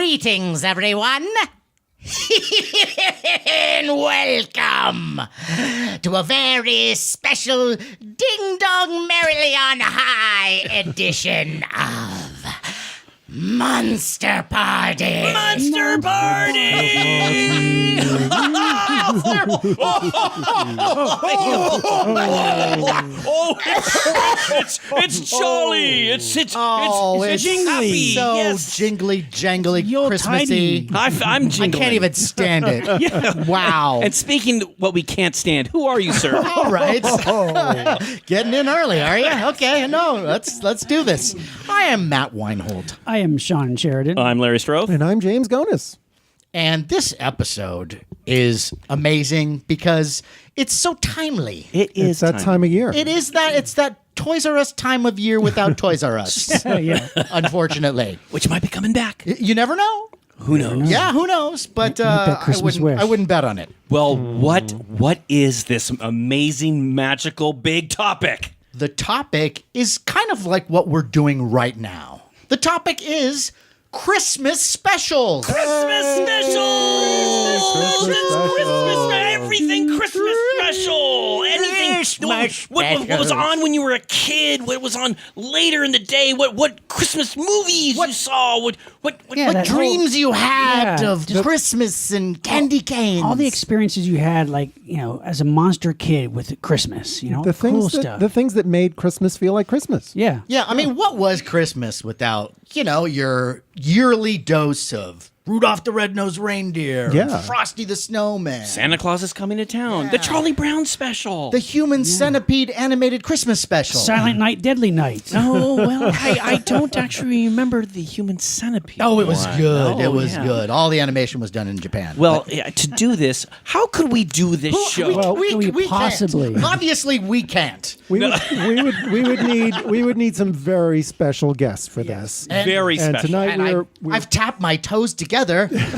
Greetings, everyone. And welcome to a very special Ding Dong Merrily on High edition of Monster Party. Monster Party! It's jolly. It's jingly. So Yes. jingly, jangly, Yuletide. Christmassy. I'm I jingling. can't even stand it. Wow. And speaking what we can't stand, who are you, sir? All right. Getting in early, are you? Okay, no, let's do this. I am Matt Weinhold. I am SHAWN SHERIDAN. I'm Larry STROTHE. And I'm James GONIS. And this episode is amazing because it's so timely. It It's that time of year. It is that. It's that Toys R Us time of year without Toys R Us, Yeah. unfortunately. Which might be coming back. You never know. Who knows? Yeah, who knows? But that Christmas wish. I wouldn't bet on it. Well, what is this amazing, magical, big topic? The topic is kind of like what we're doing right now. The topic is Christmas specials. Christmas special! Christmas, everything Christmas special! Anything. Christmas What was specials. on when you were a kid? What was on later in the day? What Christmas movies you saw? What Yeah, What that whole- dreams you had Yeah, of Christmas and candy canes. All the experiences you had, like, as a monster kid with Christmas, The cool things stuff. the things that made Christmas feel like Christmas. Yeah. Yeah, I mean, what was Christmas without, your yearly dose of Rudolph the Red-Nosed Reindeer, Yeah. Frosty the Snowman, Santa Claus is coming to town. The Charlie Brown special. the Human Centipede animated Christmas special. Silent Night, Deadly Night. Oh, well, I don't actually remember the Human Centipede. Oh, it was one. good. Oh, It was yeah. good. All the animation was done in Japan. Well, yeah, to do this, how could we do this show? we possibly- can't. Obviously, we can't. We would need some very special guests for this. Very And special. tonight And I've tapped my toes together,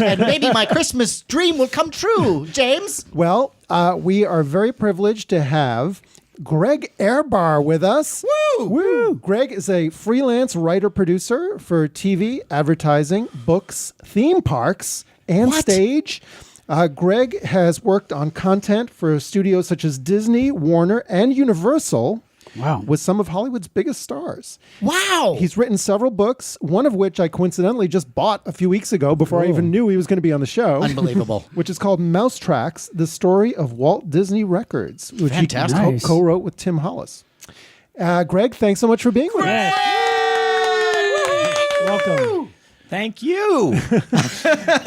and maybe my Christmas dream will come true, James. Well, we are very privileged to have Greg EHRBAR with us. Woo! Woo! Greg is a freelance writer-producer for TV, advertising, books, theme parks, and What? stage. Greg has worked on content for studios such as Disney, Warner, and Universal. Wow. With some of Hollywood's biggest stars. Wow. He's written several books, one of which I coincidentally just bought a few weeks ago before I even knew he was going to be on the show. Unbelievable. Which is called Mouse Tracks, The Story of Walt Disney Records, which Fantastic. he Nice. co-wrote with Tim Hollis. Greg, thanks so much for being with us. Welcome. Thank you.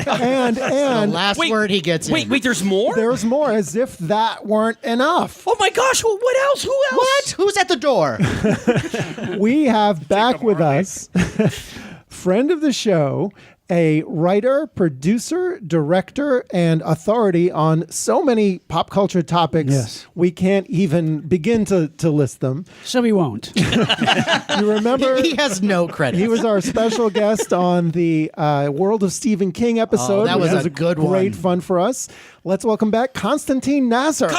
And The last Wait, word he gets in. Wait, there's more? there's more, as if that weren't enough. Oh my gosh, what else? Who else? What? Who's at the door? We have back with us friend of the show, a writer, producer, director, and authority on so many pop culture topics. Yes. We can't even begin to list them. So we won't. You remember He has no credit. he was our special guest on the World of Stephen King episode. Oh, that which was a good one. Great fun for us. Let's welcome back Constantine NASR.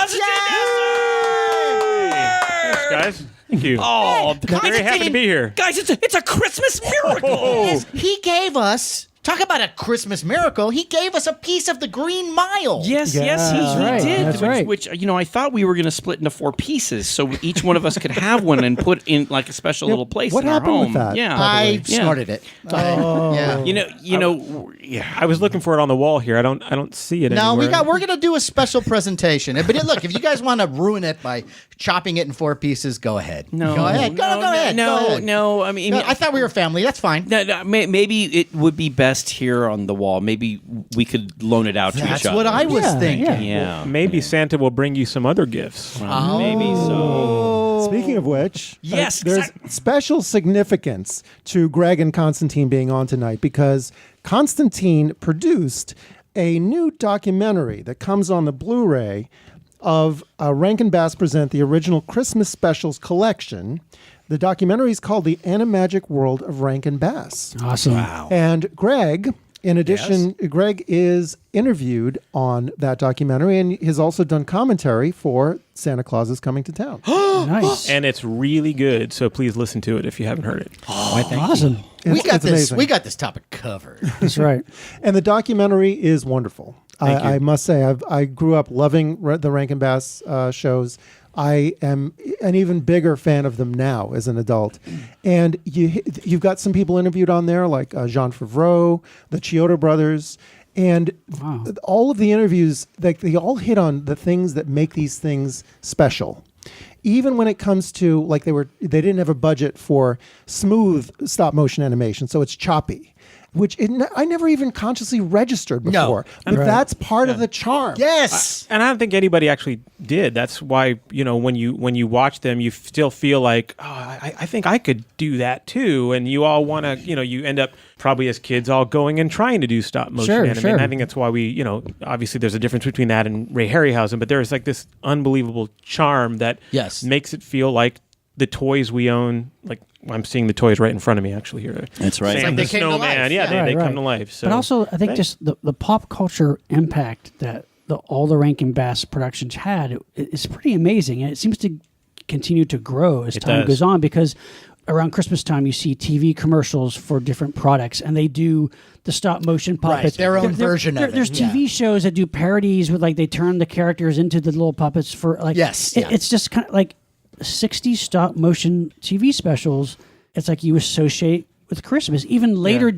Thanks, guys. Thank you. Oh, Very happy to be here. Guys, it's a Christmas miracle. He gave us, talk about a Christmas miracle, he gave us a piece of the Green Mile. Yes, Yeah. yes, he right. did. That's right. Which I thought we were going to split into 4 pieces, so each one of us could have one and put in like a special little place what in our happened with home. that, Yeah, I Yeah. snorted it. Yeah. Yeah. I was looking for it on the wall here. I don't see it No, anywhere. we're gonna do a special presentation. But look, if you guys want to ruin it by chopping it in 4 pieces, go ahead. No, go ahead. Go ahead. No, go ahead. no. I mean, No, I thought we were family. That's fine. no, maybe it would be best here on the wall. Maybe we could loan it out to That's each other. what I was Yeah, thinking. yeah. Yeah, Maybe Santa will bring you some other gifts. maybe so. Speaking of which, Yes, there's exact- special significance to Greg and Constantine being on tonight because Constantine produced a new documentary that comes on the Blu-ray of Rankin Bass Present the original Christmas Specials collection. The documentary is called The Animagic World of Rankin Bass. Awesome. And Greg In addition, Greg is interviewed on that documentary and has also done commentary for Santa Claus is Coming to Town. Nice. And it's really good, so please listen to it if you haven't heard it. Awesome. We got It's this. amazing. We got this topic covered. That's right. And the documentary is wonderful. I must say, I grew up loving the Rankin Bass shows. I am an even bigger fan of them now as an adult. And you've got some people interviewed on there, like Jean Favreau, the Chiodo brothers, and all of the interviews, they all hit on the things that make these things special. Even when it comes to, like, they didn't have a budget for smooth stop motion animation, so it's choppy, which I never even consciously registered before. But that's part of the charm. Yes. And I don't think anybody actually did. That's why, when you watch them, you still feel like, I think I could do that too. And you all want to, you end up probably as kids all going and trying to do stop motion animation. Sure. I think that's why we, obviously there's a difference between that and Ray Harryhausen, but there's like this unbelievable charm that makes it feel like the toys we own, like I'm seeing the toys right in front of me actually here. That's right. Sam Like they the came to Snowman. life. Yeah, Yeah. they Right. come to life. So But also, I think just the pop culture impact that all the Rankin Bass productions had is pretty amazing. And it seems to continue to grow as time goes on, because around Christmas time, you see TV commercials for different products, and they do the stop motion puppets. their own version of it. There's TV shows that do parodies with, like, they turn the characters into the little puppets for, like, it's just kind of like 60 stop motion TV specials. It's like you associate with Christmas. Even later,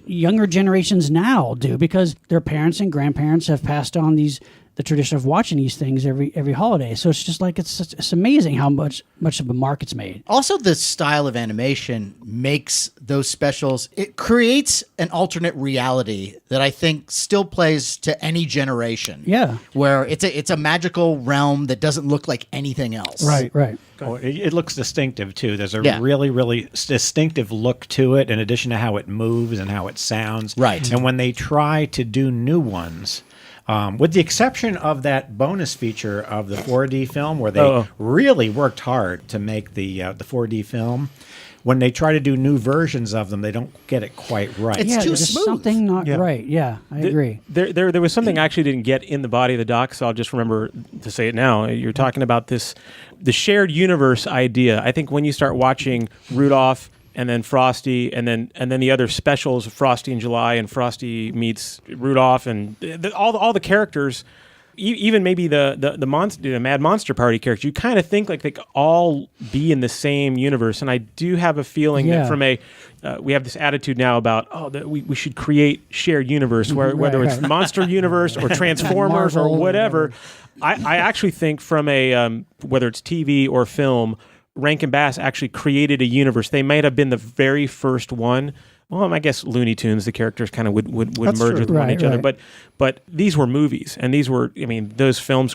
younger generations now do, because their parents and grandparents have passed on the tradition of watching these things every holiday. So it's just like it's amazing how much of a market's made. Also, the style of animation makes those specials. It creates an alternate reality that I think still plays to any generation. Yeah, where it's a magical realm that doesn't look like anything else. right. Oh, it looks distinctive too. There's a Yeah. really, really distinctive look to it, in addition to how it moves and how it sounds. Right. And when they try to do new ones, with the exception of that bonus feature of the 4D film, where they really worked hard to make the 4D film, when they try to do new versions of them, they don't get it quite right. It's too there's smooth. something not right. Yeah, I agree. There was something I actually didn't get in the body of the doc, so I'll just remember to say it now. You're talking about the shared universe idea. I think when you start watching Rudolph and then Frosty and then the other specials, Frosty in July and Frosty meets Rudolph and all the characters, even maybe the Mad Monster Party character, you kind of think like they could all be in the same universe. And I do have a feeling that from we have this attitude now about that we should create shared universe, whether it's the Monster Universe or Transformers or whatever. I actually think from a whether it's TV or film, Rankin Bass actually created a universe. They might have been the very first one. Well, I guess Looney Tunes, the characters kind of would merge with each other. But these were movies, and these were, those films,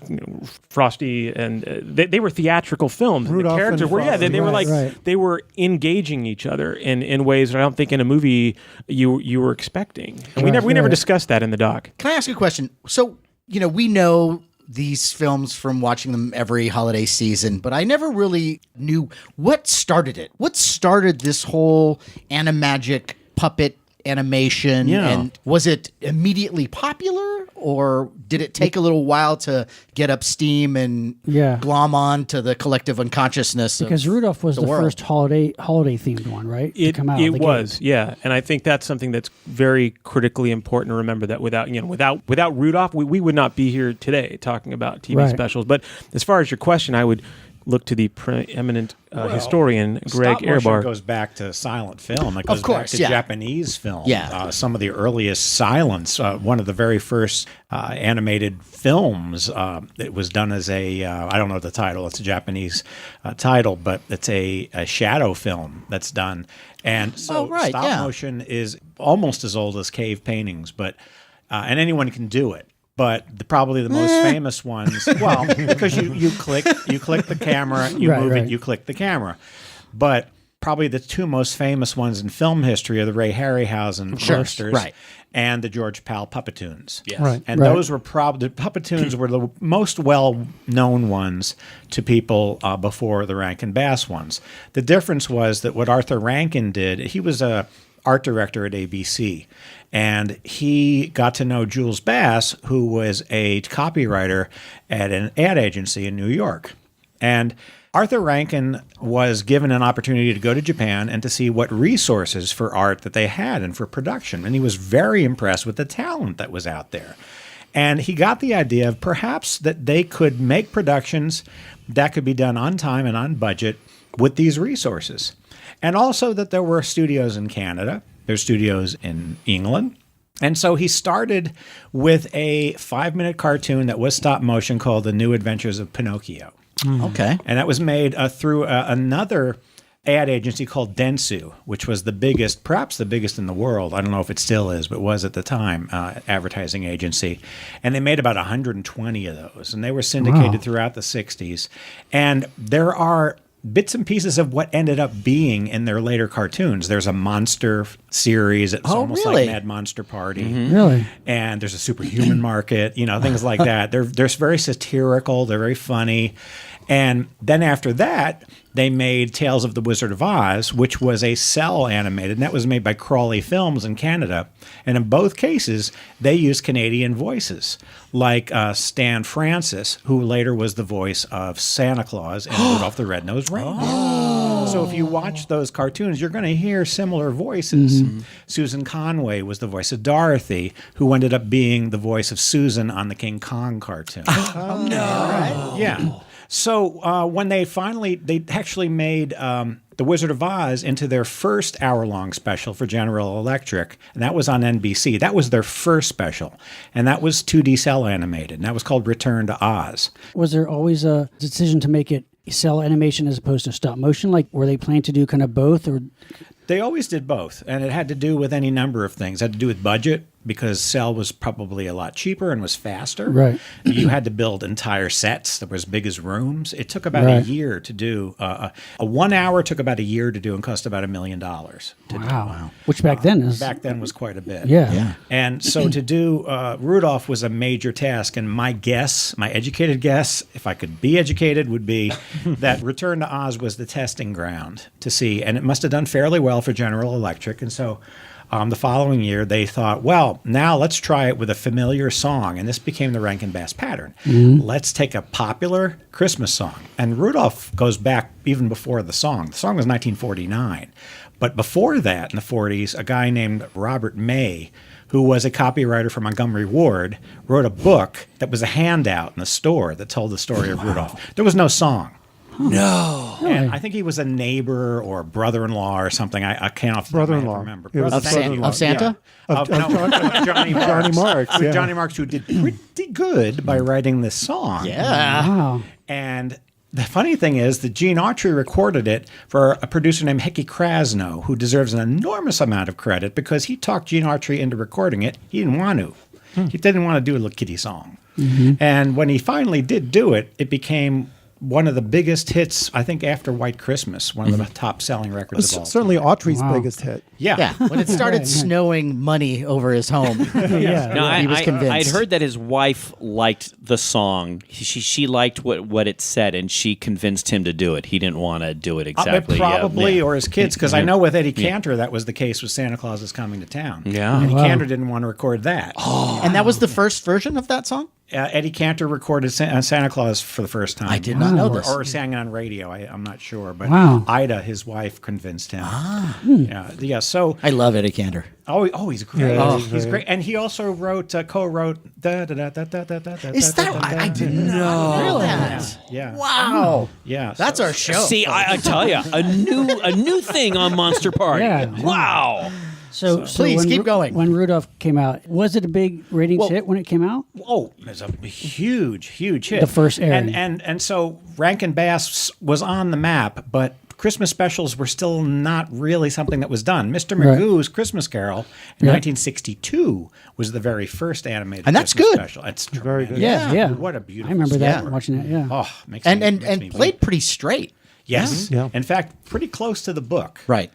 Frosty, and they were theatrical films. Rudolph the characters and were, Frosty. they were like, they were engaging each other in ways that I don't think in a movie you were expecting. And we never discussed that in the doc. Can I ask you a question? So, we know these films from watching them every holiday season, but I never really knew what started it. What started this whole animagic puppet animation? And was it immediately popular, or did it take a little while to get up steam and glom on to the collective unconsciousness? Because Rudolph was the world. first holiday themed one, right? It was, and I think that's something that's very critically important to remember, that without Rudolph, we would not be here today talking about TV specials. But as far as your question, I would look to the preeminent historian Greg Stop motion EHRBAR. goes back to silent film. It goes course, back to Japanese film. Yeah. Some of the earliest silence. One of the very first animated films. It was done as a I don't know the title. It's a Japanese title, but it's a shadow film that's done. And so stop motion is almost as old as cave paintings, but and anyone can do it. But probably the most famous ones, well, because you click the camera, you move it, you click the camera. But probably the two most famous ones in film history are the Ray Harryhausen posters and the George Pal Puppetoons. Yes. And those were probably, the Puppetoons were the most well-known ones to people before the Rankin Bass ones. The difference was that what Arthur Rankin did, he was a art director at ABC. And he got to know Jules Bass, who was a copywriter at an ad agency in New York. And Arthur Rankin was given an opportunity to go to Japan and to see what resources for art that they had and for production. And he was very impressed with the talent that was out there. And he got the idea of perhaps that they could make productions that could be done on time and on budget with these resources. And also that there were studios in Canada, there's studios in England. And so he started with a 5-minute cartoon that was stop motion called The New Adventures of Pinocchio. Okay. And that was made through another ad agency called Dentsu, which was the biggest, perhaps the biggest in the world. I don't know if it still is, but was at the time, advertising agency. And they made about 120 of those. And they were syndicated throughout the 60s. And there are bits and pieces of what ended up being in their later cartoons. There's a monster series. It's almost like Mad Monster Party. Really? And there's a superhuman market, things like that. They're very satirical. They're very funny. And then after that, they made Tales of the Wizard of Oz, which was a cell animated, and that was made by Crawley Films in Canada. And in both cases, they used Canadian voices, like Stan Francis, who later was the voice of Santa Claus and Rudolph the Red-Nosed Reindeer. So if you watch those cartoons, you're going to hear similar voices. Susan Conway was the voice of Dorothy, who ended up being the voice of Susan on the King Kong cartoon. Oh, no. Right? Yeah. So when they actually made The Wizard of Oz into their first hour-long special for General Electric, and that was on NBC. That was their first special, and that was 2D cell animated, and that was called Return to Oz. Was there always a decision to make it cell animation as opposed to stop motion? Like, were they planning to do kind of both, or? They always did both, and it had to do with any number of things. It had to do with budget, because cell was probably a lot cheaper and was faster. Right. You had to build entire sets that were as big as rooms. It took about a year to do. A 1 hour took about a year to do and cost about $1 million to do. Wow. Which back then was quite a bit. Yeah. And so to do Rudolph was a major task. And my educated guess, if I could be educated, would be that Return to Oz was the testing ground to see. And it must have done fairly well for General Electric. And so the following year, they thought, well, now let's try it with a familiar song. And this became the Rankin Bass pattern. Let's take a popular Christmas song. And Rudolph goes back even before the song. The song was 1949. But before that, in the 40s, a guy named Robert May, who was a copywriter for Montgomery Ward, wrote a book that was a handout in the store that told the story of Rudolph. There was no song. No. And I think he was a neighbor or brother-in-law or something. I can't Brother-in-law. remember. Of Santa? Yeah. Of Johnny Marks. Johnny Marks, yeah. Johnny Marks, who did pretty good by writing this song. Yeah. Wow. And the funny thing is that Gene Autry recorded it for a producer named Hickey Krasno, who deserves an enormous amount of credit because he talked Gene Autry into recording it. He didn't want to. He didn't want to do a little kitty song. And when he finally did do it, it became one of the biggest hits, I think, after White Christmas, one of the top-selling records of all time. Certainly Autry's biggest hit. Yeah. When it started snowing money over his home, Yeah. he was convinced. I'd heard that his wife liked the song. She liked what it said, and she convinced him to do it. He didn't want to do it exactly. Probably, Yeah. or his kids, because I know with Eddie Cantor that was the case with Santa Claus is Coming to Town. Yeah. Eddie Cantor didn't want to record that. And that was the first version of that song? Eddie Cantor recorded Santa Claus for the first time. I did not know this. Or sang it on radio. I'm not sure. But Wow. Ida, his wife, convinced him. Yeah. So I love Eddie Cantor. he's great. Yeah, He's great. And he also co-wrote da da da da da da da. Is that? I did not know that. Yeah. Wow. Yeah. That's our show. See, I tell you, a new thing on Monster Party. Yeah. Wow. So Please, when keep going. When Rudolph came out, was it a big ratings hit when it came out? Oh, it was a huge hit. The first airing. And so Rankin Bass was on the map, but Christmas specials were still not really something that was done. Mr. Magoo's Christmas Carol in 1962 was the very first animated And that's Christmas good. special. It's Very good. Yeah. What a beautiful I remember that, story. watching it, yeah. Oh, makes And me played weep. pretty straight. Yes. Yeah. In fact, pretty close to the book. Right.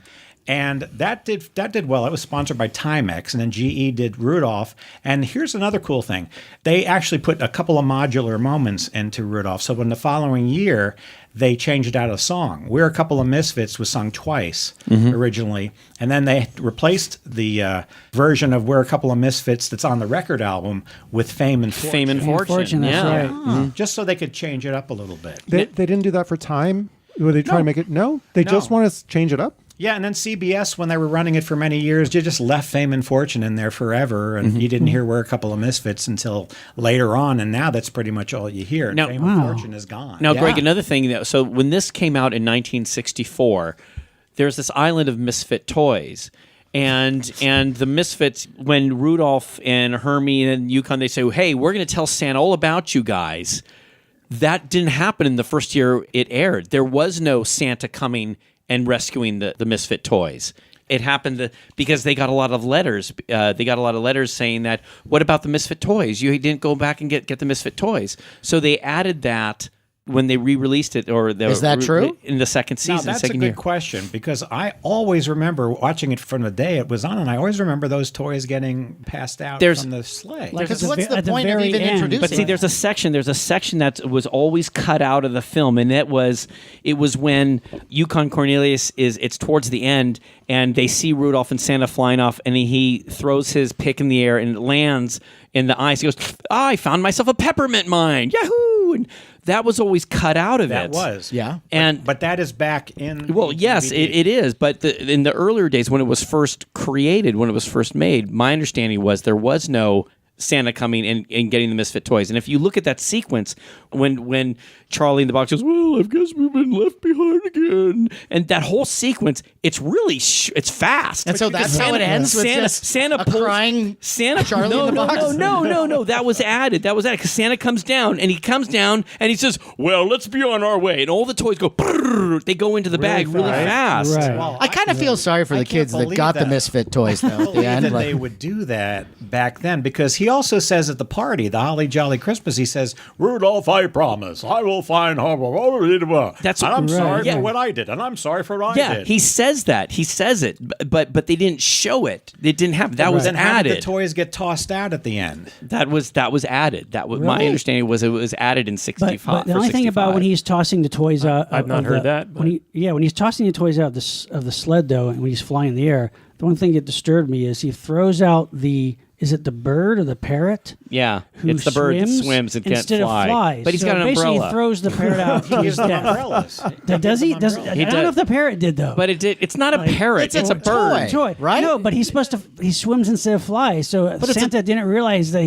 And that did well. It was sponsored by Timex, and then GE did Rudolph. And here's another cool thing. They actually put a couple of modular moments into Rudolph. So in the following year, they changed out a song. We're a Couple of Misfits was sung twice originally. And then they replaced the version of We're a Couple of Misfits that's on the record album with Fame and Fortune. Fame and Fortune. That's Yeah. right. Just so they could change it up a little bit. They didn't do that for time? Were they trying to make it? No? They just want to change it up? Yeah, and then CBS, when they were running it for many years, you just left Fame and Fortune in there forever, and you didn't hear We're a Couple of Misfits until later on, and now that's pretty much all you hear. Now- Fame and Fortune is gone. Now, Greg, another thing. So when this came out in 1964, there's this island of misfit toys. And the Misfits, when Rudolph and Hermie and Yukon, they say, hey, we're going to tell Santa all about you guys. That didn't happen in the first year it aired. There was no Santa coming and rescuing the misfit toys. It happened because they got a lot of letters. They got a lot of letters saying that, what about the misfit toys? You didn't go back and get the misfit toys. So they added that when they re-released it, Is that true? In the second season, Now, that's second a good year. question, because I always remember watching it from the day it was on, and I always remember those toys getting passed out from the sleigh. Like Because at what's the at point of very even end. introducing But see, there's a section that was always cut out of the film, and it was when Yukon Cornelius it's towards the end, and they see Rudolph and Santa flying off, and he throws his pick in the air and it lands in the ice. He goes, I found myself a peppermint mine, yahoo! And that was always cut out of That it. was. Yeah. But that is back in. Well, yes, it is. But in the earlier days, when it was first created, when it was first made, my understanding was there was no Santa coming and getting the misfit toys. And if you look at that sequence, when Charlie in the box goes, well, I guess we've been left behind again, and that whole sequence, it's really it's fast. And so that's how it ends with Santa a pulls, crying Santa. Charlie no, in the no, box? no. That was added. Because Santa comes down and he says, well, let's be on our way, and all the toys go. Brrr, they go into the bag really fast. Right. Well, I kind of feel sorry for the can't kids that believe got the that. misfit toys, though, at the believe end. that Like, they would do that back then, because he also says at the party, the Holly Jolly Christmas, he says, Rudolph, I promise, I will find That's and I'm right. sorry Yeah. for what I did, and I'm sorry for what I Yeah, did. he says that. He says it, but they didn't show it. It didn't happen. That was Then how did the added. toys get tossed out at the end? That was added. That was my Really? understanding was it was added in 65. But the only thing about when he's tossing the toys out, I've not heard that, When he's tossing the toys out of the sled, though, and when he's flying in the air, the one thing that disturbed me is he throws out is it the bird or the parrot? yeah, Who it's the bird that swims and can't instead fly. of flies. But he's So got an basically umbrella. He throws the parrot out to his Gives them death. umbrellas. Does he? I does. don't know if the parrot did though. But it's not a parrot. It's a bird. Toy, right? No, but he's supposed to. He swims instead of flies. So Santa didn't realize that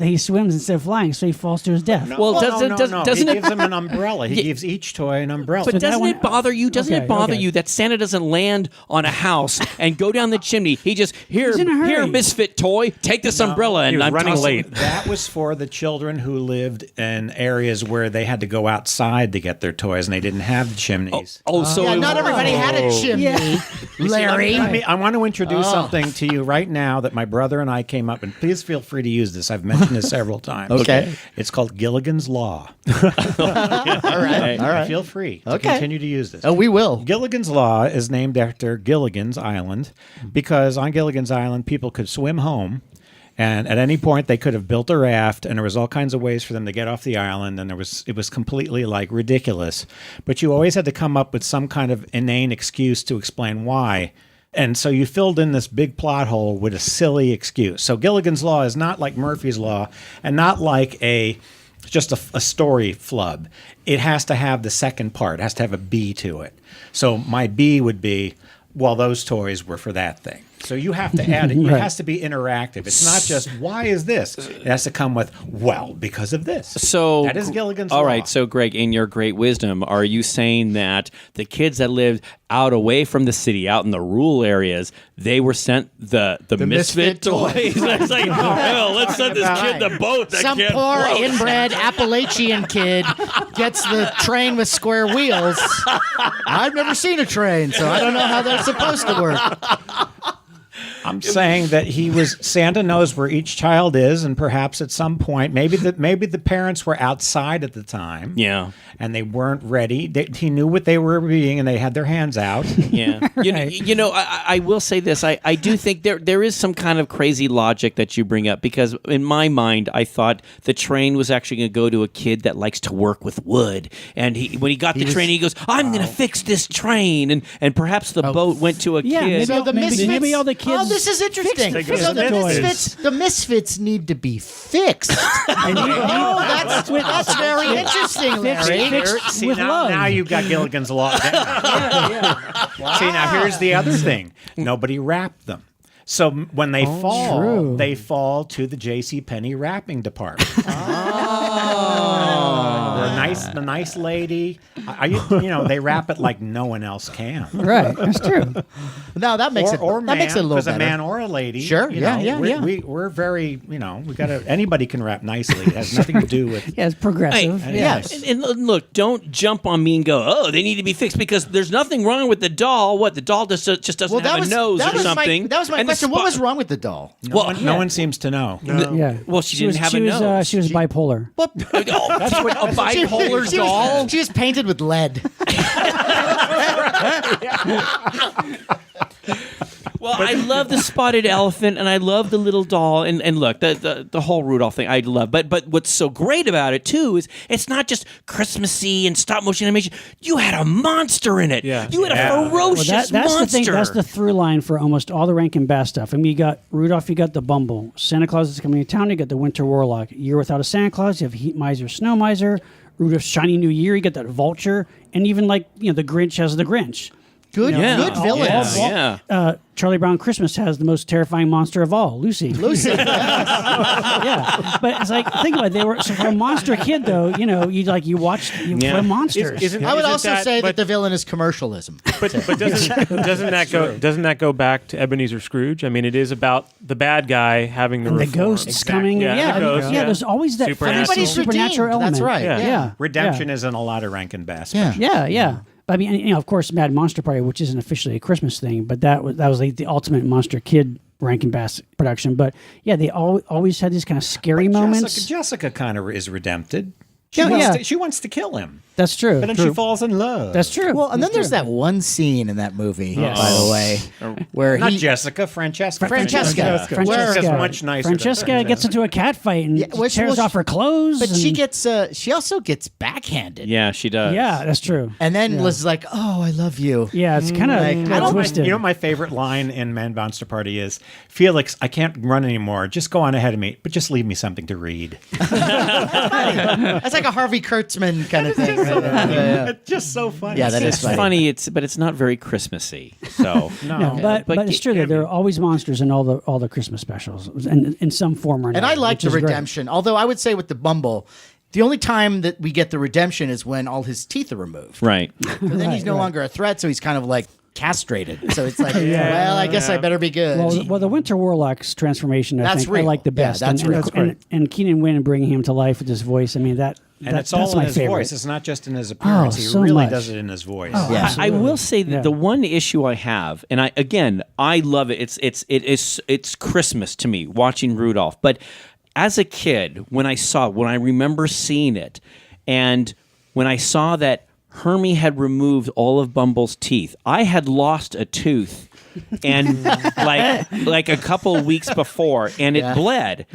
he swims instead of flying, so he falls to his death. Well, no, doesn't he it? gives them an umbrella. He gives each toy an umbrella. But that doesn't one- it bother you? Doesn't Okay, it bother okay. you that Santa doesn't land on a house and go down the chimney? He just here, in a hurry. misfit toy, take this umbrella, and was I'm running tossing- late. That was for the children who lived in areas where they had to go outside to get their toys, and they didn't have chimneys. Oh, so yeah, it not was- everybody had a chimney, Larry. I want to introduce something to you right now that my brother and I came up, and please feel free to use this. I've mentioned this several times. Okay. It's called Gilligan's Law. All right. Feel free to Okay. continue to use this. Oh, we will. Gilligan's Law is named after Gilligan's Island because on Gilligan's Island, people could swim home. And at any point, they could have built a raft, and there was all kinds of ways for them to get off the island, and it was completely like ridiculous. But you always had to come up with some kind of inane excuse to explain why. And so you filled in this big plot hole with a silly excuse. So Gilligan's Law is not like Murphy's Law, and not like just a story flub. It has to have the second part. It has to have a B to it. So my B would be, well, those toys were for that thing. So you have to add it. It has to be interactive. It's not just, why is this? It has to come with, well, because of this. So that is Gilligan's Law. All right, so Greg, in your great wisdom, are you saying that the kids that lived out away from the city, out in the rural areas, they were sent the misfit misfit toys? toys. It's like, hell, let's send this kid the boat that Some can't poor float. inbred Appalachian kid gets the train with square wheels. I've never seen a train, so I don't know how that's supposed to work. I'm saying that Santa knows where each child is, and perhaps at some point, maybe the parents were outside at the time. Yeah. And they weren't ready. He knew what they were being, and they had their hands out. Yeah. I will say this. I do think there is some kind of crazy logic that you bring up, because in my mind, I thought the train was actually going to go to a kid that likes to work with wood. And when he got the train, he goes, I'm going to fix this train. And perhaps the boat went to a kid. Maybe all the kids. Oh, this is interesting. So the misfits need to be fixed. That's very interesting, Larry. See, now you've got Gilligan's Law down. See, now here's the other thing. Nobody wrapped them. So when they fall, they fall to the JCPenney wrapping department. The nice lady. They wrap it like no one else can. Right, that's true. No, that makes it a little better. Because a man or a lady. Sure, We're very, anybody can rap nicely. It has nothing to do with. Yeah, it's progressive. Yes. And look, don't jump on me and go, oh, they need to be fixed, because there's nothing wrong with the doll. What, the doll just doesn't have a nose or something? That was my question. What was wrong with the doll? No one seems to know. Yeah. Well, she didn't have a nose. She was bipolar. That's what a bipolar doll. She was painted with lead. Well, I love the spotted elephant, and I love the little doll, and look, the whole Rudolph thing I love. But what's so great about it too is it's not just Christmassy and stop motion animation. You had a monster in it. Yeah. You had a ferocious that's monster. The thing. That's the through line for almost all the Rankin Bass stuff. I mean, you got Rudolph, you got the Bumble, Santa Claus is coming to town. You got the Winter Warlock, Year Without a Santa Claus. You have Heat Miser, Snow Miser, Rudolph's Shiny New Year. You got that Vulture, and even the Grinch has the Grinch. Good villains. Charlie Brown Christmas has the most terrifying monster of all, Lucy. Yeah, but it's like, think about it. They were, so for a monster kid though, you watch for monsters. I would also say that the villain is commercialism. But doesn't that go back to Ebenezer Scrooge? I mean, it is about the bad guy having the ghosts coming. Yeah, there's always that supernatural element. That's right. Yeah. Redemption is in a lot of Rankin Bass. Yeah. But I mean, of course, Mad Monster Party, which isn't officially a Christmas thing, but that was like the ultimate monster kid Rankin Bass production. But yeah, they always had these kind of scary moments. Jessica kind of is redempted. She wants to kill him. That's true. But then she falls in love. That's true. Well, and then there's that one scene in that movie, by the way, where not Jessica, Francesca. Francesca. Francesca's much nicer. Francesca gets into a cat fight and tears off her clothes. But she also gets backhanded. Yeah, she does. Yeah, that's true. And then Liz is like, "Oh, I love you." Yeah, it's kind of twisted. You know, my favorite line in Man Monster Party is, "Felix, I can't run anymore. Just go on ahead of me, but just leave me something to read." That's like a Harvey Kurtzman kind of thing. It's just so funny. Yeah, that is funny. But it's not very Christmassy. So but it's true that there are always monsters in all the Christmas specials, and in some form or another. And I like the redemption. Great. Although I would say with the Bumble, the only time that we get the redemption is when all his teeth are removed. Right. But then he's no longer a threat, so he's kind of like castrated. So it's like, I guess I better be good. Well, the Winter Warlock's transformation, I like the best. Yeah, that's real. And Keenan Wynn bringing him to life with his voice. I mean, it's all in his voice. It's not just in his appearance. He really does it in his voice. I will say that the one issue I have, and I love it. It's Christmas to me watching Rudolph. But as a kid, when I remember seeing it, and when I saw that Hermie had removed all of Bumble's teeth, I had lost a tooth. And like a couple weeks before, and it bled.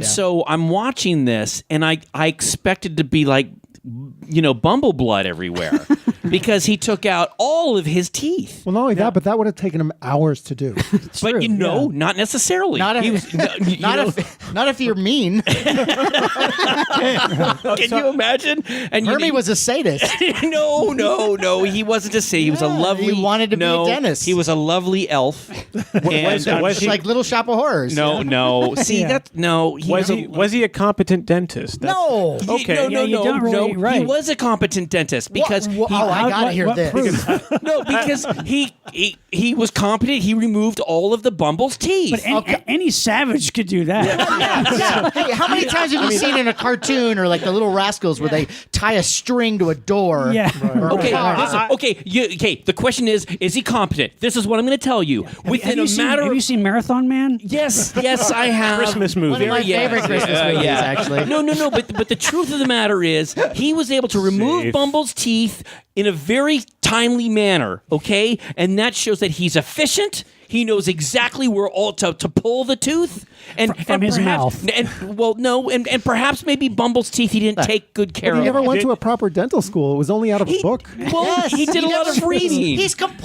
So I'm watching this, and I expected to be like, Bumble blood everywhere because he took out all of his teeth. Well, not only that, but that would have taken him hours to do. But not necessarily. Not if you're mean. Can you imagine? And Hermie was a sadist. No, he wasn't a sadist. He was a lovely. He wanted to be a dentist. He was a lovely elf. Was he like Little Shop of Horrors? No. See that? No. Was he a competent dentist? No. Okay. No. Right. He was a competent dentist because I I gotta hear what this. proof? No, because he was competent. He removed all of the bumble's teeth. But any savage could do that. Yeah. Hey, how many times have you seen in a cartoon or like the Little Rascals where they tie a string to a door? Yeah. or a Okay, car? listen, okay. The question is he competent? This is what I'm going to tell you. Within a matter Have of you seen Marathon Man? yes, I have. Christmas movie. One of my favorite Christmas movies, actually. No. But the truth of the matter is, he was able to remove Safe. Bumble's teeth in a very timely manner. Okay, and that shows that he's efficient. He knows exactly where all to pull the tooth and From his perhaps, mouth. And perhaps maybe Bumble's teeth he didn't take good care He of. never went to a proper dental school. It was only out of a book. Well, Yes, he did a lot of never- reading.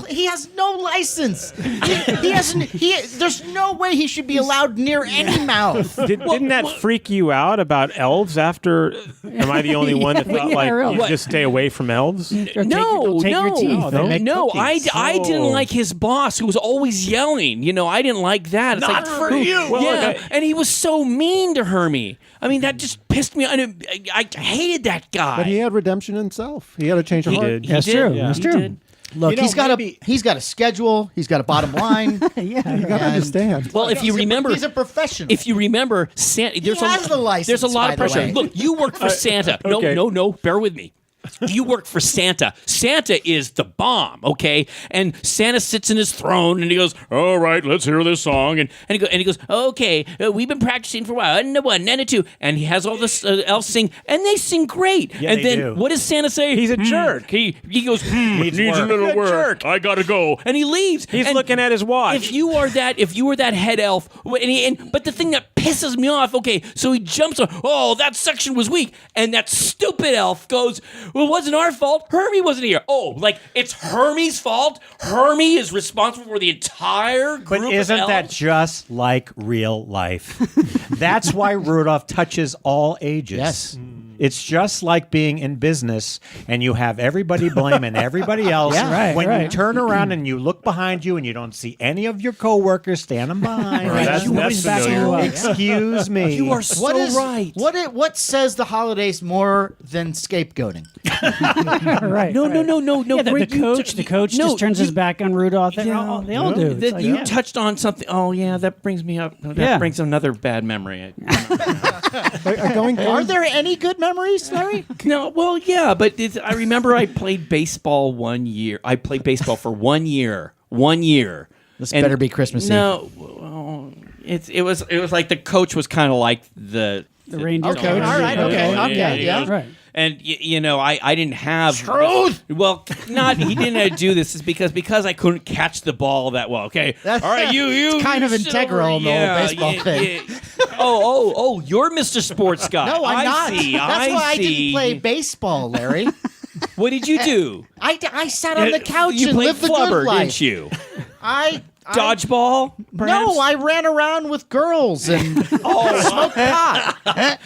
He has no license. He hasn't. There's no way he should be allowed near any mouth. Didn't that freak you out about elves after? Am I the only one that thought really. you just stay away from elves? They'll take your teeth. they make I didn't like his boss who was always yelling. I didn't like that. It's Not for you. Well, Yeah, look, and he was so mean to Hermie. I mean, that just pissed me off. I hated that guy. But he had redemption himself. He had a change of heart. did. That's did. true. Yeah. That's He true. did. Look, You know, he's got a schedule. He's got a bottom line. Yeah. You got to And- understand. Well, if you remember, he's a professional. if you remember, Santa, there's has the license, there's a lot of by the pressure. way. Look, you work for Santa. okay. No, bear with me. You work for Santa. Santa is the bomb, okay? And Santa sits in his throne and he goes, "All right, let's hear this song." And he goes, "Okay, we've been practicing for a while. And a one, and a two." And he has all the elves sing, and they sing great. Yeah, and they then do. what does Santa say? He's a jerk. He goes, Needs "Needs a work. little He's a work. jerk. I gotta go." And he leaves. He's And looking at his watch. If you were that head elf, but the thing that pisses me off, okay, so he jumps on, "Oh, that section was weak," and that stupid elf goes, "Well, it wasn't our fault. Hermie wasn't here." Oh, like it's Hermie's fault. Hermie is responsible for the entire group. But isn't of that elves? just like real life? That's why Rudolph touches all ages. Yes. It's just like being in business and you have everybody blaming everybody else. Yeah, right, when you right. turn around and you look behind you and you don't see any of your coworkers standing behind. Right, that's- You always back familiar. you up. Excuse me. You are so What is right. What says the holidays more than scapegoating? Right. No. Yeah, the Greg, you coach, t- the coach no, just turns his back on Rudolph. They all do. It's That like, you yeah. touched on something. Oh yeah, that brings me up. That Yeah. brings another bad memory. Are there any good memories, Larry? No, well, yeah, but I remember I played baseball 1 year. I played baseball for 1 year. 1 year. This And- better be Christmas Eve. No, well, it was like the coach was kind of like the reindeer Okay, coach. all right, okay, yeah. Right. And I didn't have Truth! Well, he didn't do this is because I couldn't catch the ball that well. Okay, That's- all right, you it's kind of you integral in the whole baseball thing. Oh, you're Mr. Sports Guy. No, I'm I not. See, That's why I see. didn't play baseball, Larry. What did you do? I sat on the couch You and played lived the flubber, good life. didn't you? I Dodgeball? Perhaps? No, I ran around with girls and smoked pot.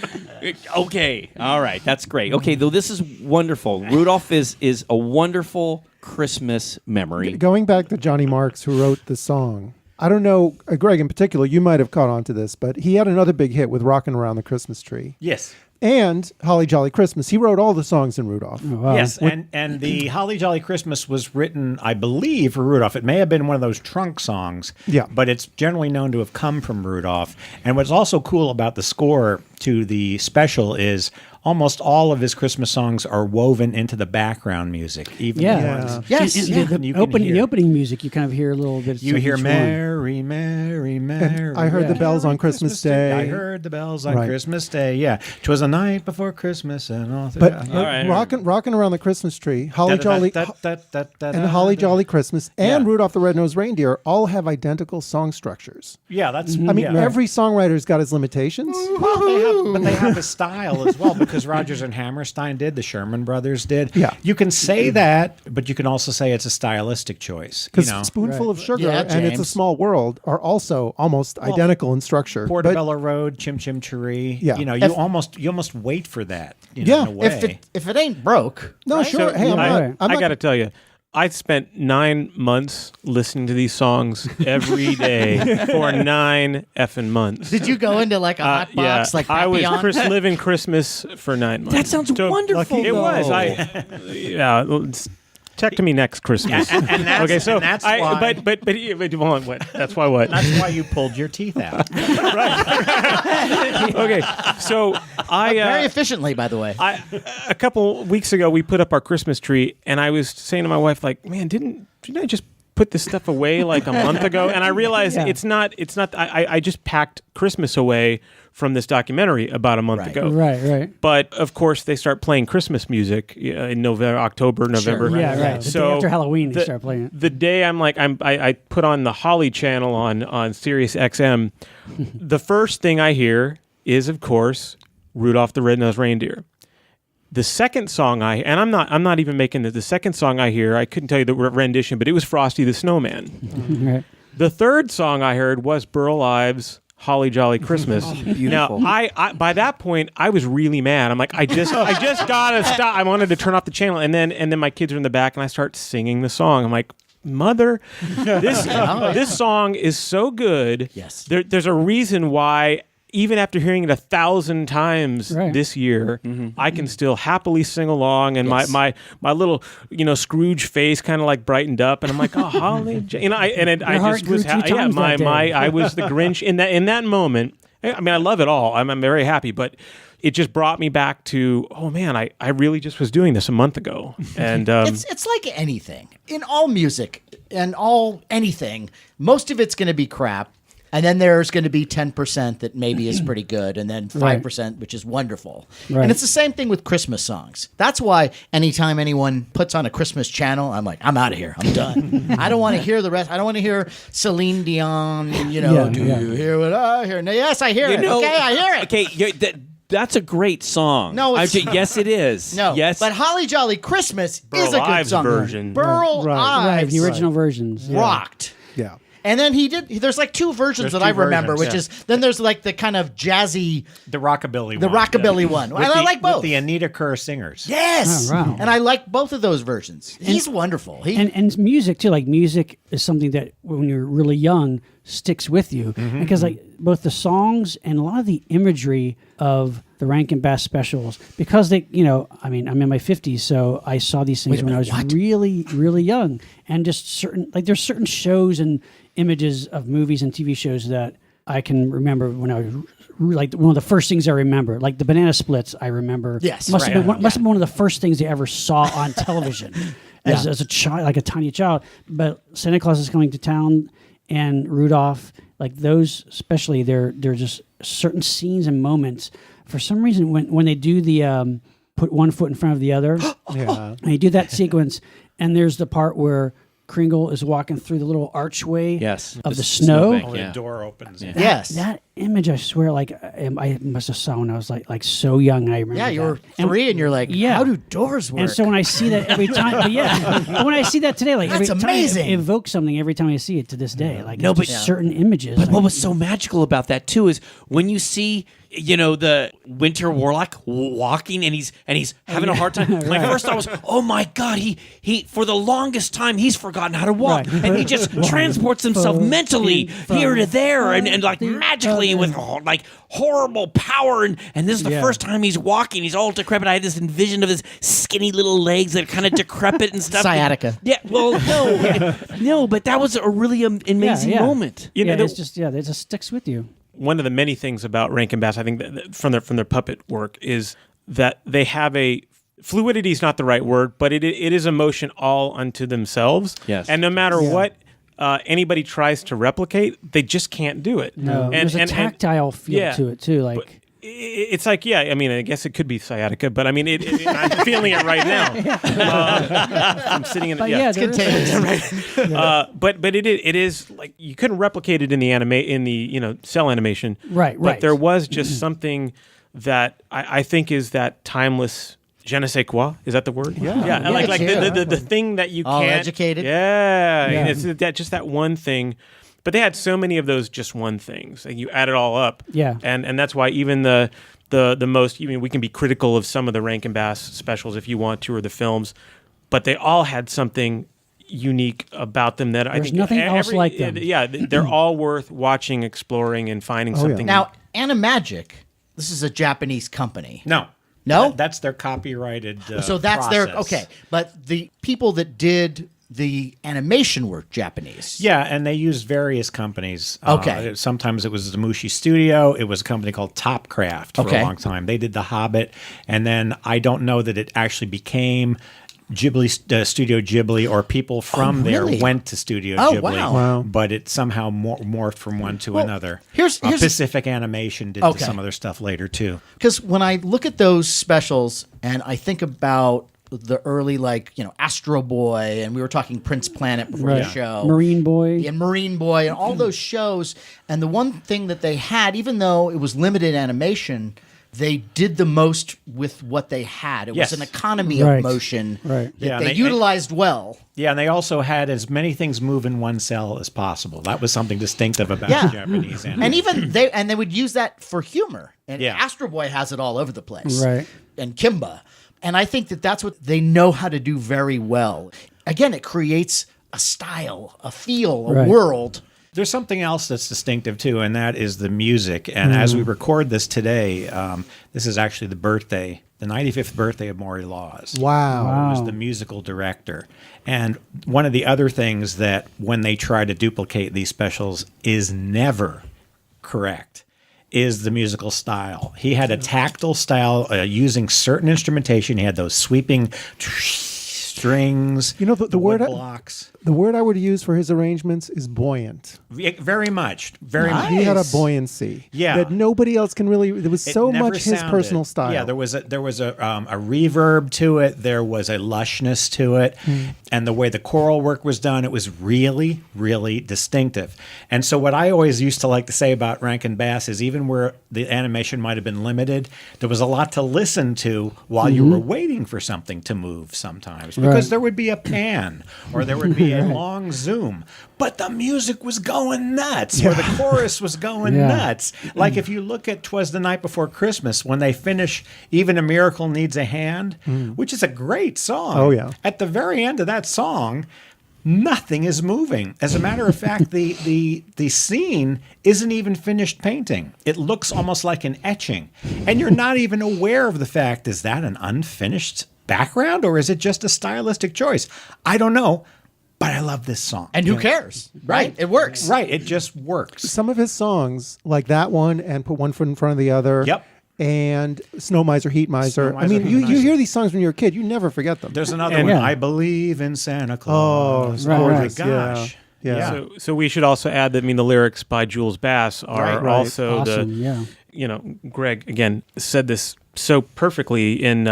Okay, all right, that's great. Okay, though this is wonderful. Rudolph is a wonderful Christmas memory. Going back to Johnny Marks, who wrote the song, I don't know, Greg in particular, you might have caught on to this, but he had another big hit with Rockin' Around the Christmas Tree. Yes. And Holly Jolly Christmas. He wrote all the songs in Rudolph. Wow. Yes, and the Holly Jolly Christmas was written, I believe, for Rudolph. It may have been one of those trunk songs, Yeah. but it's generally known to have come from Rudolph. And what's also cool about the score to the special is almost all of his Christmas songs are woven into the background music, even the Yeah. ones Yes, And yeah. the you can opening hear. music, you kind of hear a little bit. You of hear each one. Mary, Mary, Mary. I heard the Yeah. bells on Christmas Day. I heard the bells on Right. Christmas Day. Yeah, 'twas the night before Christmas and all. But, yeah. All right. rocking around the Christmas tree, Holly Jolly and Holly Jolly Christmas and Yeah. Rudolph the Red-Nosed Reindeer all have identical song structures. Yeah, that's. I mean, yeah. every songwriter's got his limitations. Well, but they have a style as well because Rodgers and Hammerstein did, the Sherman Brothers did. Yeah. You can say that, but you can also say it's a stylistic choice. You Because know, Spoonful of Sugar Yeah, and It's a James. Small World are also almost identical in structure. But Portobello Road, Chim Chim Cheree. Yeah. You know, If- you almost wait for that. You know, Yeah. in a way. If it ain't broke, no, right? sure. Hey, I'm I, not. I'm I not got to tell you, I spent 9 months listening to these songs every day for 9 effing months. Did you go into like a hot box like I was Papillon? living Christmas for 9 months. That sounds So- wonderful. It was. though. Yeah, it's Check to me next Christmas. And that's, okay, so and that's why. but hold on, what? That's why what? That's why you pulled your teeth out. Okay, so very efficiently, by the way. A couple weeks ago, we put up our Christmas tree, and I was saying to my wife, like, man, didn't I just put this stuff away like a month ago? And I realized it's not. I just packed Christmas away from this documentary about a month ago. Right. But of course, they start playing Christmas music in October, November. Sure, right. The day after Halloween, they start playing it. The day I put on the Holly channel on Sirius XM. The first thing I hear is, of course, Rudolph the Red-Nosed Reindeer. The second song I'm not even making the second song I hear, I couldn't tell you the rendition, but it was Frosty the Snowman. Right. The third song I heard was Burl Ives' Holly Jolly Christmas. Now, I by that point I was really mad. I'm like, I just gotta stop. I wanted to turn off the channel, and then my kids are in the back, and I start singing the song. I'm like, Mother, this song is so good. Yes. There's a reason why. Even after hearing it 1,000 times this year, I can still happily sing along, and my little Scrooge face kind of like brightened up, and I'm like, oh, Holly, I just was I was the Grinch in that moment. I mean, I love it all. I'm very happy, but it just brought me back to, oh man, I really just was doing this a month ago, and it's like anything in all music and anything. Most of it's going to be crap. And then there's going to be 10% that maybe is pretty good, and then 5%, which is wonderful. Right. And it's the same thing with Christmas songs. That's why anytime anyone puts on a Christmas channel, I'm like, I'm out of here. I'm done. I don't want to hear the rest. I don't want to hear Celine Dion, do you hear what I hear? No, yes, I hear it. Okay, I hear it. Okay, that's a great song. No, it's yes, it is. No, yes, but Holly Jolly Christmas is a good Ives song. version. Burl Ives, the original versions rocked. Yeah. And then there's like two versions that I remember, which is, then there's like the kind of jazzy. The rockabilly one. The rockabilly one. And I like both. With the Anita Kerr singers. Yes. Oh, wow. And I like both of those versions. He's wonderful. And music too, like music is something that when you're really young sticks with you. Because like both the songs and a lot of the imagery of the Rankin Bass specials, because they, I'm in my 50s, so I saw these things when I was really, really young. And just there's certain shows and images of movies and TV shows that I can remember when I was like one of the first things I remember, like the Banana Splits. I remember. Yes, must have been one of the first things I ever saw on television as a child, like a tiny child. But Santa Claus is Coming to Town and Rudolph, like those, especially, they're just certain scenes and moments. For some reason, when they do the put one foot in front of the other, and they do that sequence, and there's the part where Kringle is walking through the little archway of the snow. The door opens. Yeah. Yes. That image, I swear, like I must have saw when I was like so young. I remember. Yeah, you were 3 and you're like, how do doors work? And so when I see that every time, when I see that today, like that's every amazing. time it evokes something every time I see it to this day. Like certain images. But what was so magical about that too is when you see, the Winter Warlock walking and he's having a hard time. My first thought was, oh my God, he for the longest time he's forgotten how to walk, and he just transports himself mentally here to there and like magically with like horrible power, and this is the first time he's walking. He's all decrepit. I had this envision of his skinny little legs that are kind of decrepit and stuff. Sciatica. Yeah, well, no, but that was a really amazing moment. It just sticks with you. One of the many things about Rankin Bass, I think, that from their puppet work, is that they have a fluidity is not the right word, but it is emotion all unto themselves. Yes, and no matter what anybody tries to replicate, they just can't do it. No, there's a tactile feel to it too, like. But it's like, I mean, I guess it could be sciatica, but I mean, I'm feeling it right now. I'm sitting in the... it's contagious. Right. But it is like, you couldn't replicate it in the cell animation. Right. But there was just something that I think is that timeless je ne sais quoi. Is that the word? Yeah. Like the thing that you all can't... educated. Yeah. It's just that one thing. But they had so many of those just one things, and you add it all up. Yeah. And that's why even the most, we can be critical of some of the Rankin Bass specials if you want to, or the films, but they all had something unique about them that I think nothing else like them. Yeah, they're all worth watching, exploring, and finding something. Now, Animagic, this is a Japanese company. No. No? That's their copyrighted So that's their process. okay. But the people that did the animation were Japanese. Yeah, and they used various companies. Okay. Sometimes it was the Mushi Studio. It was a company called Topcraft for Okay. a long time. They did The Hobbit, and then I don't know that it actually became Ghibli, Studio Ghibli, or people from really? there went to Studio Oh, Ghibli. wow. But it somehow morphed from one to another. here's- Pacific Animation did Okay. some other stuff later too. Because when I look at those specials and I think about the early, Astro Boy, and we were talking Prince Planet before the show. Marine Boy. And Marine Boy, and all those shows. And the one thing that they had, even though it was limited animation, they did the most with what they had. It Yes. was an economy Right. of motion Right. that Yeah, they and utilized well. Yeah, and they also had as many things move in one cell as possible. That was something distinctive about Yeah. Japanese animation. And even they would use that for humor. And Yeah. Astro Boy has it all over the place. Right. And Kimba. And I think that that's what they know how to do very well. Again, it creates a style, a feel, a Right. world. There's something else that's distinctive too, and that is the music. And as we record this today, this is actually the 95th birthday of Maury Laws. Wow. Who was the musical director. And one of the other things that when they try to duplicate these specials is never correct is the musical style. He had a tactile style using certain instrumentation. He had those sweeping strings, You know, the wood word blocks. The word I would use for his arrangements is buoyant. Very much. Very much. He had a Nice. buoyancy Yeah. that nobody else can really. There was It so never much his sounded- personal style. Yeah, there was a reverb to it. There was a lushness to it, and the way the choral work was done, it was really, really distinctive. And so, what I always used to like to say about Rankin Bass is, even where the animation might have been limited, there was a lot to listen to while you were waiting for something to move. Sometimes because Right. there would be a pan or there would be a long zoom, but the music was going nuts, or the chorus was going Yeah. nuts. Like if you look at "'Twas the Night Before Christmas," when they finish "Even a Miracle Needs a Hand," which is a great song. Oh, yeah. At the very end of that song, nothing is moving. As a matter of fact, the scene isn't even finished painting. It looks almost like an etching, and you're not even aware of the fact, is that an unfinished background or is it just a stylistic choice? I don't know. But I love this song. And who cares? Right? It works. Right. It just works. Some of his songs, like that one, and Put One Foot in Front of the Other. Yep. And Snow Miser, Heat Miser. Snow I mean, Miser, you Heat Miser. hear these songs when you're a kid, you never forget them. There's another And- one. Yeah. I believe in Santa Claus. Oh, Right, Oh my right. gosh. Yeah. So we should also add that the lyrics by Jules Bass are Right. also Awesome, yeah. Greg again said this so perfectly in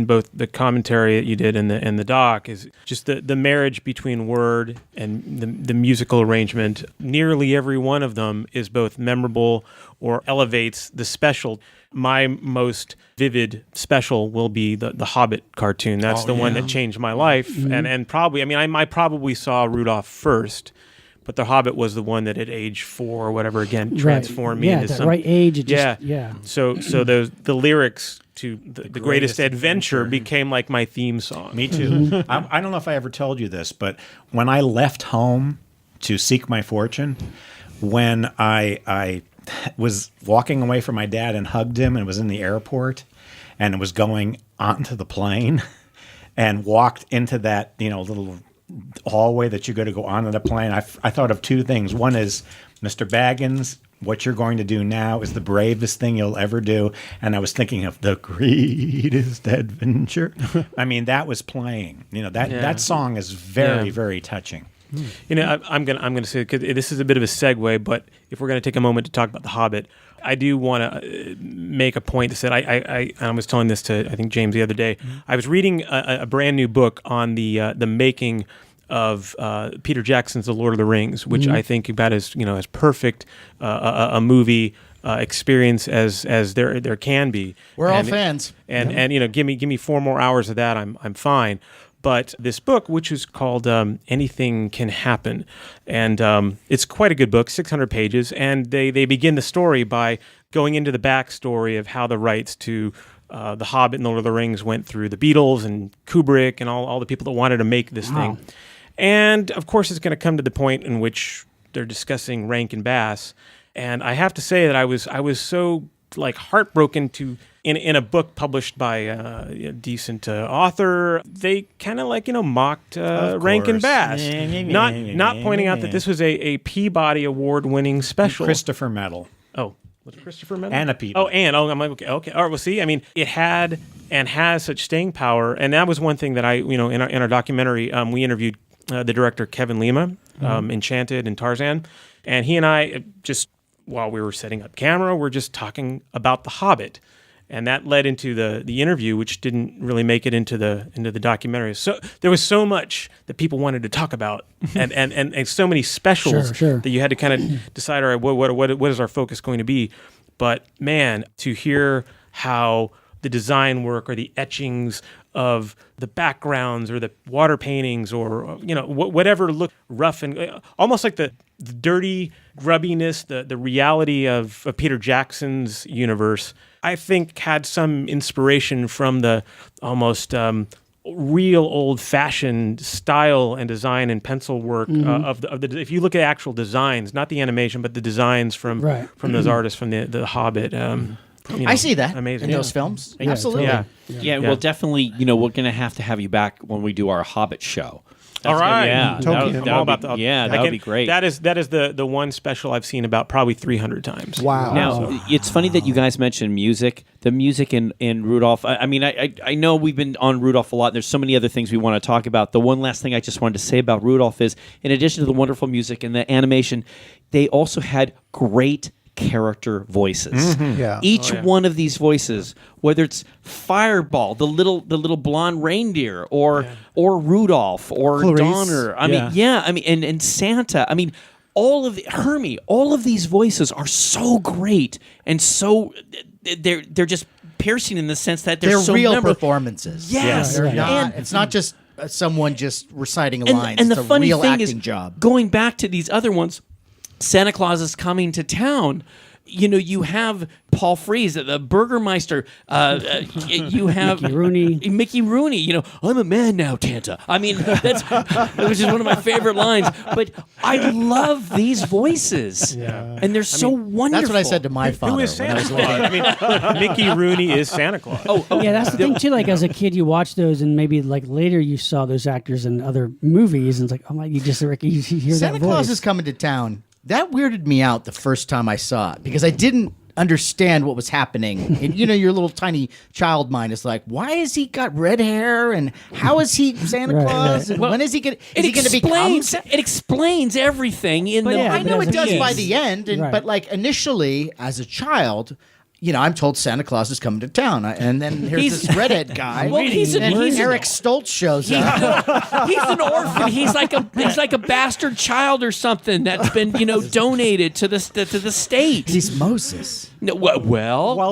both the commentary that you did and the doc, is just the marriage between word and the musical arrangement. Nearly every one of them is both memorable or elevates the special. My most vivid special will be the Hobbit cartoon. That's the one that changed my life, and probably, I probably saw Rudolph first, but the Hobbit was the one that at age 4 or whatever, again, transformed me Yeah, into at that some right age. It yeah. just, yeah. So the lyrics to the greatest adventure became like my theme song. Me too. I don't know if I ever told you this, but when I left home to seek my fortune, when I was walking away from my dad and hugged him and was in the airport and was going onto the plane and walked into that, little hallway that you got to go onto the plane, I thought of two things. One is, Mr. Baggins, what you're going to do now is the bravest thing you'll ever do. And I was thinking of the greatest adventure. That was playing. That song is very, very touching. I'm gonna say, 'cause this is a bit of a segue, but if we're gonna take a moment to talk about The Hobbit, I do want to make a point that said I was telling this to I think James the other day. I was reading a brand new book on the making of Peter Jackson's The Lord of the Rings, which I think about as as perfect a movie experience as there can be. We're all fans. And give me 4 more hours of that, I'm fine. But this book, which is called Anything Can Happen, and it's quite a good book, 600 pages, and they begin the story by going into the backstory of how the rights to The Hobbit and The Lord of the Rings went through the Beatles and Kubrick and all the people that wanted to make this thing. And, of course, it's going to come to the point in which they're discussing Rankin Bass. And I have to say that I was so like heartbroken to in a book published by a decent author. They kind of like mocked Rankin Bass, not pointing out that this was a Peabody Award-winning special. Christopher Medal. Oh, was it Christopher Medal? And a Peabody. I'm like, okay. All right, well, see, I mean, it had and has such staying power, and that was one thing that in our documentary, we interviewed the director Kevin Lima, Enchanted and Tarzan, and he and I just, while we were setting up camera, we're just talking about The Hobbit. And that led into the interview, which didn't really make it into the documentary. So there was so much that people wanted to talk about, and so many specials that you had to kind of decide, all right, what is our focus going to be? But man, to hear how the design work or the etchings of the backgrounds or the water paintings or whatever looked rough and almost like the dirty grubbiness, the reality of Peter Jackson's universe, I think had some inspiration from the almost real old-fashioned style and design and pencil work of the. If you look at actual designs, not the animation, but the designs from those artists from the Hobbit. I see that amazing in those films. Absolutely. Totally. Yeah, well, definitely. We're going to have you back when we do our Hobbit show. All right. Yeah, that would be great. That is the one special I've seen about probably 300 times. Wow. Now, it's funny that you guys mentioned music. The music in Rudolph, I mean, I know we've been on Rudolph a lot, and there's so many other things we want to talk about. The one last thing I just wanted to say about Rudolph is, in addition to the wonderful music and the animation, they also had great character voices. Each one of these voices, whether it's Fireball, the little blonde reindeer, or Rudolph, or Clarice. Donner. I mean, and Santa. I mean, all of Hermie. All of these voices are so great, and so they're just piercing in the sense that they're so real memorable. performances. Yes, They're not. And- It's not just someone just reciting a line. And it's the a funny real thing acting is, job. going back to these other ones, Santa Claus is coming to town. You have Paul Frees, the Burgermeister. You have Mickey Rooney. I'm a man now, Tanta. I mean, which is one of my favorite lines. But I love these voices, and they're so wonderful. That's what I said to my father. Who is when I Santa was Claus? I mean, Mickey Rooney is Santa Claus. Yeah, that's the thing too. Like as a kid, you watch those, and maybe like later you saw those actors in other movies, and it's like, oh my, you hear Santa that voice. Claus is coming to town. That weirded me out the first time I saw it because I didn't understand what was happening. And your little tiny child mind is like, why has he got red hair and how is he Santa Claus? And when is he going to become? It explains everything in the. I know it does by movies. the end, but like initially as a child. I'm told Santa Claus is coming to town, and then here's this redhead guy. Well, he's Eric Stoltz shows up. He's an orphan. He's like a bastard child or something that's been donated to the state. He's Moses. No, well,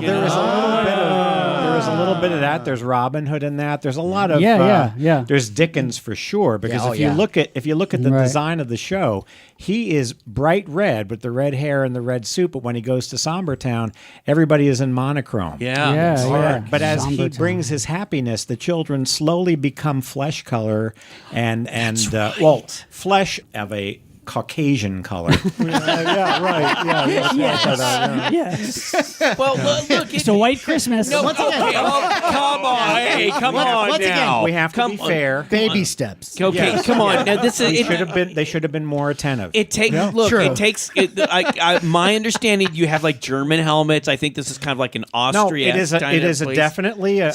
there is a little bit of that. There's Robin Hood in that. There's a lot of There's Dickens for sure because if you look at the design of the show, he is bright red with the red hair and the red suit. But when he goes to Somber Town, everybody is in monochrome. But as he brings his happiness, the children slowly become flesh color and flesh of a Caucasian color. Well, look, it's a white Christmas. No, come on, hey, come on once now. again, We have to be fair. Baby steps. Okay, come on. Now this is. They should have been more attentive. It takes my understanding. You have like German helmets. I think this is kind of like an Austria. No, it is definitely a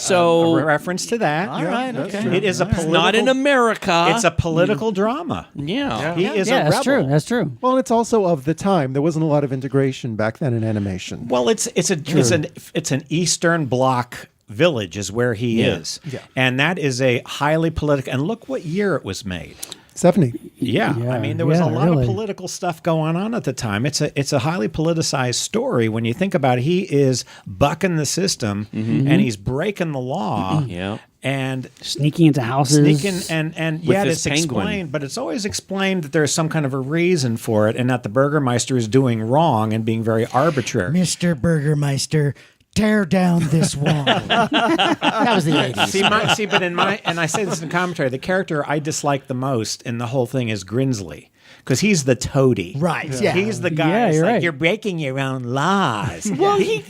reference to that. All right, okay. It is a political. Not in America. It's a political drama. Yeah. He is a rebel. That's true. Well, it's also of the time. There wasn't a lot of integration back then in animation. Well, it's an Eastern Bloc village is where he is, and that is a highly political. And look what year it was made. 70. Yeah, I mean there was a lot of political stuff going on at the time. It's a highly politicized story when you think about it. He is bucking the system and he's breaking the law. And sneaking into houses, and yet it's explained, but it's always explained that there's some kind of a reason for it, and that the Burgermeister is doing wrong and being very arbitrary. Mr. Burgermeister, tear down this wall. That was the 80s. But and I say this in commentary, the character I dislike the most in the whole thing is Grinsley. because he's the toady. Right. Yeah. He's the guy. Yeah, That's you're like, right. you're breaking your own laws. Well, he's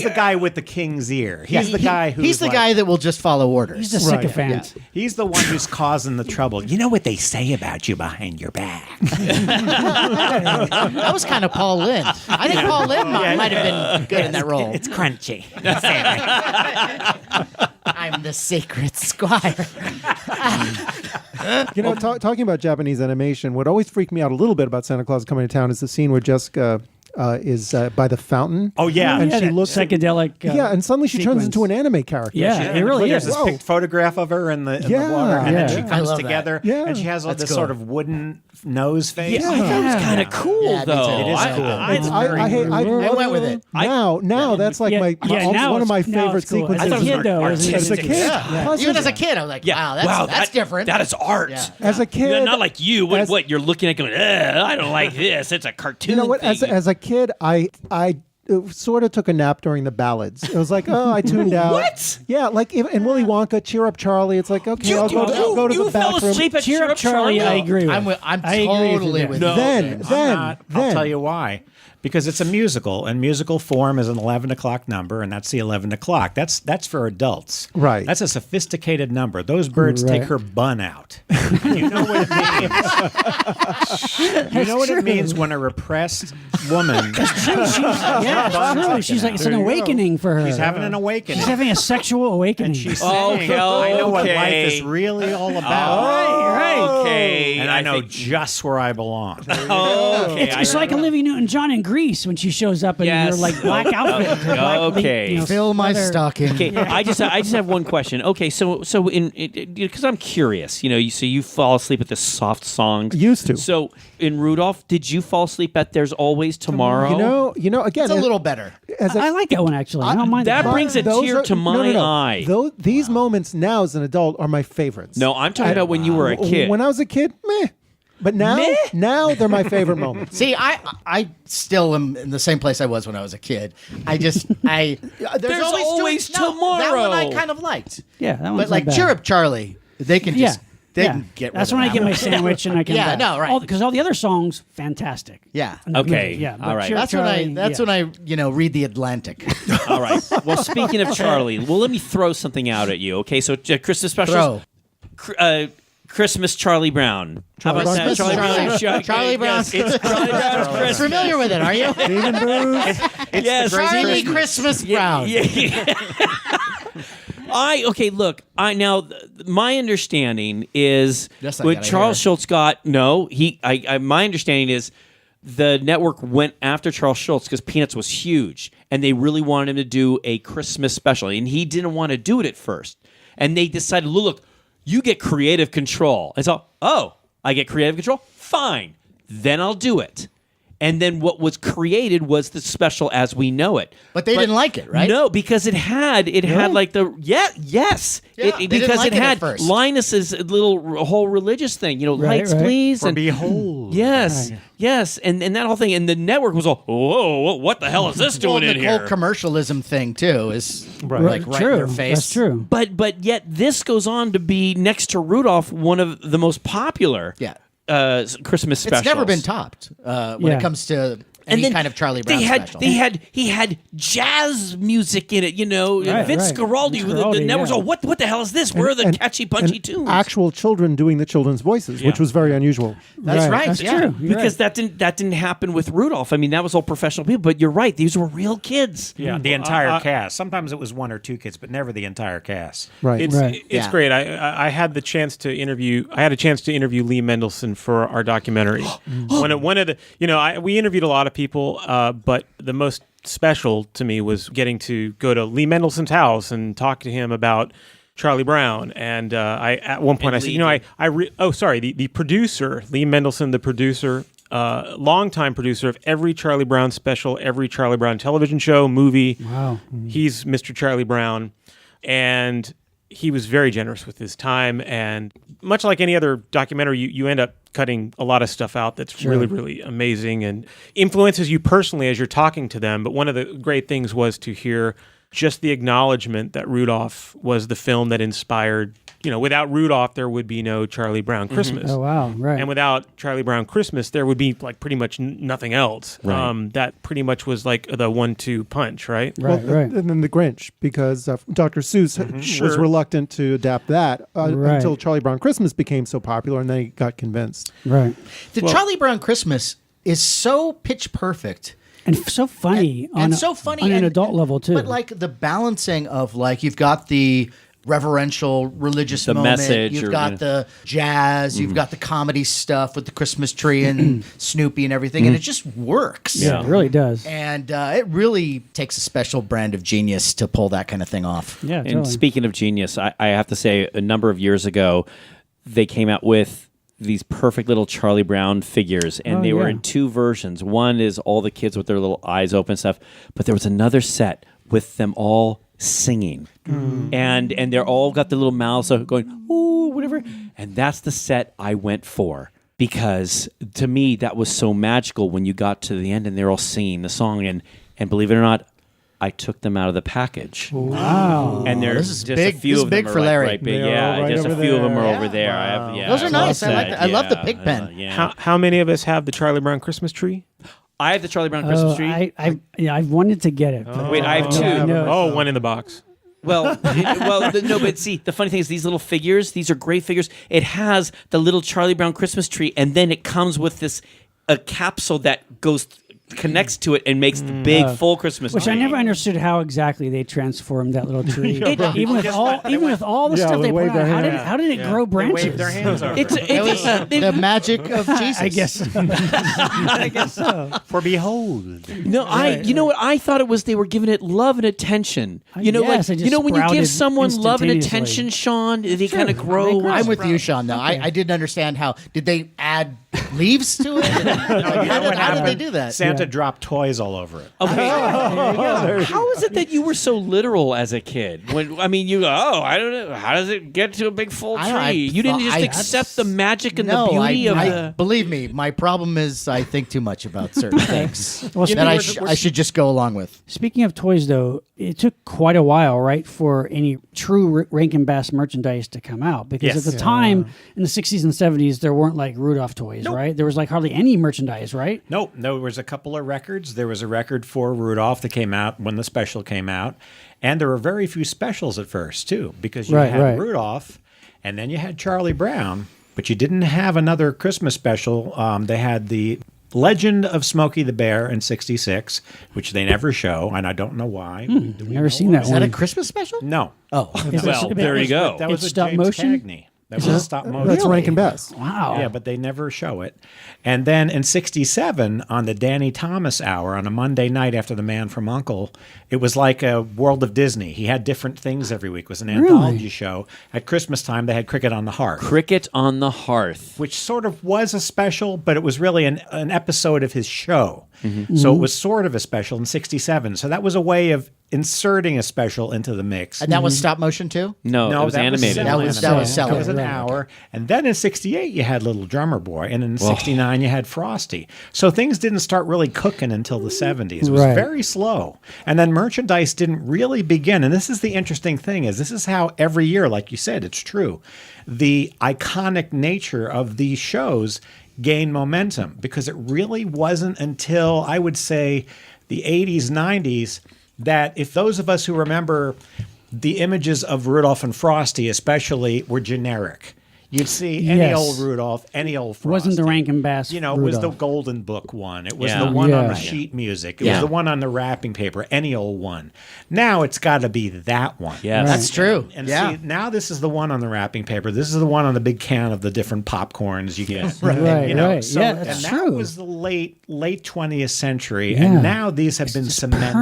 the guy with the king's ear. He's the guy who's He's the guy that will just follow orders. He's a sycophant. He's the one who's causing the trouble. You know what they say about you behind your back. That was kind of Paul Lynde. I think Paul Lynde might have been good in that role. It's crunchy. I'm the sacred squire. You know, talking about Japanese animation, what always freaked me out a little bit about Santa Claus Coming to Town is the scene where Jessica is by the fountain. Oh, yeah. And Yeah, she that looks psychedelic. yeah, and suddenly she turns sequence. into an anime character. Yeah, it really There's is. this picked photograph of her in the water, and then she I comes love that. together, Yeah. and she has all That's this cool. sort of wooden nose face. Yeah, I thought it was kind of cool, Yeah, me too. though. It is I- cool. I- I went with it. Now that's like now one of my it's- now favorite it's cool. sequences. As a kid, though, as a artistic. kid, Yeah. plus Even as as a kid, I was like, Yeah. wow, that's different. That is art. Yeah. as a kid, Not like you. as- What you're looking at going, I don't like this. It's a cartoon you know what? thing. As a kid, I sort of took a nap during the ballads. It was like, oh, I tuned out. What? Yeah, like in Willy Wonka, Cheer Up Charlie. It's like, okay, I'll go to you the fell bathroom. asleep at Cheer Up Charlie, I agree with. I'm I agree totally you with there. you. Then I'll tell you why. Because it's a musical, and musical form is an 11 o'clock number, and that's the 11 o'clock. That's for adults. Right. That's a sophisticated number. Those birds Right. take her bun out. You know what it means? You know what it means when a repressed woman... Yeah, it's true. She's like, it's an awakening for her. She's having an awakening. She's having a sexual awakening. She's saying, I know what life okay. is really all about. Right. Okay. And I know just where I belong. Okay. It's like Olivia Newton-John in Grease when she shows up in Yes. her like black outfit. her black, Okay. Fill my leather- stocking. Okay, I just have one question. Okay, so in because I'm curious, you fall asleep at the soft songs. Used to. So in Rudolph, did you fall asleep at There's Always Tomorrow? You know. Again, It's a little better. I like that one actually. I don't mind that that. brings a those tear to my eye. These moments now as an adult are my favorites. No, I'm talking about when you were a kid. When I was a kid, meh. But now they're my favorite moments. See, I still am in the same place I was when I was a kid. There's always That one tomorrow. I kind of liked. Yeah, that one's But like not bad. Cheer Up Charlie, they can Yeah. just they can get rid That's of when I that get one. my sandwich and I can. Yeah, no, right. Because all the other songs, fantastic. Yeah. Okay, Yeah. but all right. Cheer Up That's when Charlie, that's yeah. when I read the Atlantic. All right. Well, speaking of Charlie, let me throw something out at you. Okay, so Christmas specials. Christmas Charlie Brown. How about that? Christmas Charlie Brown. Yes, it's Charlie Brown's Christmas. Familiar with it, are you? Stephen Bruce. Yes, Charlie Christmas Brown. Look, my understanding is Yes, I when gotta Charles hear. Schultz my understanding is the network went after Charles Schultz because Peanuts was huge and they really wanted him to do a Christmas special and he didn't want to do it at first. And they decided, look, you get creative control. And so, I get creative control? Fine. Then I'll do it. And then what was created was the special as we know it. But they didn't like it, right? No, because it had like the yes. Yeah, they didn't because like it it at had first. Linus's whole religious thing, lights right. please For and behold. yes, and that whole thing, and the network was all, whoa, what the hell is this Well, doing the in whole here? commercialism thing too is Right. like right true. in their face. That's true. But yet this goes on to be next to Rudolph one of the most popular Christmas specials. It's never been topped when Yeah. it comes to any kind of Charlie Brown special. He had jazz music in it, Right, Vince right. Guaraldi. Vince The Guaraldi, network's yeah. all, what the hell is this? Where are the catchy, punchy tunes? Actual children doing the children's voices, which was very unusual. That's right. That's yeah. true. You're Because that didn't happen with Rudolph. I mean, that was all professional people. But you're right; these were real kids. Yeah, the entire cast. Sometimes it was one or two kids, but never the entire cast. Right. It's Right. it's Yeah. great. I had the chance to interview. I had a chance to interview Lee Mendelson for our documentary. one of the we interviewed a lot of people, but the most special to me was getting to go to Lee Mendelson's house and talk to him about Charlie Brown. And I at one point I said, the producer, Lee Mendelson, the producer. Longtime producer of every Charlie Brown special, every Charlie Brown television show, movie. Wow. He's Mr. Charlie Brown. And he was very generous with his time. And much like any other documentary, you end up cutting a lot of stuff out that's really, really amazing and influences you personally as you're talking to them. But one of the great things was to hear just the acknowledgement that Rudolph was the film that inspired without Rudolph, there would be no Charlie Brown Christmas. Oh, wow. Right. And without Charlie Brown Christmas, there would be like pretty much nothing else. Right. That pretty much was like the 1-2 punch, right? Right, right. And then the Grinch, because Dr. Seuss was reluctant to adapt that until Charlie Brown Christmas became so popular, and then he got convinced. Right. The Charlie Brown Christmas is so pitch perfect. And so funny. And on so funny. On an and- adult level, too. But like the balancing of like, you've got the reverential religious The moment. message You've or, got the jazz. You've got the comedy stuff with the Christmas tree and Snoopy and everything. And it just works. Yeah, it really does. And it really takes a special brand of genius to pull that kind of thing off. Yeah, And totally. speaking of genius, I have to say, a number of years ago, they came out with these perfect little Charlie Brown figures, and they were in 2 versions. One is all the kids with their little eyes open and stuff, but there was another set with them all singing, and they're all got the little mouths going, ooh, whatever. And that's the set I went for, because to me that was so magical when you got to the end and they're all singing the song, and believe it or not, I took them out of the package. Wow. And there's this is just big- a few this is of big them for are Larry. right big. They're Yeah, all right just a over few of them there. are Yeah. over there. Wow. I have, yeah, Those are it's nice. all I like set. that. I love the Yeah, pig pen. yeah. How many of us have the Charlie Brown Christmas tree? I have the Charlie Brown Christmas tree. I've wanted to get it. But Wait, I have 2. no. One in the box. Well, no, but see, the funny thing is these little figures, these are great figures. It has the little Charlie Brown Christmas tree, and then it comes with a capsule that connects to it and makes the big full Christmas tree. Which I never understood how exactly they transformed that little tree. Even with all the stuff they they put waved on, their how hand. did it grow branches? Wave their hands over. It was the magic of Jesus. I guess. I guess so. For behold. No, you know what? I thought it was they were giving it love and attention. You know, Yes, like it just when you give sprouted someon love and instantaneously. attention, Sean, they kind of They grow. grow. I'm with you, Sean, though. I didn't understand how. Did they add leaves to it? How did they do that? Santa dropped toys all over it. Okay. How is it that you were so literal as a kid? When you go, I don't know, how does it get to a big full tree? You didn't just accept the magic and the beauty of the. Believe me, my problem is I think too much about certain things Well, that I should just go along with. Speaking of toys, though, it took quite a while, right, for any true Rankin Bass merchandise to come out. Because at the time, in the 60s and 70s, there weren't like Rudolph toys, right? There was like hardly any merchandise, right? Nope. There was a couple of records. There was a record for Rudolph that came out when the special came out. And there were very few specials at first, too, because you had Rudolph and then you had Charlie Brown, but you didn't have another Christmas special. They had the Legend of Smokey the Bear in '66, which they never show, and I don't know why. Never seen that Is one. that a Christmas special? No. Oh, Well, there you go. That was It's a stop James motion? Cagney. That was a stop motion. That's Rankin Bass. Wow. Yeah, but they never show it. And then in '67, on the Danny Thomas Hour, on a Monday night after The Man from U.N.C.L.E., it was like a World of Disney. He had different things every week. It was an anthology show. At Christmas time, they had Cricket on the Hearth, Cricket on the Hearth. which sort of was a special, but it was really an episode of his show. So it was sort of a special in '67. So that was a way of inserting a special into the mix. and that was stop motion too. No, it was animated. That was That was an Right. hour. And then in '68, you had Little Drummer Boy. And in '69, you had Frosty. So things didn't start really cooking until the '70s. It was Right. very slow. And then merchandise didn't really begin. And this is the interesting thing is this is how every year, like you said, it's true. The iconic nature of these shows gain momentum because it really wasn't until, I would say, the 80s, 90s, that if those of us who remember the images of Rudolph and Frosty especially were generic. You'd see any Yes. old Rudolph, any old Frosty. Wasn't the Rankin Bass You know, it was the Rudolph. Golden Book one. It was Yeah. the one on the Yeah. sheet music. It was the one on the wrapping paper, any old one. Now it's got to be that one. Yes. That's true. And yeah. see, now this is the one on the wrapping paper. This is the one on the big can of the different popcorns you get. Right, You know, right. so, Yeah, that's and that true. was the late 20th century, Yeah. and now these have been It's cemented.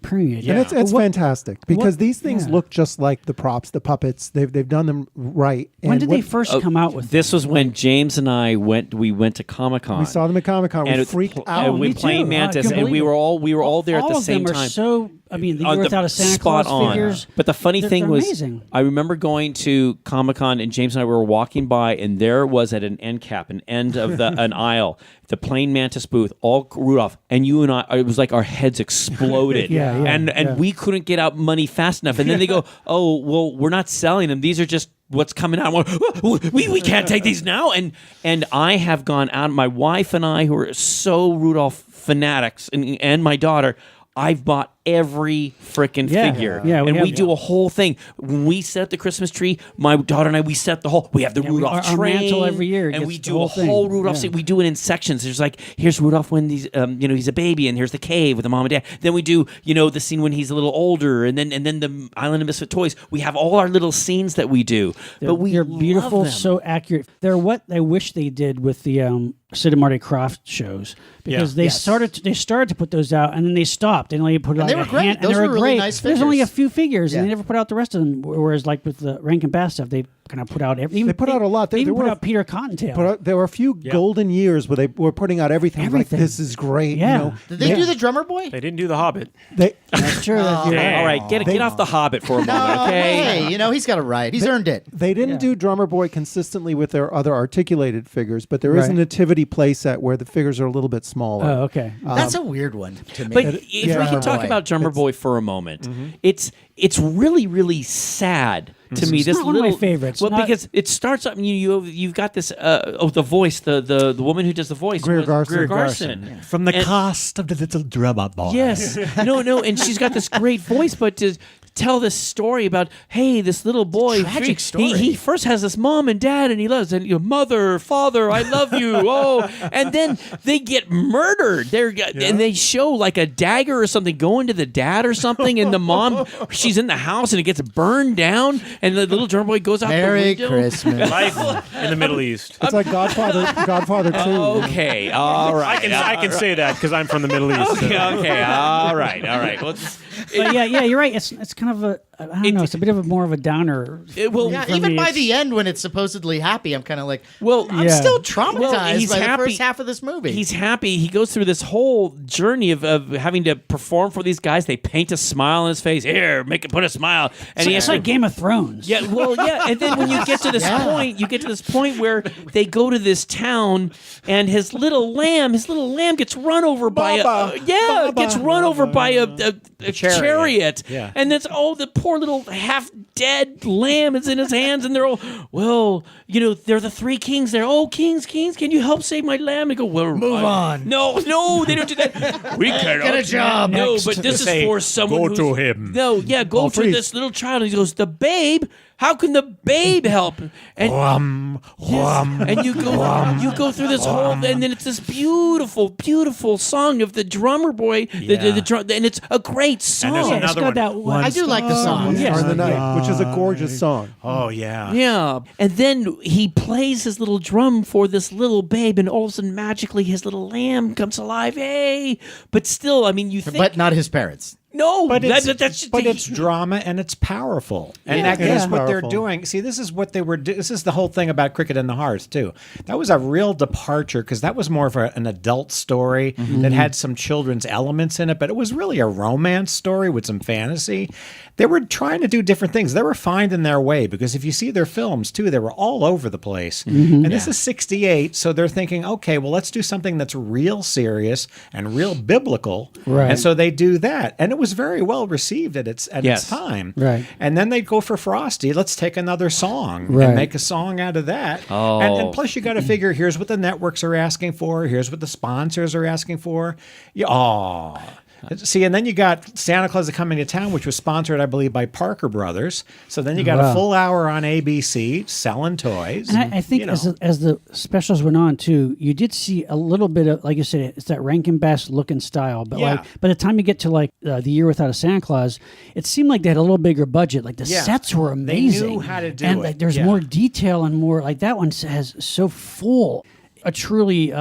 permeated. Yeah. And it's fantastic because these things yeah. look just like the props, the puppets. They've done them right. When And did they first come out with This was when James and I went to Comic-Con. We saw them at Comic-Con. We and freaked and out. we me played too. Mantis, I couldn't and we believe were it. all there at all the of same them time. Are so I mean, the on Year Without a Santa spot Claus on. figures. But the funny thing they're was, amazing. I remember going to Comic-Con, and James and I were walking by, and there was at an end cap, an end of an aisle, the Plain Mantis booth, all Rudolph, and you and I, it was like our heads exploded. And we couldn't get out money fast enough. And then they go, oh, well, we're not selling them. These are just what's coming out. I'm like, we can't take these now. And I have gone out, my wife and I, who are so Rudolph fanatics, and my daughter, I've bought every freaking figure. Yeah, we do a whole thing. When we set the Christmas tree, my daughter and I, we set the whole, we have the Rudolph our train. mantle every year And gets we the do whole a thing. whole Rudolph Yeah. scene. We do it in sections. There's like, here's Rudolph when he's, he's a baby, and here's the cave with the mom and dad. Then we do, the scene when he's a little older, and then the Island of Misfit Toys. We have all our little scenes that we do. But they're beautiful, love them. so accurate. They're what I wish they did with the Sid and Marty Krofft shows, because they started to put those out, and then they stopped. They only put out they were great. and Those they were really great. nice There's only a figures. few figures, and Yeah. they never put out the rest of them. Whereas, like with the Rankin Bass stuff, they kind of put out everything. They put out a lot. They They even were- put out Peter Cottontail. But there were a few golden years where they were putting out everything. Everything. Like, this is great. Yeah. You know, Did they do the Drummer Boy? They didn't do the Hobbit. they That's true. Okay, all right, get off the Hobbit for a moment, okay? Hey, he's got it right. He's earned it. They didn't do Drummer Boy consistently with their other articulated figures, but there is a Right. nativity playset where the figures are a little bit smaller. Oh, okay. That's a weird one to me. But if we can talk Boy. about Drummer Boy for a moment, it's really, really sad to me. It's This not one of little my favorites. Well, Not- because it starts up. You've got this. The voice. The woman who does the voice. Greer was Garson. Greer Greer Garson. From the And- cast of the Little Drummer Boy. Yes. No, and she's got this great voice, but to tell this story about, hey, this little boy. tragic story. He first has this mom and dad, and he loves, and mother, father, I love you. Oh, and then they get murdered. And they show like a dagger or something going to the dad or something, and the mom, she's in the house, and it gets burned down, and the little German boy goes out Merry the window. Christmas. Life in the Middle East. It's like Godfather 2. Okay, all right. I can say that because I'm from the Middle East. Okay, all right. Well, But yeah, you're right. It's kind of I don't know. It's a bit of a more of a downer. Yeah, For even me, by it's- the end when it's supposedly happy, I'm kind of like, well, I'm Yeah. still traumatized Well, he's by happy- the first half of this movie. He's happy. He goes through this whole journey of having to perform for these guys. They paint a smile on his face. Here, put a smile. And he has It's to like Game of Thrones. Yeah, well, yeah, and then when you get to this point, where they go to this town, and his little lamb gets run over by a chariot. Yeah. And that's the poor little half dead lamb is in his hands, and they're all, well, they're the three kings there. Oh, kings, can you help save my lamb? And go, well, Move on. No, they don't do that. We cannot Get a job. No, Next. but this Say, is for someone. go who's- to him. No, yeah, go for please. this little child. And he goes, the babe. How can the babe help? And and you go through this whole, and then it's this beautiful, beautiful song of the drummer boy, and it's a great song. there's Yeah, it's another got one. that one. I do like the song. Star in the Night, which is a gorgeous song. Oh, yeah. Yeah, and then he plays his little drum for this little babe, and all of a sudden, magically, his little lamb comes alive. Hey, but still, I mean, you think, But not his parents. no, But it's, that's but it's drama and it's powerful. And Yeah. that is Yeah. what they're Powerful. doing. See, this is what they were this is the whole thing about Cricket and the Hearth, too. That was a real departure because that was more of an adult story that had some children's elements in it, but it was really a romance story with some fantasy. They were trying to do different things. They were finding their way because if you see their films, too, they were all over the place. And this is 68, so they're thinking, okay, well, let's do something that's real serious and real biblical. Right. And so they do that. And it was very well received at its Yes. time. Right. And then they'd go for Frosty. Let's take another song Right. and make a song out of that. Oh. And plus, you got to figure here's what the networks are asking for. Here's what the sponsors are asking for. See, and then you got Santa Claus is Coming to Town, which was sponsored, I believe, by Parker Brothers. So then you got a Wow. full hour on ABC selling toys. And I think as the specials went on too, you did see a little bit of, like you said, it's that Rankin Bass look and style. But Yeah. like by the time you get to like the Year Without a Santa Claus, it seemed like they had a little bigger budget. Like the Yeah. sets were They amazing. knew how to do and it. like there's Yeah. more detail and more like that one has so full, a truly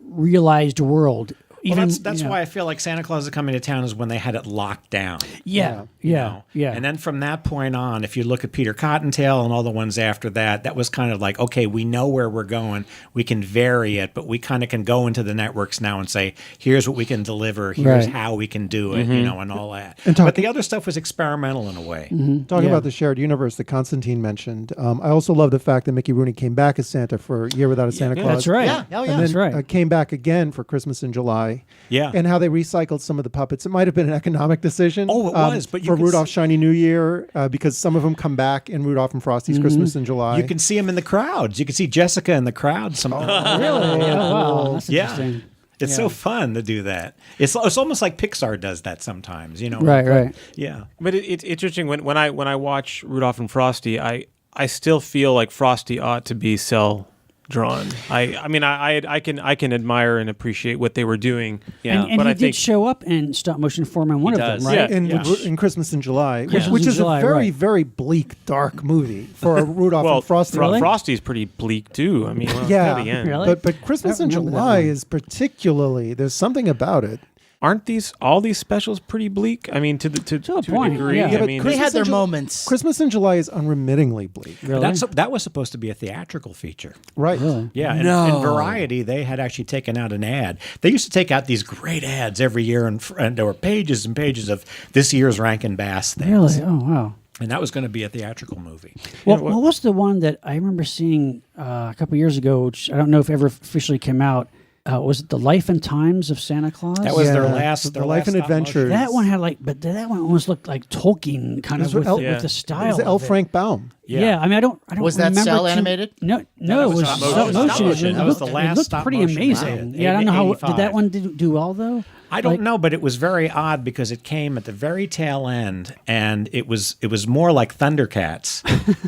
realized world. even that's why I feel like Santa Claus is Coming to Town is when they had it locked down. Yeah. And then from that point on, if you look at Peter Cottontail and all the ones after that, that was kind of like, okay, we know where we're going. We can vary it, but we kind of can go into the networks now and say, here's what we can deliver. Here's how we can do it, and all that. But the other stuff was experimental in a way. Talking about the shared universe that Constantine mentioned, I also love the fact that Mickey Rooney came back as Santa for Year Without a Santa Claus. That's right. Yeah. Oh, yeah. And then That's right. Came back again for Christmas in July. Yeah. And how they recycled some of the puppets. It might have been an economic decision. Oh, it was. But for Rudolph's Shiny New Year, because some of them come back in Rudolph and Frosty's Christmas in July. You can see them in the crowds. You can see Jessica in the crowd sometimes. Really? Oh, wow. That's Yeah. interesting. It's so fun to do that. It's almost like Pixar does that sometimes, Right. Yeah. But it's interesting when I watch Rudolph and Frosty, I still feel like Frosty ought to be cell drawn. I mean I can admire and appreciate what they were doing. Yeah. And but he I did think show up in stop motion form in one of them, does. right? Yeah. In Christmas in July, Christmas which in is July, a very, right. very bleak, dark movie for a Rudolph and Frosty. Really? Frosty's pretty bleak too. I mean, at the end. Really? But Christmas I in remember that July one. is particularly, there's something about it. Aren't all these specials pretty bleak? I mean, to a a point, degree. yeah. Yeah, I but mean, They had their in Ju- moments. Christmas in July is unremittingly bleak. Really? That was supposed to be a theatrical feature. Right. Yeah, and in Variety, they had actually taken out an ad. They used to take out these great ads every year, and there were pages and pages of this year's Rankin Bass things. Really? Oh, wow. And that was going to be a theatrical movie. Well, what was the one that I remember seeing a couple years ago, which I don't know if ever officially came out? Was it The Life and Times of Santa Claus? That was their Yeah, last. The Life and stop motion. Adventures. That one had but that one almost looked like Tolkien kind of That's what with the style. Is it of L. it. Frank Baum? Yeah. I mean, I don't. Was that remember cell too- animated? No, that it was was stop stop motion. motion. That was the It last looked stop pretty motion. amazing. Right. Yeah, I don't know how did 85. that one do well though. I don't know, but it was very odd because it came at the very tail end, and it was more like Thundercats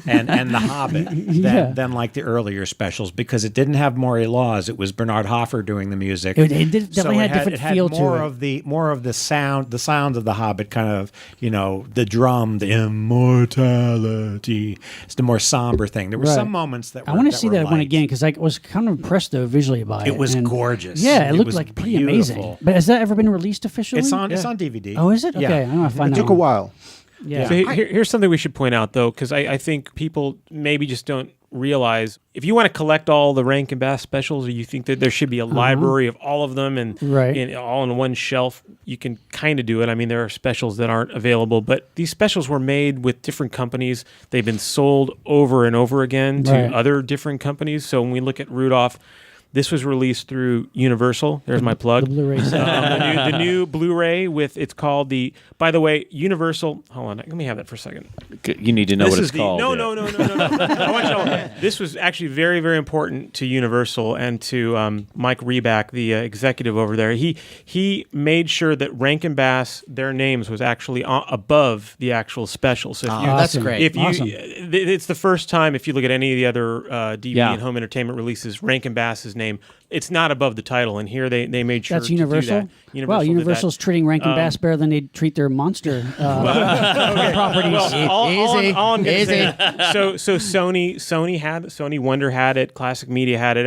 and The Hobbit than like the earlier specials because it didn't have Maury Laws. It was Bernard Hoffer doing the music. It definitely had a different it had feel more to of more of the sound of The Hobbit, kind of the drum, the immortality. It's the more somber thing. There were some moments that I want to that see were that one light. again because I was kind of impressed though visually by it. It was and- gorgeous. Yeah, it It looked was like pretty beautiful. amazing. But has that ever been released officially? It's on DVD. Oh, is it? Okay, Yeah. I'm gonna find It that took a one. while. Yeah. So here's something we should point out, though, because I think people maybe just don't realize if you want to collect all the Rankin Bass specials, or you think that there should be a library of all of them and Right. all on one shelf, you can kind of do it. I mean, there are specials that aren't available, but these specials were made with different companies. They've been sold over and over again to Right. other different companies. So when we look at Rudolph, this was released through Universal. There's my plug. The Blu-ray set. The new Blu-ray it's called by the way, Universal. Hold on, let me have that for a second. You need to know This what is it's called. No. I want you to know, this was actually very, very important to Universal and to Mike Reback, the executive over there. He made sure that Rankin Bass, their names was actually above the actual special. So if you, That's great. if you, Awesome. it's the first time if you look at any of the other DVD Yeah. and home entertainment releases, Rankin Bass's name, it's not above the title, and here they made sure That's to do Universal. that. Wow, did that. Universal's treating Rankin Bass better than they treat their monster properties. Well, all I'm gonna Easy. say. So Sony Wonder had it, Classic Media had it,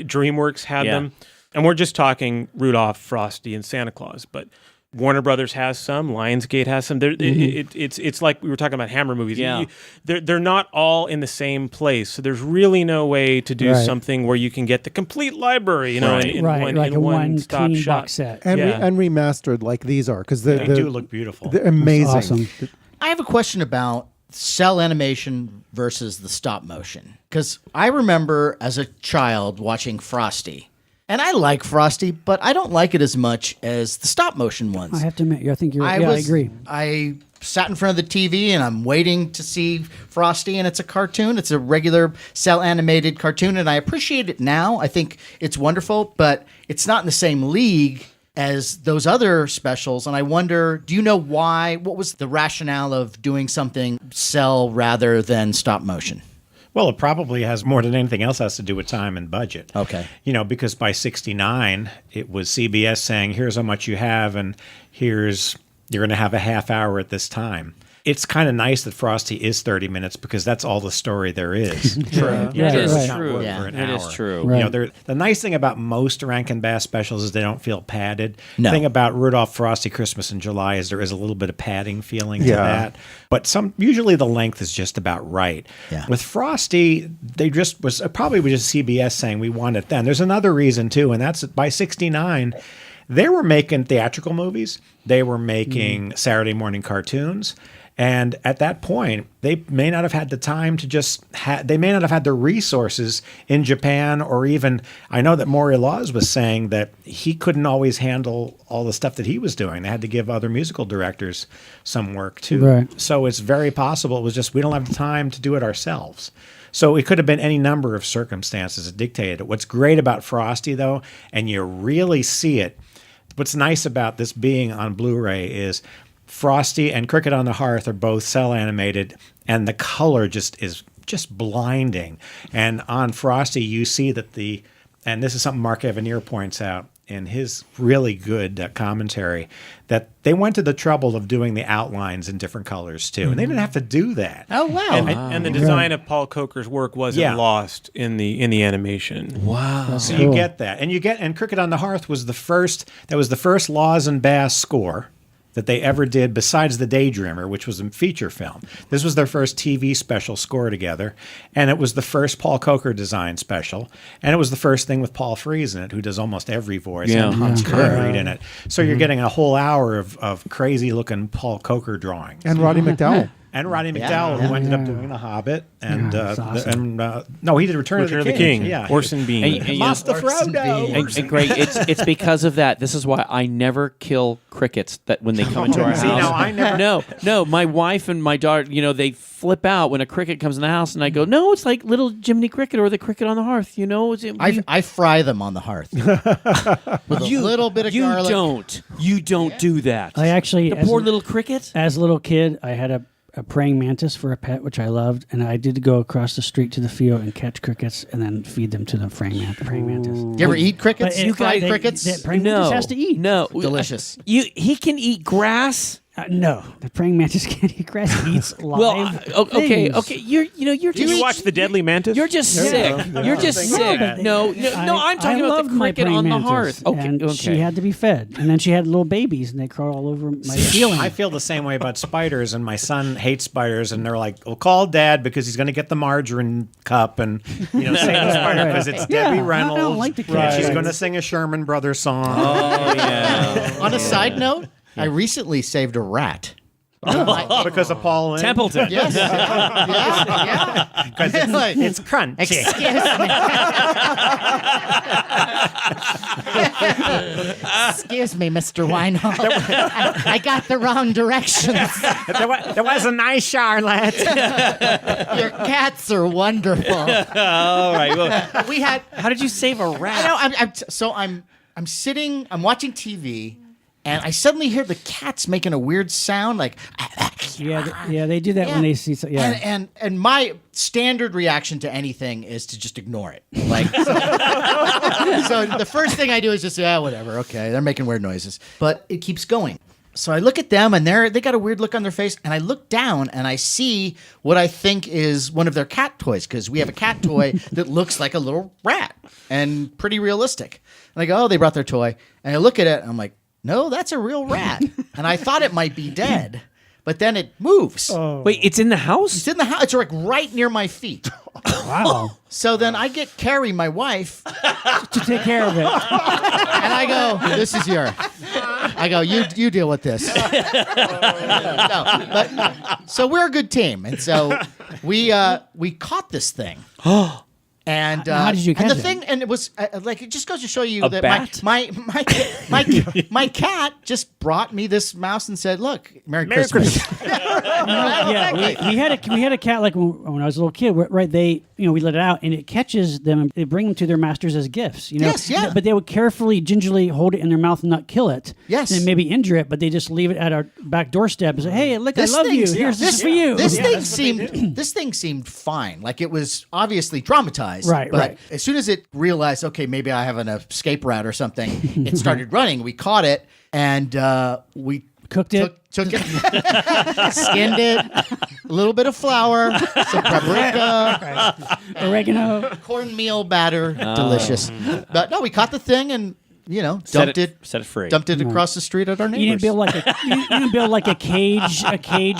DreamWorks had them, and we're just talking Rudolph, Frosty, and Santa Claus, but Warner Brothers has some, Lionsgate has some. It's like we were talking about Hammer movies. Yeah. They're not all in the same place, so there's really no way to do Right. something where you can get the complete library, in like a one one stop clean shop. box set. And, Yeah. and remastered like these are, because They do look beautiful. they're amazing. Awesome. I have a question about cell animation versus the stop motion. Because I remember as a child watching Frosty. And I like Frosty, but I don't like it as much as the stop motion ones. I have to admit, I think you're. I was- agree. I sat in front of the TV and I'm waiting to see Frosty, and it's a cartoon. It's a regular cell animated cartoon, and I appreciate it now. I think it's wonderful, but it's not in the same league as those other specials. And I wonder, do you know why? What was the rationale of doing something cell rather than stop motion? Well, it probably has more than anything else has to do with time and budget. Okay. Because by 1969, it was CBS saying, here's how much you have, and you're going to have a half hour at this time. it's kind of nice that Frosty is 30 minutes because that's all the story there is. True. Yeah, It is right. true. For Yeah, an it is hour. true. Right. You know, the nice thing about most Rankin Bass specials is they don't feel padded. No. The thing about Rudolph, Frosty, Christmas in July is there is a little bit of padding feeling to Yeah. that. But usually the length is just about right. Yeah. With Frosty, they just was probably was just CBS saying we want it then. There's another reason too, and that's by 1969. They were making theatrical movies. They were making Saturday morning cartoons. And at that point, they may not have had the time to they may not have had the resources in Japan, or even, I know that Maury Laws was saying that he couldn't always handle all the stuff that he was doing. They had to give other musical directors some work too. Right. So it's very possible it was just, we don't have the time to do it ourselves. So it could have been any number of circumstances that dictated it. What's great about Frosty, though, and you really see it, what's nice about this being on Blu-ray is Frosty and Cricket on the Hearth are both cell animated, and the color is just blinding. And on Frosty, you see that and this is something Mark Evanier points out in his really good commentary, that they went to the trouble of doing the outlines in different colors too, and they didn't have to do that. Oh wow! And the design of Paul Coker's work wasn't lost in the animation. Wow! So you get that, and Cricket on the Hearth was the first. That was the first Laws and Bass score that they ever did, besides The Daydreamer, which was a feature film. This was their first TV special score together, and it was the first Paul Coker design special, and it was the first thing with Paul Frees in it, who does almost every voice, and Hans Conried in it. So you're getting a whole hour of crazy-looking Paul Coker drawings. And Roddy McDowell. And Roddy McDowell, who ended up doing The Hobbit, and that's awesome. no, he did Return of the King. Yeah, Orson Bean. And Master Frodo. And Greg, it's because of that. This is why I never kill crickets that when they come into our house. See, no, I never. No, my wife and my daughter, they flip out when a cricket comes in the house, and I go, no, it's like little Jiminy Cricket or the cricket on the hearth. I fry them on the hearth with a little bit of garlic. You don't do that. I actually, the poor little cricket. As a little kid, I had a praying mantis for a pet, which I loved, and I did go across the street to the field and catch crickets and then feed them to the praying mantis. You ever eat crickets? But You fried crickets? The praying mantis has to eat. No, Delicious. He can eat grass. No, the praying mantis can't eat grass. He eats live okay. things. You're just. Did you watch The Deadly Mantis? You're just sick. You're just sick. No, I'm talking about the cricket on the hearth. Okay. She had to be fed, and then she had little babies, and they crawled all over my ceiling. I feel the same way about spiders, and my son hates spiders, and they're like, "Well, call Dad because he's going to get the margarine cup and save the spider because it's Debbie Reynolds. I don't like the kids. She's going to sing a Sherman Brothers song." Oh yeah. On a side note, I recently saved a rat. Because of Paul Lynde. Templeton. Yes. yeah. Because it's crunchy. Excuse me, Mr. Weinhold. I got the wrong directions. There was a nice Charlotte. Your cats are wonderful. All right. Well, We had. how did you save a rat? I know. I'm sitting. I'm watching TV. And I suddenly hear the cats making a weird sound, like Yeah, they do that when they see. And my standard reaction to anything is to just ignore it. Like, so the first thing I do is just say, whatever, okay, they're making weird noises, but it keeps going. So I look at them, and they got a weird look on their face, and I look down, and I see what I think is one of their cat toys, because we have a cat toy that looks like a little rat and pretty realistic. And I go, oh, they brought their toy, and I look at it, and I'm like, no, that's a real rat. And I thought it might be dead, but then it moves. Wait, it's in the house? It's in the house. It's like right near my feet. Wow. So then I get Carrie, my wife, To take care of it. and I go, this is your. I go, you deal with this. So we're a good team. And so we caught this thing. And How did you catch and the it? thing, and it was it just goes to show you A that bat? my cat just brought me this mouse and said, "Look, Merry Christmas." We had a cat like when I was a little kid. Right, we let it out and it catches them and they bring them to their masters as gifts. Yes, yeah. But they would carefully, gingerly hold it in their mouth and not kill it. Yes. And maybe injure it, but they just leave it at our back doorstep and say, "Hey, look, I love you. Here's this for you." This thing seemed fine. Like it was obviously traumatized. Right, but right. as soon as it realized, okay, maybe I have an escape route or something, it started running. We caught it and we Cooked it. Took it, skinned it, a little bit of flour, some paprika, Oregano. cornmeal batter, delicious. But no, we caught the thing and Set it free. dumped it across the street at our neighbors. You didn't build you didn't build like a cage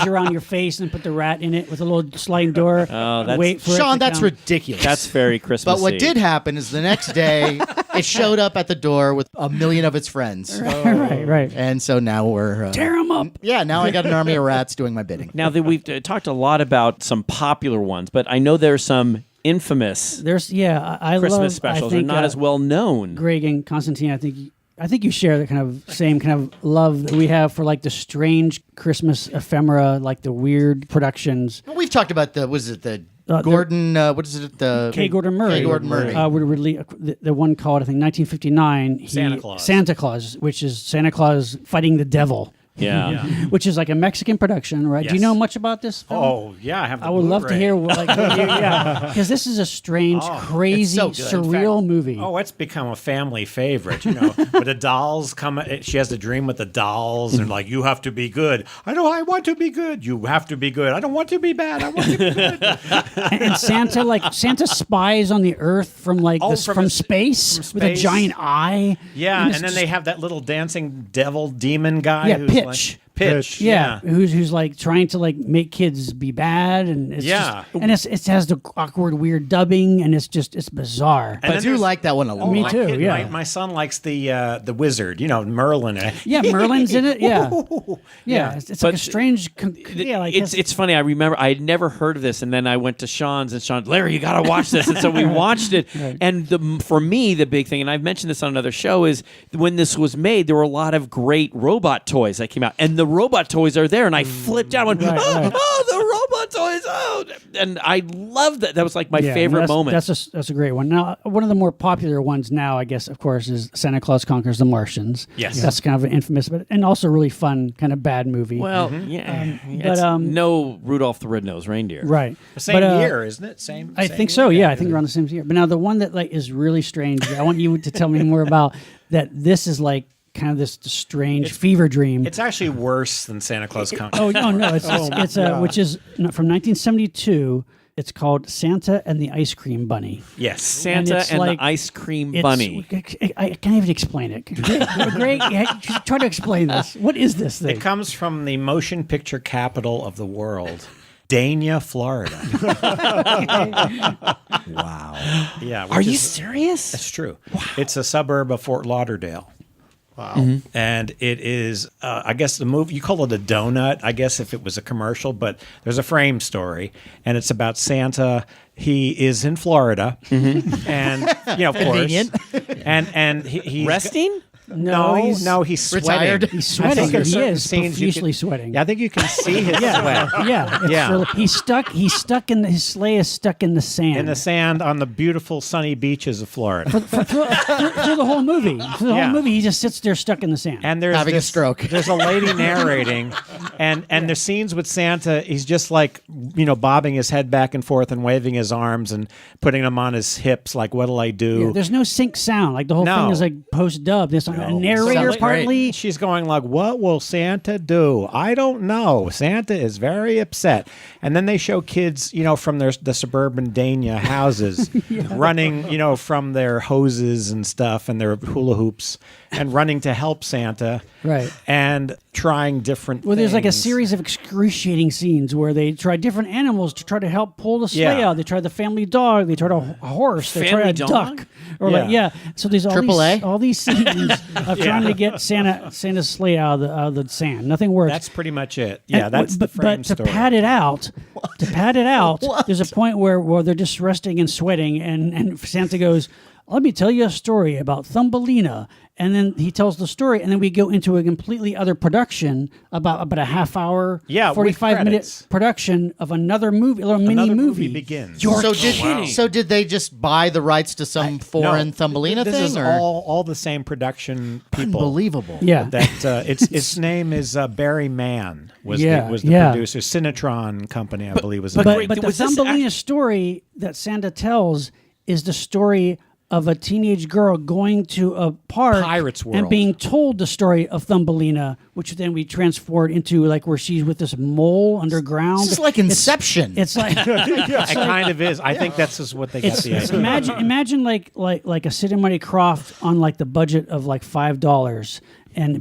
around your face and put the rat in it with a little sliding door. Oh, that's- Wait for it Sean, to that's come. ridiculous. That's very Christmassy. But what did happen is the next day, it showed up at the door with 1 million of its friends. Right. And so now we're... Tear them up. Yeah, now I got an army of rats doing my bidding. Now that we've talked a lot about some popular ones, but I know there's some infamous There's I Christmas love, specials. I think, They're not as well known. Greg and Constantine, I think you share the kind of same kind of love that we have for like the strange Christmas ephemera, like the weird productions. Well, we've talked about the Gordon, what is it? The K. Gordon Murray. K. Gordon Murray. The one called, I think, 1959. Santa Claus, which is Santa Claus fighting the devil. Yeah. Which is like a Mexican production, right? Do you know much about this film? Oh, yeah, I have the I would love to Blu-ray. hear, because this is a strange, crazy, it's so good. surreal movie. Oh, it's become a family favorite, But the dolls come. She has a dream with the dolls, and like, you have to be good. I want to be good. You have to be good. I don't want to be bad. I want to be good. And Santa spies on the Earth from from space with a giant eye. Yeah, and then they have that little dancing devil demon guy. Yeah, who's Pitch. Like, Pitch. Yeah, who's like trying to like make kids be bad, and it's Yeah. just, it has the awkward, weird dubbing, and it's bizarre. But I do like that one a lot. Me too. Yeah. My son likes the wizard. Merlin. Yeah, Merlin's in it. Yeah, yeah. It's like a strange. It's funny. I remember I had never heard of this, and then I went to Sean's, and Sean, Larry, you got to watch this, and so we watched it. Right. And for me, the big thing, and I've mentioned this on another show, is when this was made, there were a lot of great robot toys that came out, and the robot toys are there, and I flipped out. I went, Right. oh, the robot toys! Oh, and I loved that. That was like my favorite moment. That's a great one. Now, one of the more popular ones now, I guess, of course, is Santa Claus Conquers the Martians. Yes. That's kind of an infamous, and also really fun, kind of bad movie. Well, it's no Rudolph the Red-Nosed Reindeer. Right. The same But, year, isn't it? Same. I think so. Yeah, I think around the same year. But now the one that like is really strange. I want you to tell me more about that. This is like kind of this strange fever dream. It's actually worse than Santa Claus Conquers. Which is from 1972. It's called Santa and the Ice Cream Bunny. Yes. Santa and like- the Ice Cream Bunny. I can't even explain it. Greg, try to explain this. What is this thing? It comes from the motion picture capital of the world, Dania, Florida. Wow. Yeah. Are you serious? That's true. Wow. It's a suburb of Fort Lauderdale. Wow. Mm-hmm. And it is, I guess the movie, you call it a donut, I guess if it was a commercial, but there's a frame story, and it's about Santa. He is in Florida, and, of Convenient. course. And he's... Resting? No, he's sweating. Retired. He's sweating. I think in He certain is scenes you profusely can- sweating. Yeah, I think you can see his sweat. Yeah. He's stuck his sleigh is stuck in the sand. In the sand on the beautiful sunny beaches of Florida. through the whole movie. Through the Yeah. whole movie, he just sits there stuck in the sand. And there's Having a stroke. There's a lady narrating, and there's scenes with Santa. He's just like, bobbing his head back and forth and waving his arms and putting them on his hips, like, what'll I do? Yeah, there's no sync sound. Like the whole thing is like post dub. There's a narrator Sounds partly. She's going like, what will Santa do? I don't know. Santa is very upset. And then they show kids, from the suburban Dania houses running, from their hoses and stuff and their hula hoops and running to help Santa. Right. And trying different Well, there's like a things. series of excruciating scenes where they try different animals to try to help pull the sleigh Yeah. out. They tried the family dog. They tried a horse. They tried a Family dog? duck. Or Yeah. So there's AAA? all these scenes of trying to get Santa's sleigh out of the sand. Nothing works. That's pretty much it. Yeah, And- that's the frame but story. to pad it out, there's a point where they're just resting and sweating, and Santa goes, "Let me tell you a story about Thumbelina." And then he tells the story, and then we go into a completely other production about a half hour, Yeah, with 45-minute credits. production of another movie, a little mini Another movie. begins. So did they just buy the rights to some foreign Thumbelina this thing? is or? all the same production people. Unbelievable. Yeah. That its name is Barry Mann was Yeah, the yeah. producer. Cinetron Company, I believe, was but the But, name. but the was this Thumbelina story that Santa tells is the story of a teenage girl going to a park Pirate's World. and being told the story of Thumbelina, which then we transport into like where she's with this mole underground. This is like Inception. It's like It kind of is. I think that's just what they got the idea. imagine like a Sid and Marty Croft on like the budget of like $5.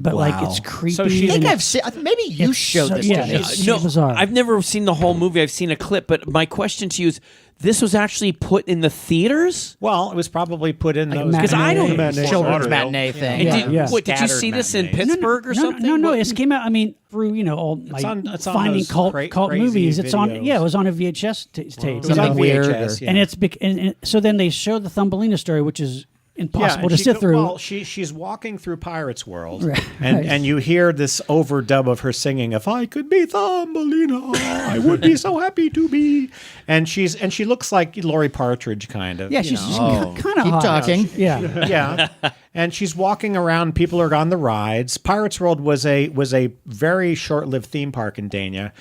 But like it's creepy. So she- I think and I've seen. Maybe you showed this to me. it's so bizarre. I've never seen the whole movie. I've seen a clip, but my question to you is: this was actually put in the theaters? Well, it was probably put in those Because I don't Children's matinee thing. And Yeah. did you Scattered see this in matinees. Pittsburgh or something? No. It came out. I mean, through all my it's on finding those cult crazy movies. It's on. videos. Yeah, it was on a VHS tape. It was Something on weird, VHS, or- yeah. And it's and so then they show the Thumbelina story, which is impossible and to sit through. Well, she's walking through Pirate's World, Right. and you hear this overdub of her singing, "If I could be Thumbelina, I would be so happy to be." And she looks like Lori Partridge, kind of. Yeah, you she's know. just kind of Keep hot. talking. Yeah. Yeah, and she's walking around. People are on the rides. Pirates World was a very short-lived theme park in Dania,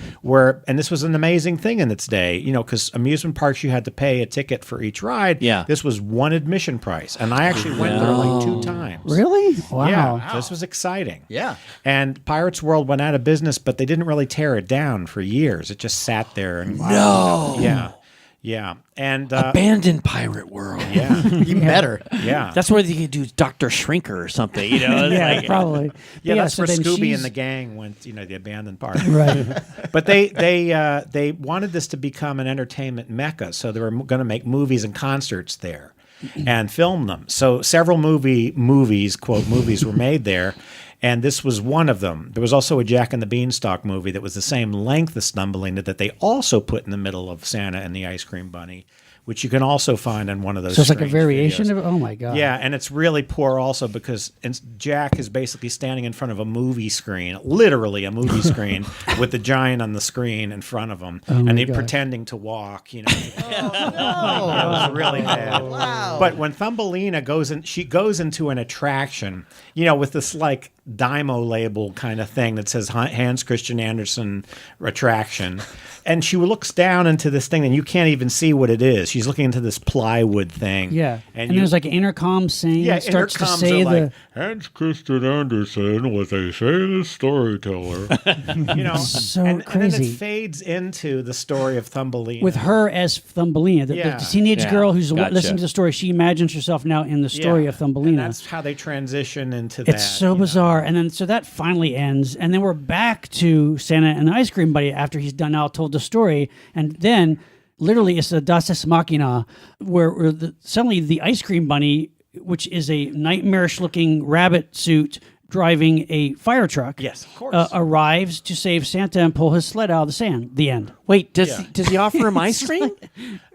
and this was an amazing thing in its day. Because amusement parks you had to pay a ticket for each ride. Yeah. This was one admission price, and I actually went there like 2 times. Really? Wow. Yeah, this was exciting. Yeah. And Pirates World went out of business, but they didn't really tear it down for years. It just sat there. And no. Yeah. And Abandoned Pirate World. yeah, Even better. yeah. That's where you could do Dr. Shrinker or something. It's Yeah, like- probably. But Yeah, that's so where then Scooby she's- and the gang went. The abandoned park. Right. But they wanted this to become an entertainment mecca, so they were going to make movies and concerts there, and film them. So several movies were made there, and this was one of them. There was also a Jack and the Beanstalk movie that was the same length as Thumbelina that they also put in the middle of Santa and the Ice Cream Bunny, which you can also find on one of those. So it's like a strange variation videos. of it. Oh my god. Yeah, and it's really poor also because Jack is basically standing in front of a movie screen, literally a movie screen, with the giant on the screen in front of him, and he's God. pretending to walk. It was really bad. Wow. But when Thumbelina she goes into an attraction, with this like Dymo label kind of thing that says Hans Christian Andersen attraction. And she looks down into this thing, and you can't even see what it is. She's looking into this plywood thing. Yeah. And you- there's like an intercom saying, yeah, starts to intercoms say are the. like, Hans Christian Andersen was a famous storyteller. So and then crazy. it fades into the story of Thumbelina. With her as Thumbelina, the Yeah. teenage Yeah. girl who's Gotcha. listening to the story, she imagines herself now in the story of And Thumbelina. that's how they transition into that. It's so bizarre. And then so that finally ends. And then we're back to Santa and the Ice Cream Bunny after he's done now told the story. And then literally it's a Das Ex Machina where suddenly the Ice Cream Bunny, which is a nightmarish looking rabbit suit driving a fire truck, Yes, of course. arrives to save Santa and pull his sled out of the sand. The end. Wait, does he offer him ice cream?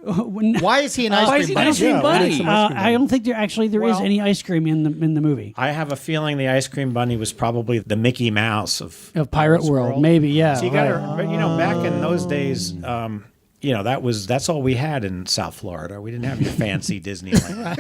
Why is he an ice Why is cream he an ice cream bunny? bunny? I don't think there is any ice cream in the movie. I have a feeling the Ice Cream Bunny was probably the Mickey Mouse of Pirate World, maybe, yeah. So you got right. to, back in those days, that's all we had in South Florida. We didn't have your fancy Disneyland.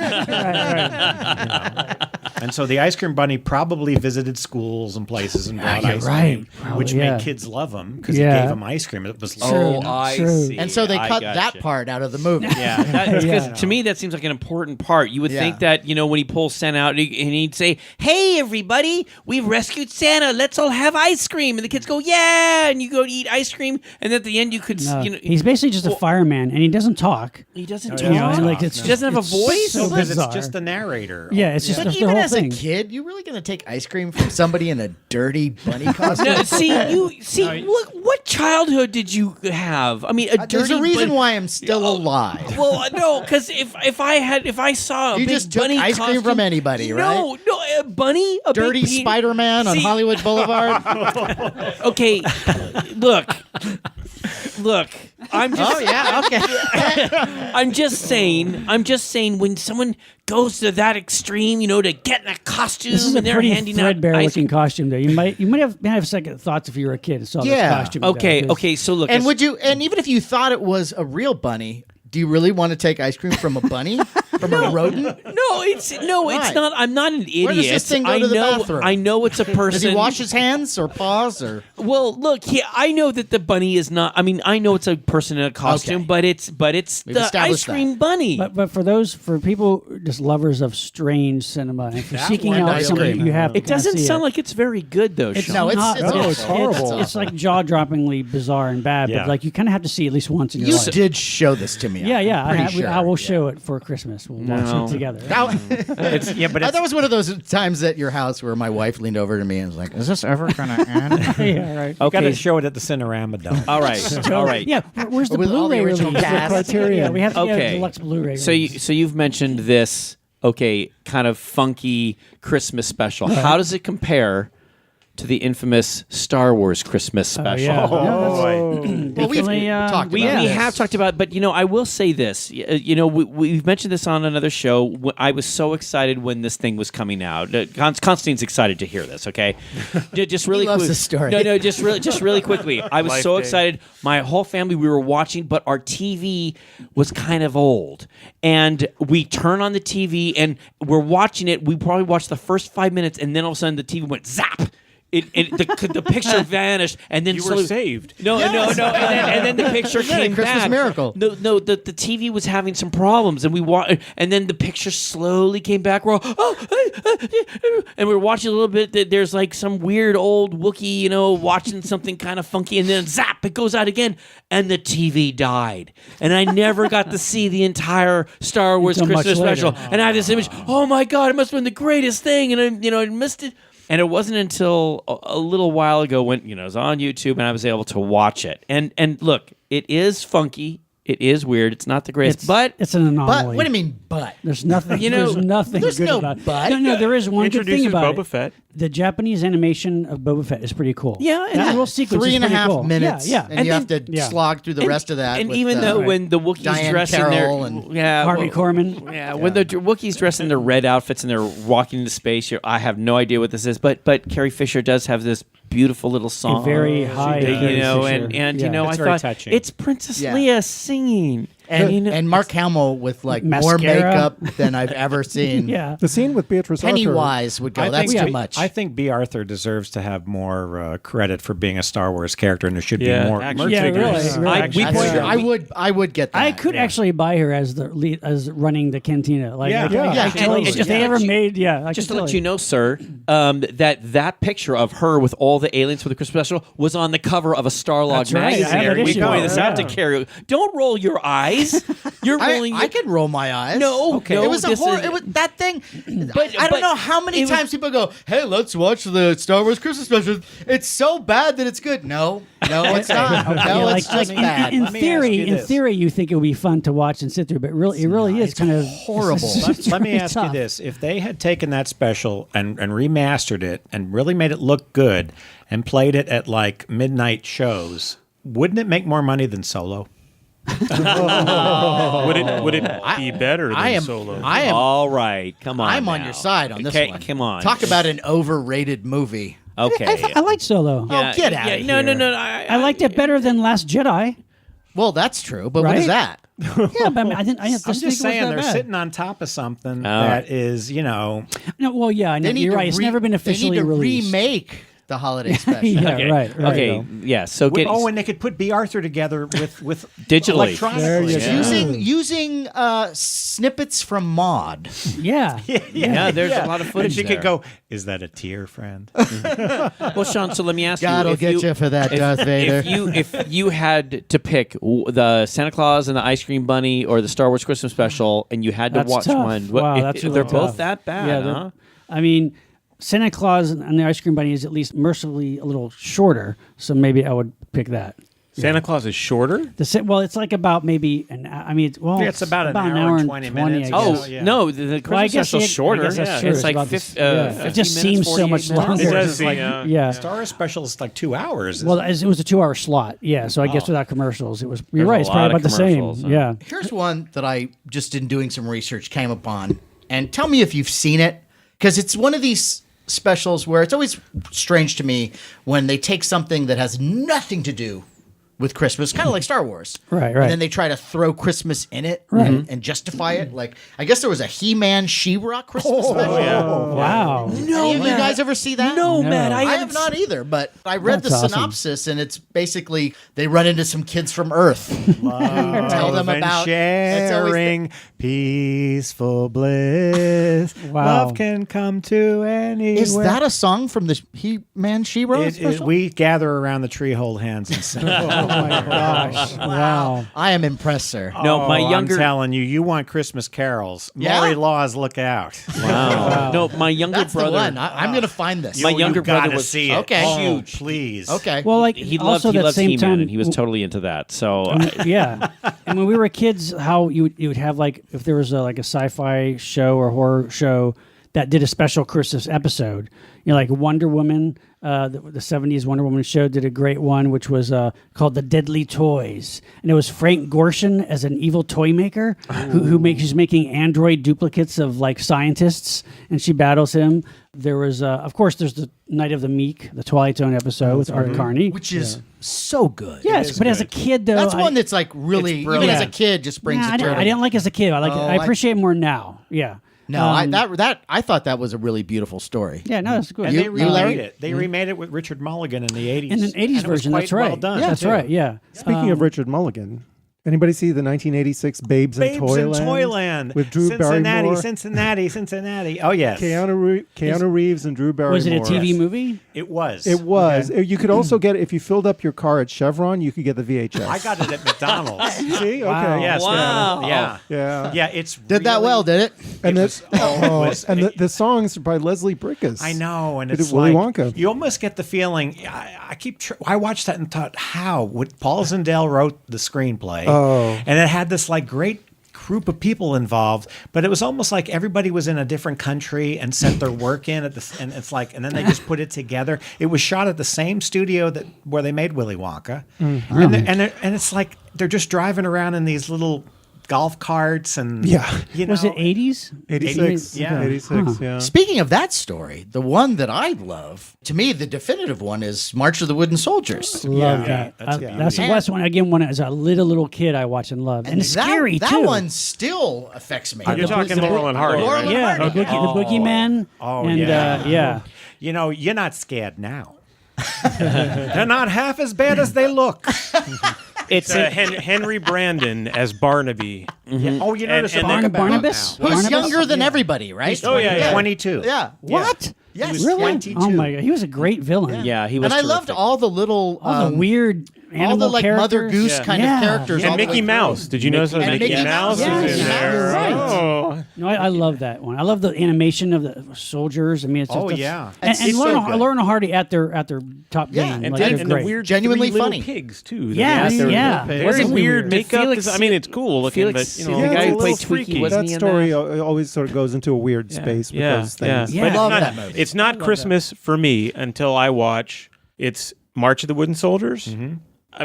And so the Ice Cream Bunny probably visited schools and places and brought ice cream, Probably, which yeah. made kids love him because Yeah. he gave them ice cream. It was True. True. And so they I cut that gotcha. part out of the movie. Yeah, because to me that seems like an important part. You would Yeah. think that when he pulls Santa out and he'd say, "Hey everybody, we've rescued Santa. Let's all have ice cream." And the kids go, "Yeah!" And you go to eat ice cream, and at the end you could, No, he's basically just a fireman, and he doesn't talk. he doesn't Oh, talk. yeah. And, like, it's he doesn't have a it's voice. so because bizarre. it's just the narrator. Yeah, it's just But the even whole as thing. a kid, you really going to take ice cream from somebody in a dirty bunny costume? No, look, what childhood did you have? I mean, There's dirty a reason bunny- why I'm still alive. Well, no, because if I saw a You big just took bunny ice cream costume- from anybody, right? No, a bunny, a Dirty big Spider-Man on See- Hollywood Boulevard. Okay, look. I'm just. Oh yeah, okay. I'm just saying. When someone goes to that extreme, to get in a costume This is a and they're pretty handing out threadbare ice looking costume. There, you might have second thoughts if you were a kid and saw Yeah. this costume. Okay. So look, And would you? And even if you thought it was a real bunny, do you really want to take ice cream from a bunny, from a rodent? No, Right. not. I'm not an idiot. Where does this thing go I to the know. bathroom? I know it's a person. Does he wash his hands or paws or? Well, look, I know that the bunny is not. I mean, I know it's a person in a costume, Okay. but it's We've the established ice cream that. bunny. But for people just lovers of strange cinema and for seeking one out ice something, cream. you have to it doesn't sound like it's very good, though. Sean. No, it's not. it's horrible. It's like jaw-droppingly bizarre and bad. Yeah. But like you kind of have to see it at least once in your You life. did show this to me. Yeah, yeah. I'm pretty sure. I will show it for Christmas. We'll watch it together. It's, yeah, but it's, That was one of those times at your house where my wife leaned over to me and was like, "Is this ever gonna end?" Yeah, right. you got Okay. to show it at the Cinerama Dome. All right. All right. Yeah, where's the With all the Blu-ray original release? cast. Criterion. Yeah, we have to get a Okay. deluxe Blu-ray. So release. so you've mentioned this, kind of funky Christmas special. How does it compare to the infamous Star Wars Christmas special? yeah. boy. Well, we've Definitely, talked We, about we this. have talked about, but I will say this. We've mentioned this on another show. I was so excited when this thing was coming out. Constantine's excited to hear this. Okay, just really loves quick. this story. No, just really quickly. I was Life so day. excited. My whole family, we were watching, but our TV was kind of old, and we turn on the TV and we're watching it. We probably watched the first 5 minutes, and then all of a sudden the TV went zap. The picture vanished, and then You were slowly- saved. No, and then the picture came Christmas back. miracle. No, the TV was having some problems, and and then the picture slowly came back. We're all, and we were watching a little bit. There's like some weird old Wookiee, watching something kind of funky, and then zap, it goes out again, and the TV died, and I never got to see the entire Star Wars Until much Christmas later. special. And I have this image. Oh my God, it must have been the greatest thing, and I missed it. And it wasn't until a little while ago when it was on YouTube and I was able to watch it. And look, it is funky, it is weird, it's not the greatest, but it's an anomaly. But what do you mean? But There's nothing. know, there's nothing there's good no about it. but. No, there is one good thing Introduces about Boba it. Fett. The Japanese animation of Boba Fett is pretty cool. Yeah, and that little sequence is pretty 3.5 cool. minutes. Yeah, And you then- have to yeah. slog through the rest of that. And with, even though right. when the Wookiees Diane dress Carroll in and their Harvey Korman. when the Wookiees dress in their red outfits and they're walking into space, I have no idea what this is, but Carrie Fisher does have this beautiful little song, A very high, and Carrie Fisher. and Yeah. I It's very thought touching. it's Princess Yeah. Leia singing, and Mark Hamill with like more Mascara. makeup than I've ever seen. Yeah. The scene with Beatrice Arthur. Pennywise would go. That's too much. I think B. Arthur deserves to have more credit for being a Star Wars character, and there should Yeah, be more action merch Yeah, figures. really. we That's pointed- true. I would get that. I could actually buy her as the lead, as running the cantina. Like, Yeah. I could- Yeah. I Yeah, could totally- and if they ever made, I Just could to let totally- you know, sir, that picture of her with all the aliens for the Christmas special was on the cover of a Starlog That's right. I magazine. have that We issue. pointed this out to Yeah. Carrie. Don't roll your eyes. You're rolling. I could roll my eyes. No, okay. It was this is- it was that thing. But- I don't but know how many it was- times people go, "Hey, let's watch the Star Wars Christmas special." It's so bad that it's good. No, it's not. Yeah, No, like, it's just like bad. in Let me ask you this. theory, you think it would be fun to watch and sit through, but really, it really is kind of horrible. Let me really ask you tough. this: if they had taken that special and remastered it and really made it look good and played it at like midnight shows, wouldn't it make more money than Solo? Would it be better than I am. Solo? I am. All right, come on. I'm on now. your side on this Okay, one. Come on. Talk about an overrated movie. Okay. I like Solo. Oh, get out of No, here. no. I liked it better than Last Jedi. Well, that's true, but what is Right? that? Yeah, but I mean, I didn't. I I'm just think just saying it was they're that bad. sitting on top of something that is, No, well, yeah, I know, They need you're to right. It's never been officially They need to released. remake the holiday special. Yeah, Okay. right. Okay. Yeah. So get and they could put B. Arthur together with Digitally. electronically. There you go. Using snippets from Mod. Yeah. Yeah, there's a lot of And footage she there. could go, "Is that a tear, friend?" Well, Sean. So let me ask God you. will if get you for that, Darth Vader. If you had to pick the Santa Claus and the Ice Cream Bunny or the Star Wars Christmas special, and you had to That's watch tough. one, Wow, that's really they're tough. both that bad, Yeah, huh? I mean, Santa Claus and the Ice Cream Bunny is at least mercifully a little shorter, so maybe I would pick that. Santa Claus is shorter? Well, it's like about maybe It's about an hour and 20 minutes. I Oh guess. yeah. no, the Well, I Christmas guess special's I shorter. guess that's true. It's It's like about 50, yeah. 50 It just minutes, seems so 48 much minutes. longer. It does It's seem, like- Yeah. Star Wars special is like 2 hours. Well, it was a 2-hour slot. Yeah, so I guess without commercials, it was. You're There's right. a It's probably lot of about the same. commercials, huh? Yeah. Here's one that I just in doing some research came upon, and tell me if you've seen it, because it's one of these specials where it's always strange to me when they take something that has nothing to do with Christmas, kind of like Star Wars. Right. And then they try to throw Christmas in it and justify it. Like, I guess there was a He-Man, She-Ra Christmas special. Wow. No, you guys ever see that? No, Matt, I have not either, but I read the synopsis, and it's basically they run into some kids from Earth who tell them about sharing peaceful bliss. Wow. Love can come to anywhere. Is that a song from the He-Man, She-Ra special? We gather around the tree, hold hands, and sing. Oh my gosh. Wow. I am impressed, sir. No, my younger. I'm telling you, you want Christmas carols. Yeah? Maury Laws, look out. Wow. No, my younger That's brother. the one. I'm going to find this. My younger brother was see it. Okay. Oh, huge. please. Okay. Well, like He also loved that same He-Man, time, and he was totally into that. So yeah. And when we were kids, how you would have like if there was like a sci-fi show or horror show that did a special Christmas episode, like Wonder Woman, the 70s Wonder Woman show did a great one, which was called The Deadly Toys, and it was Frank Gorshin as an evil toy maker who's making android duplicates of like scientists, and she battles him. There was, of course, there's the Night of the Meek, the Twilight Zone episode with Art Carney, which is so good. yes, but as a kid though, That's one that's like really, even as a kid, just brings I it to didn't like it as a kid. I appreciate it more now. Yeah. No, I thought that was a really beautiful story. Yeah, no, that's good. And they remade Larry? it. They remade it with Richard Mulligan in the 80s. In an 80s version, that's right. Well done. That's right, yeah. Speaking of Richard Mulligan, anybody see the 1986 Babes in Toyland? With Drew Barrymore? Cincinnati. Oh, yes. Keanu Reeves and Drew Barrymore. Was it a TV movie? It was. It was. You could also get, if you filled up your car at Chevron, you could get the VHS. I got it at McDonald's. See? Okay. Wow. Yes. Wow. Yeah. Yeah. Yeah, it's Did that well, did it? And was- the songs are by Leslie Brickus. I know, and Who it's did Willy like Wonka. you almost get the feeling. I watched that and thought, how would Paul Zindel wrote the screenplay? Oh. And it had this like great group of people involved, but it was almost like everybody was in a different country and sent their work in and it's like, and then they just put it together. It was shot at the same studio where they made Willy Wonka, and it's like they're just driving around in these little golf carts and Was it 80s? 86. Yeah. 86, yeah. Speaking of that story, the one that I love, to me, the definitive one is March of the Wooden Soldiers. Love that. That's the last one. Again, when as a little kid, I watched and loved. And it's scary, that too. That one still affects me. You're talking Laurel and Hardy. Laurel and Yeah, Hardy. the Boogeyman. And, yeah. You're not scared now. They're not half as bad as they look. It's Henry Brandon as Barnaby. Yeah. Oh, you notice Barnabas? Who's Barnabas? younger than everybody, right? Oh, yeah. 22. Yeah. What? Yes. was Really? 22. Oh my god, he was a great villain. yeah, he was. And I loved terrific. all the little, All the weird animal all the like characters. Mother Goose kind of characters. all And the way Mickey through. Mouse. Did you notice that and Mickey Mickey Mouse Mouse, is in yes, there? right. Oh. No, I love that one. I love the animation of the soldiers. I mean, it's just Oh, a- yeah. and It's so good. Lauren and Hardy at their top Yeah, game. and like, they're And the great. weird Genuinely three little funny. pigs too. Yes, They're- yeah. Very Very weird weird. makeup. Felix- I mean, it's cool looking, Felix- but you know, the guy who it's a played little Twiki freaky. wasn't That he in story always sort of goes into a weird space with those things. Yeah. I love It's that not- movie. It's not Christmas for me until I watch. It's March of the Wooden Soldiers. I mean,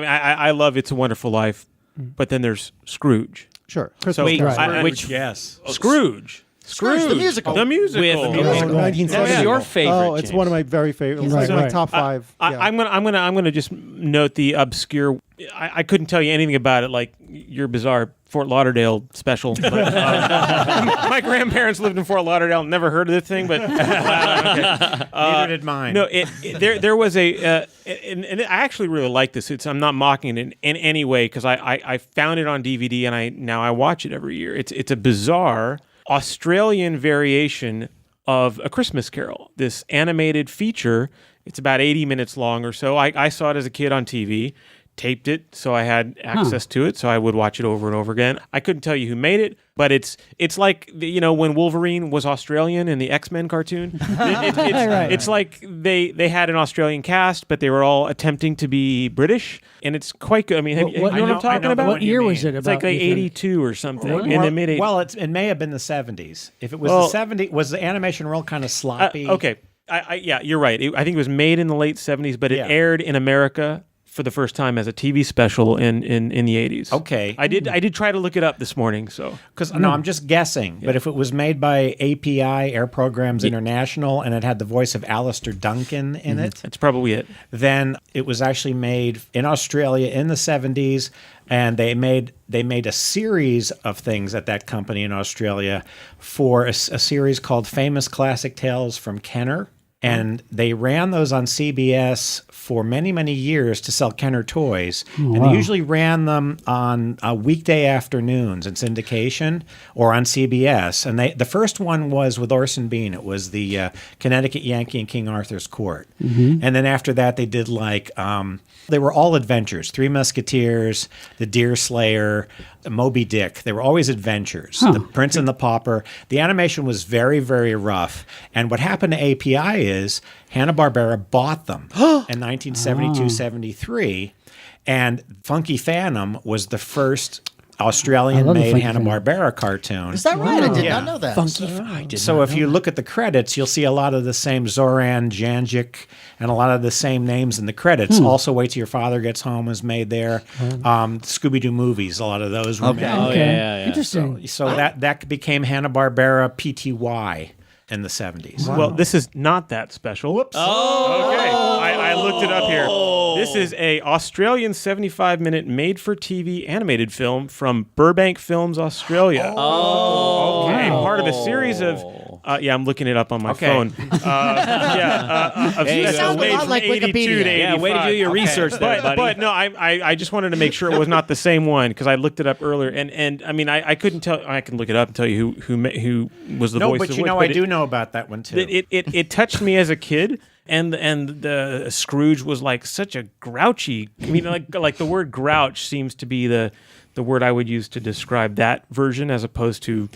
I love It's a Wonderful Life, but then there's Scrooge. Sure. So Christmas Wait, Carol. which Yes. Scrooge. Scrooge, the musical. The musical. With- Oh, Musical. 1970. That's your favorite. Oh, it's one of my very favorite. It's like my top five. Yeah. I'm gonna just note the obscure. I couldn't tell you anything about it, like your bizarre Fort Lauderdale special. But, my grandparents lived in Fort Lauderdale. Never heard of this thing, but Neither did mine. no. There was a, and I actually really like this. I'm not mocking it in any way because I found it on DVD and now I watch it every year. It's a bizarre Australian variation of A Christmas Carol, this animated feature. It's about 80 minutes long or so. I saw it as a kid on TV, taped it, so I had access to it, so I would watch it over and over again. I couldn't tell you who made it, but it's like, when Wolverine was Australian in the X-Men cartoon. It's like they had an Australian cast, but they were all attempting to be British, and it's quite good. I mean, you know what I'm talking about? What year was it? It's like 82 or something in the mid 80s. Well, it may have been the 70s. If it was the 70s, was the animation real kind of sloppy? Okay. Yeah, you're right. I think it was made in the late 70s, but it aired in America for the first time as a TV special in the 80s. Okay. I did try to look it up this morning, so. Because no, I'm just guessing. But if it was made by API, Air Programs International, and it had the voice of Alistair Duncan in it, That's probably it. then it was actually made in Australia in the 70s, and they made a series of things at that company in Australia for a series called Famous Classic Tales from Kenner. And they ran those on CBS for many, many years to sell Kenner toys. And they usually ran them on weekday afternoons in syndication or on CBS. And the first one was with Orson Bean. It was the Connecticut Yankee and King Arthur's Court. And then after that, they did they were all adventures. Three Musketeers, The Deer Slayer, Moby Dick. They were always adventures. The Prince and the Pauper. The animation was very, very rough. And what happened to API is Hanna-Barbera bought them in 1972-73. And Funky Phantom was the first Australian-made Hanna-Barbera cartoon. Is that right? I did not know that. So if you look at the credits, you'll see a lot of the same Zoran Janjic and a lot of the same names in the credits. Also, Wait Till Your Father Gets Home was made there. Scooby-Doo movies, a lot of those were made. Oh, yeah. Interesting. So that became Hanna-Barbera PTY in the 70s. Well, this is not that special. Whoops. Oh. Okay. I looked it up here. This is a Australian 75-minute made-for-TV animated film from Burbank Films, Australia. Oh. Okay. Part of a series of... I'm looking it up on my phone. You sound a lot like Wikipedia. Yeah, way to do your research there, buddy. But no, I just wanted to make sure it was not the same one because I looked it up earlier, and I mean I couldn't tell. I can look it up and tell you who was the voice. No, but of I do know about that one too. It touched me as a kid. And the Scrooge was like such a grouchy. I mean, like the word grouch seems to be the word I would use to describe that version as opposed to,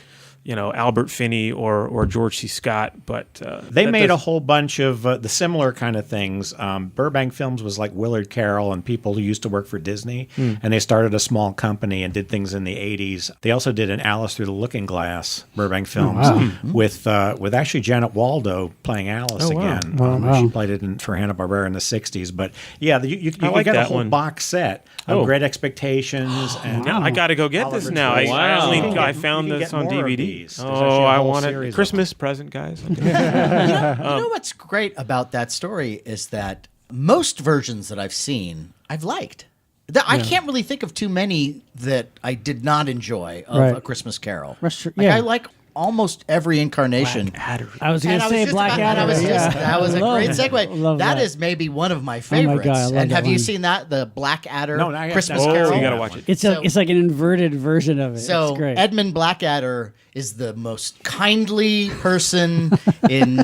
Albert Finney or George C. Scott. But they made a whole bunch of the similar kind of things. Burbank Films was like Willard Carroll and people who used to work for Disney, and they started a small company and did things in the 80s. They also did an Alice Through the Looking Glass, Burbank Films, with actually Janet Waldo playing Alice again. She played it for Hanna-Barbera in the 60s. But yeah, you got a whole box set of Great Expectations. And I got to go get this now. I found this on DVD. I want it. Christmas present, guys. You know what's great about that story is that most versions that I've seen, I've liked. I can't really think of too many that I did not enjoy of A Christmas Carol. I like almost every incarnation. I was going to say Blackadder. That was a great segue. That is maybe one of my favorites. God, and have you seen that, the Blackadder Christmas Carol? Carol? You got to watch it. It's like an inverted version of it. So it's great. Edmund Blackadder is the most kindly person in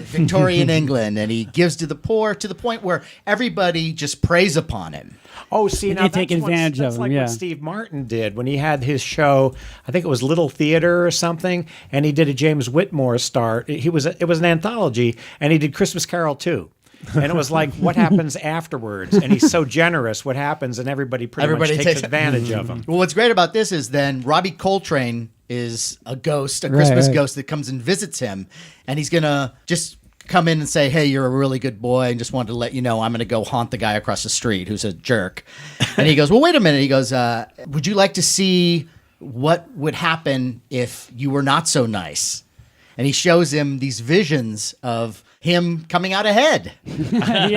Victorian England, and he gives to the poor to the point where everybody just preys upon him. Oh, see, and now they take advantage of that's him. like what Steve Martin did when he had his show. I think it was Little Theater or something, and he did a James Whitmore star. It was an anthology, and he did Christmas Carol too. And it was like, what happens afterwards? And he's so generous. What happens? And everybody much takes advantage of him. Well, what's great about this is then Robbie Coltrane is a ghost, a Christmas ghost that comes and visits him, and he's gonna just come in and say, hey, you're a really good boy, and just wanted to let you know I'm going to go haunt the guy across the street who's a jerk. And he goes, well, wait a minute. He goes, would you like to see what would happen if you were not so nice? And he shows him these visions of him coming out ahead. And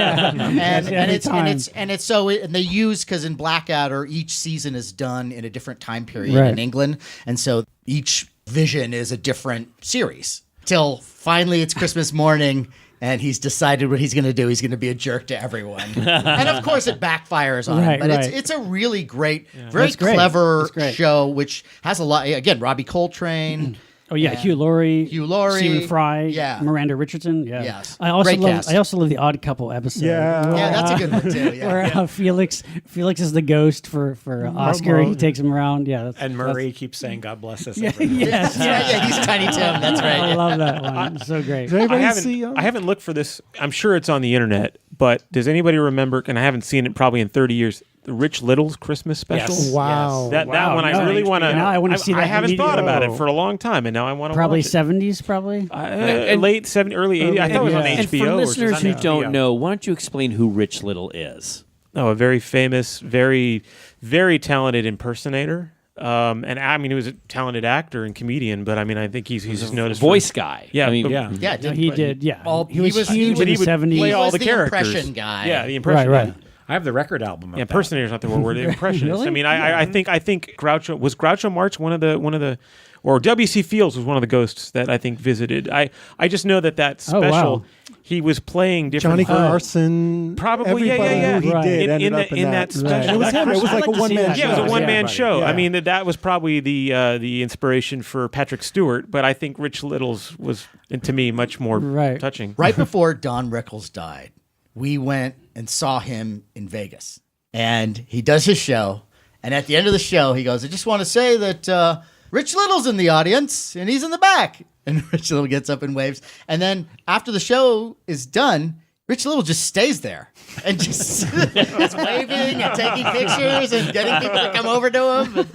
they use, because in Blackadder, each season is done in a different time period in England. And so each vision is a different series. Till finally it's Christmas morning and he's decided what he's going to do. He's going to be a jerk to everyone. And of course it backfires on him. But it's a really great, very clever show, which has a lot, again, Robbie Coltrane. Oh yeah, Hugh Laurie, Stephen Fry, Miranda Richardson. Yeah, yes. I also love the Odd Couple episode. Yeah, that's a good one too. Yeah, where Felix is the ghost for Oscar, and he takes him around. Yeah, and Murray keeps saying, "God bless us." Yes, he's Tiny Tim. That's right. I love that one. It's so great. I haven't looked for this. I'm sure it's on the internet, but does anybody remember? And I haven't seen it probably in 30 years. Rich Little's Christmas special. Yes. Wow. That one I really want to. I want to see that. I haven't thought about it for a long time, and now I want to. Probably watch it. 70s, probably. Late 70s, early 80s. I thought it was on HBO. And for listeners who HBO. don't know, why don't you explain who Rich Little is? a very famous, very, very talented impersonator. And I mean, he was a talented actor and comedian, but I mean, I think he's just noticed voice guy. Yeah, I mean, Yeah, he did. Yeah, he was was- huge he in the would '70s. play all was the the characters. impression guy. Yeah, the impression. Right. I have the record album. Of Yeah, that. impersonator is not the word. Impressionist. Really? I mean, I think Groucho Marx one of the or W.C. Fields was one of the ghosts that I think visited. I just know that special. Oh, wow. He was playing different. Johnny Carson. Probably, yeah. everybody who he Right. did In ended up in that special. Right. It was him. It was I'd like a like to see one-man that. show. Yeah, it was a one-man show. Yeah. I mean, that was probably the inspiration for Patrick Stewart, but I think Rich Little's was, to me, much more Right. touching. Right before Don Rickles died, we went and saw him in Vegas. And he does his show. And at the end of the show, he goes, I just want to say that Rich Little's in the audience and he's in the back. And Rich Little gets up and waves. And then after the show is done, Rich Little just stays there and just is waving and taking pictures and getting people to come over to him.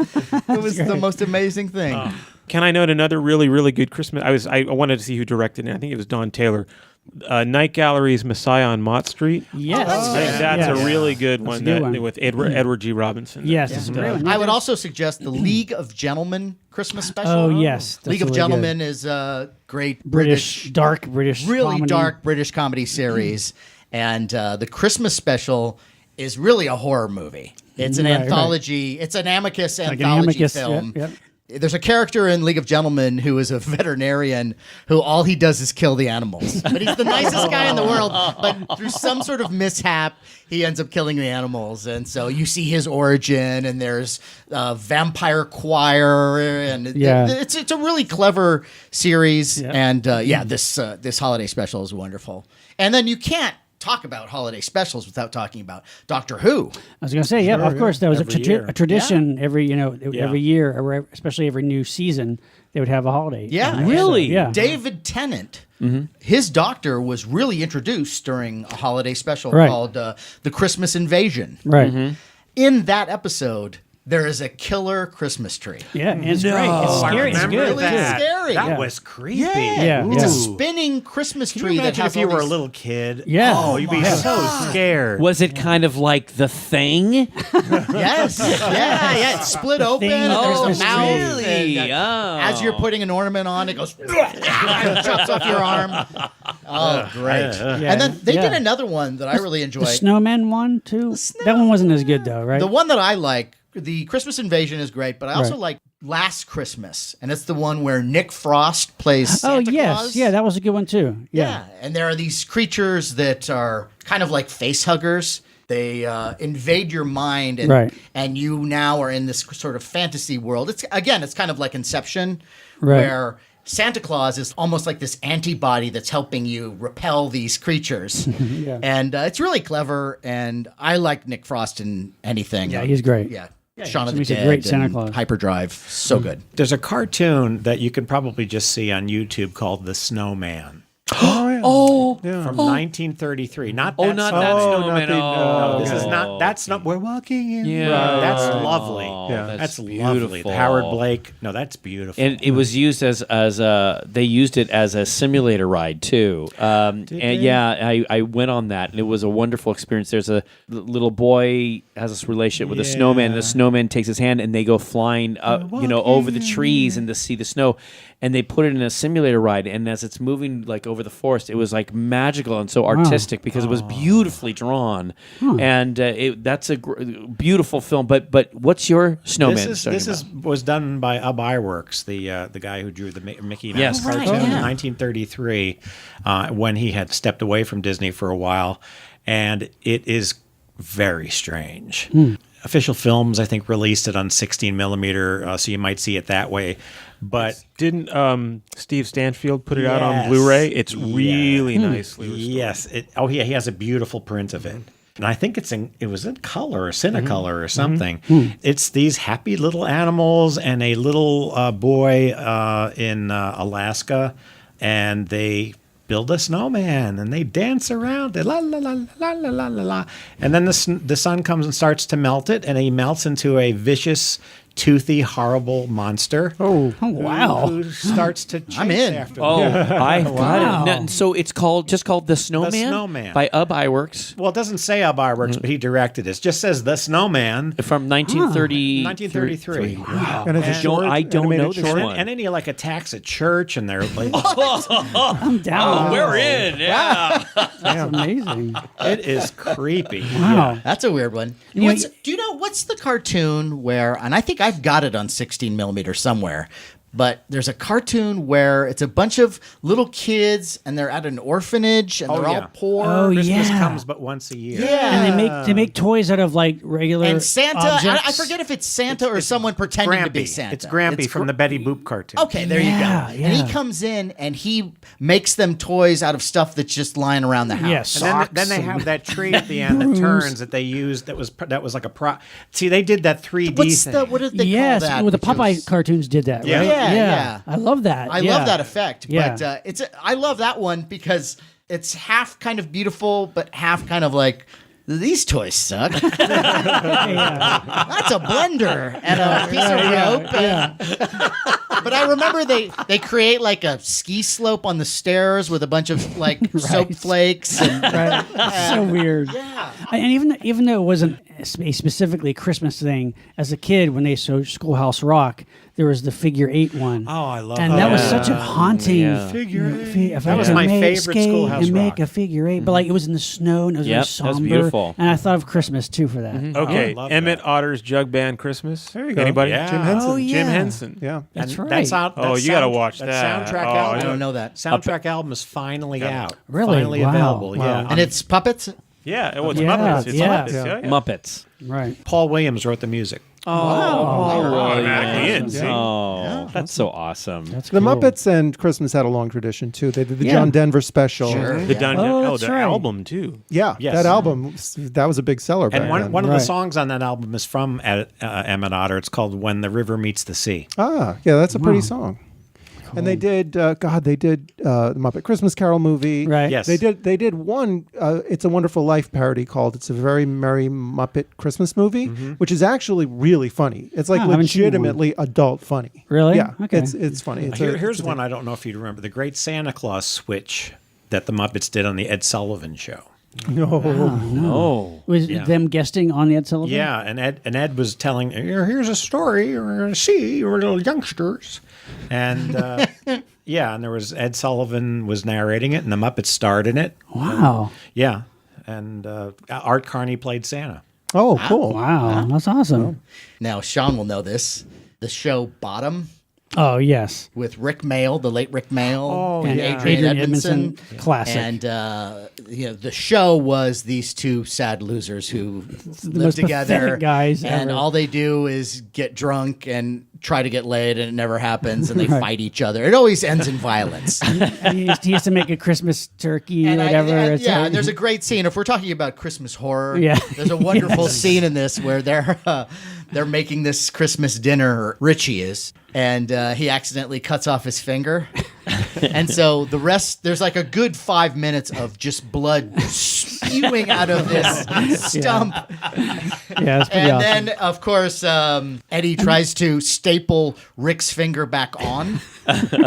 And it was the most amazing thing. Can I note another really, really good Christmas? I wanted to see who directed it. I think it was Don Taylor. Night Gallery's Messiah on Mott Street. Yes. I think that's a really good one, a good one. with Edward G. Robinson. Yes, Just, it's a great one. I would also suggest the League of Gentlemen Christmas special. Oh, yes. That's League of really Gentlemen is a great British, dark British, really comedy. dark British comedy series. And the Christmas special is really a horror movie. It's an Right, anthology. It's an Amicus Like an anthology Amicus, film. yep. There's a character in League of Gentlemen who is a veterinarian who all he does is kill the animals. But he's the nicest guy in the world. But through some sort of mishap, he ends up killing the animals. And so you see his origin, and there's a vampire choir, and it's a really clever series. Yeah. And this holiday special is wonderful. And then you can't talk about holiday specials without talking about Doctor Who. I was going to say, yeah, of course, there was Every year. a tradition every year, or especially every new season, they would have a holiday. Yeah. Really? Yeah. David Tennant, his doctor was really introduced during a holiday special Right. called The Christmas Invasion. Right. In that episode, there is a killer Christmas tree. Yeah, and it's great. It's scary. It's remember good. that. too. Scary. That Yeah. was creepy. Yeah. It's a Ooh. spinning Christmas Can tree you that imagine has if you all were a these- little kid? Yeah. Oh, you'd be Yeah. so scared. Was it kind of like The Thing? Yes. Yeah. It's split open, and there's Oh, a mouth. really? and, Oh. As you're putting an ornament on, it goes and chops off your arm. Oh, great. And then they did another one that I really The enjoyed. snowman one too. That one wasn't as good though, right? The one that I like, the Christmas Invasion is great, but I also Right. like Last Christmas, and it's the one where Nick Frost plays Santa Claus. yeah, that was a good one too. Yeah, and there are these creatures that are kind of like face huggers. They invade your mind, and Right. and you now are in this sort of fantasy world. It's kind of like Inception, Right. where Santa Claus is almost like this antibody that's helping you repel these creatures. And it's really clever, and I like Nick Frost in anything. Yeah, he's great. Yeah. Shaun of the he's a Dead, great Santa and Claus. Hyperdrive, so good. There's a cartoon that you can probably just see on YouTube called The Snowman. Oh, From 1933. Not that oh, not that Snowman. snowman. not the- Oh, This is not. That's not. We're walking in. Yeah. That's lovely. Yeah. That's beautiful. lovely. Howard Blake. No, that's beautiful. And it was used as they used it as a simulator ride too. And yeah, I went on that, and it was a wonderful experience. There's a little boy has this relationship with a snowman, and the snowman takes his hand, and they go flying up, over the trees and to see the snow. And they put it in a simulator ride, and as it's moving like over the forest, it was like magical and so artistic because it was beautifully drawn. And that's a beautiful film. But what's your snowman? This was done by Ub Iwerks, the guy who drew the Mickey Mouse Yes. cartoon Right, in yeah. 1933, when he had stepped away from Disney for a while, and it is very strange. Official Films, I think, released it on 16 millimeter, so you might see it that way. But Didn't Steve Stanfield put it out on Blu-ray? It's really nicely restored. yes, he has a beautiful print of it. And I think it was in color or Cinecolor or something. It's these happy little animals and a little boy in Alaska, and they build a snowman and they dance around. They la la la la la la la la. And then the sun comes and starts to melt it, and he melts into a vicious toothy, horrible monster. Oh, wow. Who starts to chase I'm in. after Oh, them. I got Wow. it. No, so it's called The Snowman? The Snowman. By Ub Iwerks Well, it doesn't say Iwerks, but he directed it. It just says The Snowman. from 1930. 1933. Wow. And it's a short, I don't know animated this short. one. And then he like attacks a church, and they're like, I'm down. We're in. Yeah. That's amazing. it is creepy. Wow. That's a weird one. know, Do you know what's the cartoon where, and I think I've got it on 16 millimeter somewhere, but there's a cartoon where it's a bunch of little kids and they're at an orphanage and they're yeah. all poor. Oh, Christmas yeah. comes but once a year. Yeah. And they make toys out of like regular And Santa, objects. I forget if it's Santa or someone pretending to be Grampy. Santa. It's Grampy from Gr- the Betty Boop cartoon. Okay, there Yeah, you go. And yeah. he comes in and he makes them toys out of stuff that's just lying around the house. Yes. And then they have that tree at the end that turns that they used that was like a pro. See, they did that 3D thing. What did they Yes, call that? well, the which Popeye was- cartoons did that, Yeah. right? Yeah. I love that. I Yeah. love that effect, Yeah. but I love that one because it's half kind of beautiful, but half kind of like, these toys suck. That's a blender and a piece of rope. But I remember they create like a ski slope on the stairs with a bunch of like soap flakes. And, Right. So weird. yeah. And even though it wasn't a specifically Christmas thing, as a kid, when they showed Schoolhouse Rock, there was the figure 8 one. Oh, I love And that. that was such a haunting Yeah. figure 8. That was my favorite Schoolhouse and make Rock. a figure 8, but like it was in the snow and it was Yep, very that was somber. beautiful. And I thought of Christmas too for that. Okay, I love Emmett that. Otter's Jug Band Christmas. There you go. Anybody? Yeah. Jim Henson. Oh, yeah. Jim Henson. Yeah. That's right. That's out. Oh, that you gotta sound- watch that. soundtrack Oh, album. I don't know that. Soundtrack album is finally out. Really? Finally Wow. available. Wow. Yeah. And it's puppets. Yeah, well, it's Yeah, Muppets. It's yeah. Muppets. Yeah. Yeah, yeah. Muppets. Right. Paul Williams wrote the music. Automatically in. See? Oh, that's so awesome. That's The cool. Muppets and Christmas had a long tradition too. They did the Yeah. John Denver special. Sure. The Dungeon. Oh, Oh, that's the right. album too. Yeah, Yes. that album that was a big seller back And then. one of Right. the songs on that album is from Emmett Otter. It's called "When the River Meets the Sea." Yeah, that's a pretty song. And they did, the Muppet Christmas Carol movie. Right. Yes. They did one It's a Wonderful Life parody called It's a Very Merry Muppet Christmas Movie, which is actually really funny. It's like Oh, I haven't seen legitimately adult funny. Really? Yeah. Okay. It's funny. Here's one I don't know if you remember: the Great Santa Claus switch that the Muppets did on the Ed Sullivan Show. No. Oh. Was Yeah. them guesting on the Ed Sullivan? Yeah, and Ed was telling, here's a story you're going to see, you're little youngsters. And yeah, and there was Ed Sullivan was narrating it, and the Muppets starred in it. Wow. Yeah, and Art Carney played Santa. Oh, cool. Wow. That's awesome. Now, Sean will know this. The show Bottom Oh, yes. with Rick Mayall, the late Rick Mayall, and yeah. Adrian Edmondson. Classic. And the show was these two sad losers who live most together, pathetic guys and ever. all they do is get drunk and try to get laid, and it never happens, and they Right. fight each other. It always ends in violence. And he used to make a Christmas turkey or And whatever. It's yeah, like- and there's a great scene. If we're talking about Christmas horror, Yeah. there's a wonderful scene in this where they're making this Christmas dinner. Richie is, and he accidentally cuts off his finger, and so the rest there's like a good 5 minutes of just blood spewing out of this stump. Yeah, it's pretty And awesome. then, of course, Eddie tries to staple Rick's finger back on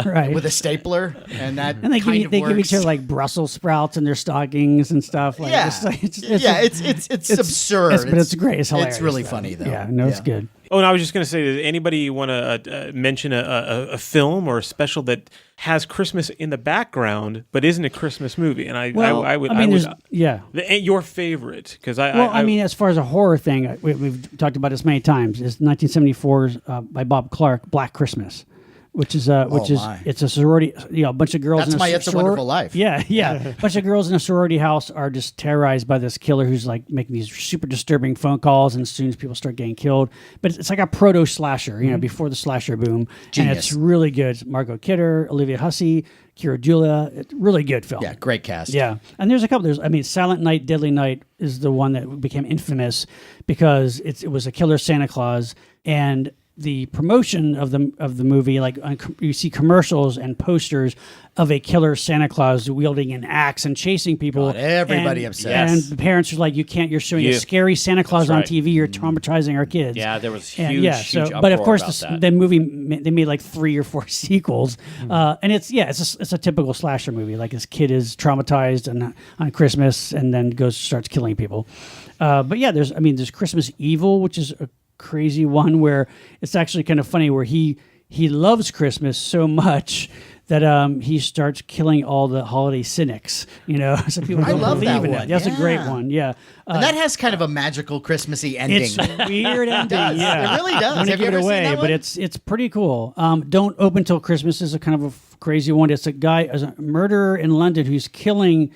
right. with a stapler, and that and they kind give, they give each works. other like Brussels sprouts in their stockings and stuff. Like, Yeah, it's like, it's absurd. but it's great. It's hilarious. It's really though. funny, though. Yeah, no, it's good. Oh, and I was just going to say, does anybody want to mention a film or a special that has Christmas in the background but isn't a Christmas movie? And I would, yeah. Your favorite, because I mean, as far as a horror thing, we've talked about this many times. Is 1974's by Bob Clark, Black Christmas, which is my. it's a sorority. A bunch of girls. That's in my It's a Wonderful Life. Yeah, yeah. A bunch of girls in a sorority house are just terrorized by this killer who's like making these super disturbing phone calls, and as soon as people start getting killed, but it's like a proto slasher. Before the slasher boom, Genius. and it's really good. It's Margot Kidder, Olivia Hussey, Kira Julia. It's really good film. Yeah, great cast. Yeah, and there's a couple. Silent Night, Deadly Night is the one that became infamous because it was a killer Santa Claus, and the promotion of the movie, like you see commercials and posters of a killer Santa Claus wielding an axe and chasing people. God, everybody obsessed. And the parents are like, "You can't! You're showing a scary Santa Claus on TV. You're traumatizing our kids." Yeah, there was And, huge but of uproar course, about that. the movie they made like 3 or 4 sequels, and it's a typical slasher movie. Like this kid is traumatized on Christmas and then starts killing people. But yeah, there's Christmas Evil, which is a crazy one where it's actually kind of funny where he loves Christmas so much that he starts killing all the holiday cynics. So people I don't love believe that in one. it. That's a great Yeah. one. Yeah, And that has kind of a magical Christmassy ending. it's weird ending. does. Yeah, It really does. I don't want to Have you give it ever seen away, that but one? it's pretty cool. Don't Open Till Christmas is a kind of a crazy one. It's a murderer in London who's killing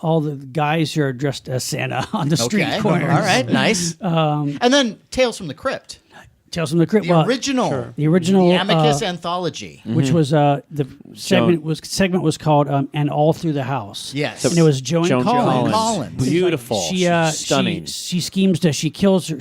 all the guys who are dressed as Santa on the street Okay. corners. All right, nice. And then Tales from the Crypt. Tales from the Crypt. The original. The original. The Amicus Anthology. Which was the segment was called "And All Through the House." Yes. and it was Joan Collins. Collins. Beautiful. Stunning. Stunning. She schemes to she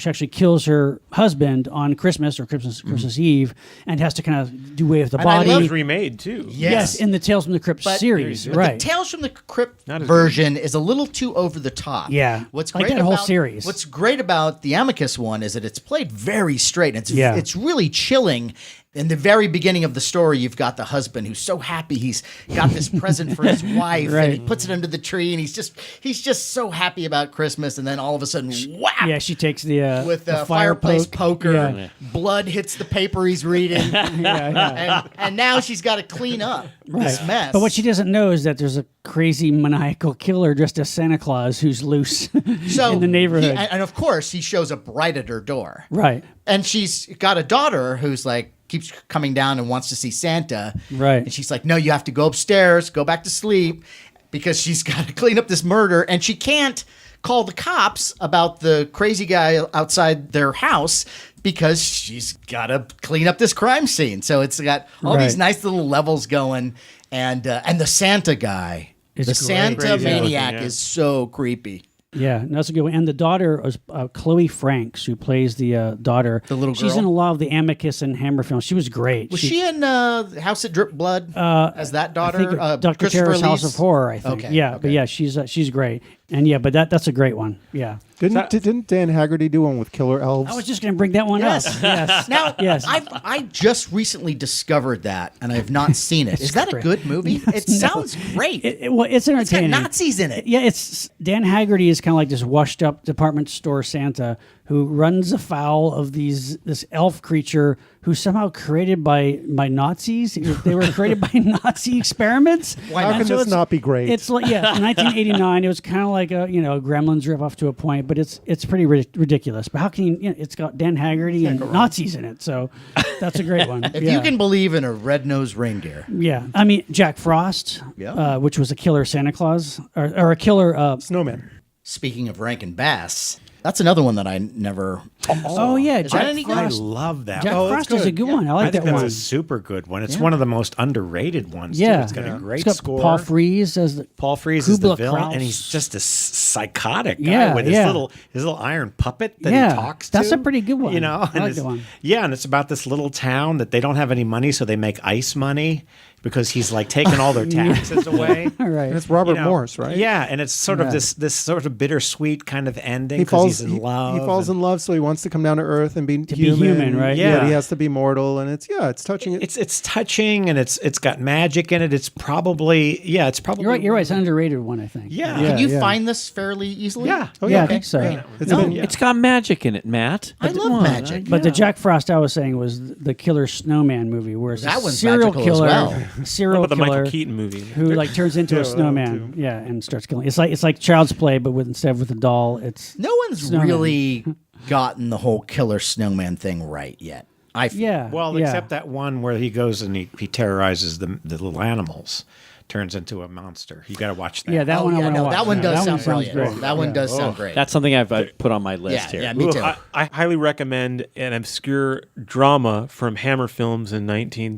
actually kills her husband on Christmas or Christmas Eve and has to kind of do away with the And I body. It was remade too. Yes, in the Tales from the Crypt But- series, but right? The Tales from the Crypt Not as version is a little too over the top. Yeah. What's Like great that whole about series. What's great about the Amicus one is that it's played very straight. It's really chilling. In the very beginning of the story, you've got the husband who's so happy he's got this present for his wife, and he puts it under the tree, and he's just so happy about Christmas. And then all of a sudden, whap! Yeah, she takes the With the a fireplace poke. poker, Yeah. blood hits the paper he's reading, and now she's got to clean up this mess. But what she doesn't know is that there's a crazy maniacal killer dressed as Santa Claus who's loose in the neighborhood. and of course, he shows up right at her door. Right. And she's got a daughter who's like, keeps coming down and wants to see Santa. Right. And she's like, no, you have to go upstairs, go back to sleep, because she's got to clean up this murder. And she can't call the cops about the crazy guy outside their house because she's got to clean up this crime scene. So it's got all these nice little levels going. And the Santa guy, the great. Santa Crazy maniac looking, yeah. is so creepy. Yeah, that's a good one. And the daughter was Chloe Franks, who plays the daughter. The little She's girl? in a lot of the Amicus and Hammer films. She was great. Was she in House that Dripped Blood as that daughter? I think Dr. Christopher Terror's House Lee's? of Horror, I think. Okay, Yeah, okay. but yeah, she's great. And yeah, but that's a great one. Yeah. Didn't Dan Haggerty do one with killer elves? I was just going to bring that one up. Yes. Now, Yes. I just recently discovered that, and I have not seen it. Is that a great. good movie? It sounds great. Well, it's It's got entertaining. Nazis in it. Yeah, it's Dan Haggerty is kind of like this washed-up department store Santa who runs afoul of this elf creature who's somehow created by Nazis. They were created by Nazi experiments. How can this not be great? It's like, yeah, in 1989, it was kind of like a Gremlins ripoff to a point, but it's pretty ridiculous. But how can it's got Dan Haggerty and Nazis in it, so that's a great one. If you can believe in a red-nosed reindeer. Yeah, I mean Jack Frost, which was a killer Santa Claus or a killer Snowman. Speaking of Rankin Bass, that's another one that I never. Oh yeah, Is that any good? I love that. Jack one. Frost is a good one. I like I think that that's one. a super good one. It's one of the most underrated ones. Yeah, too. It's got a great it's got score. Paul Frees as the Paul Frees is the Kubla villain, Kraus. and he's just a psychotic guy Yeah, with yeah. his little iron puppet that Yeah, he talks to. that's a pretty good one. You know, I like and that one. Yeah, and it's about this little town that they don't have any money, so they make ice money because he's like taking all their taxes away. All right. And it's Robert You know, Morse, right? Yeah, and it's sort Yeah. of this sort of bittersweet kind of ending He because falls. he's in love. He falls in love, so he wants to come down to Earth and be be human. human, right? Yeah. But he has to be mortal, and it's touching. It's touching, and it's got magic in it. It's probably You're You're right. It's an underrated one, I think. Yeah. Can you yeah. find this fairly easily? Yeah. Oh Yeah, I okay. think so. Great. It's No, been- It's got magic in it, Matt. I love magic. But the Jack Frost I was saying was the Killer Snowman movie, where it's That a one's serial magical as killer, well. serial What about the killer Michael Keaton movie? who like turns into a Yeah, that one snowman, and starts killing. It's like Child's Play, but instead with a doll. It's No one's Snowman. really gotten the whole killer snowman thing right yet. I feel. yeah. Well, yeah. except that one where he goes and he terrorizes the little animals, turns into a monster. You got to watch that. Yeah, that Oh, one I yeah, want to no, watch. that one does That sound sounds brilliant. great. That one does sound great. That's something I've put on my list here. Yeah, me too. I highly recommend an obscure drama from Hammer Films in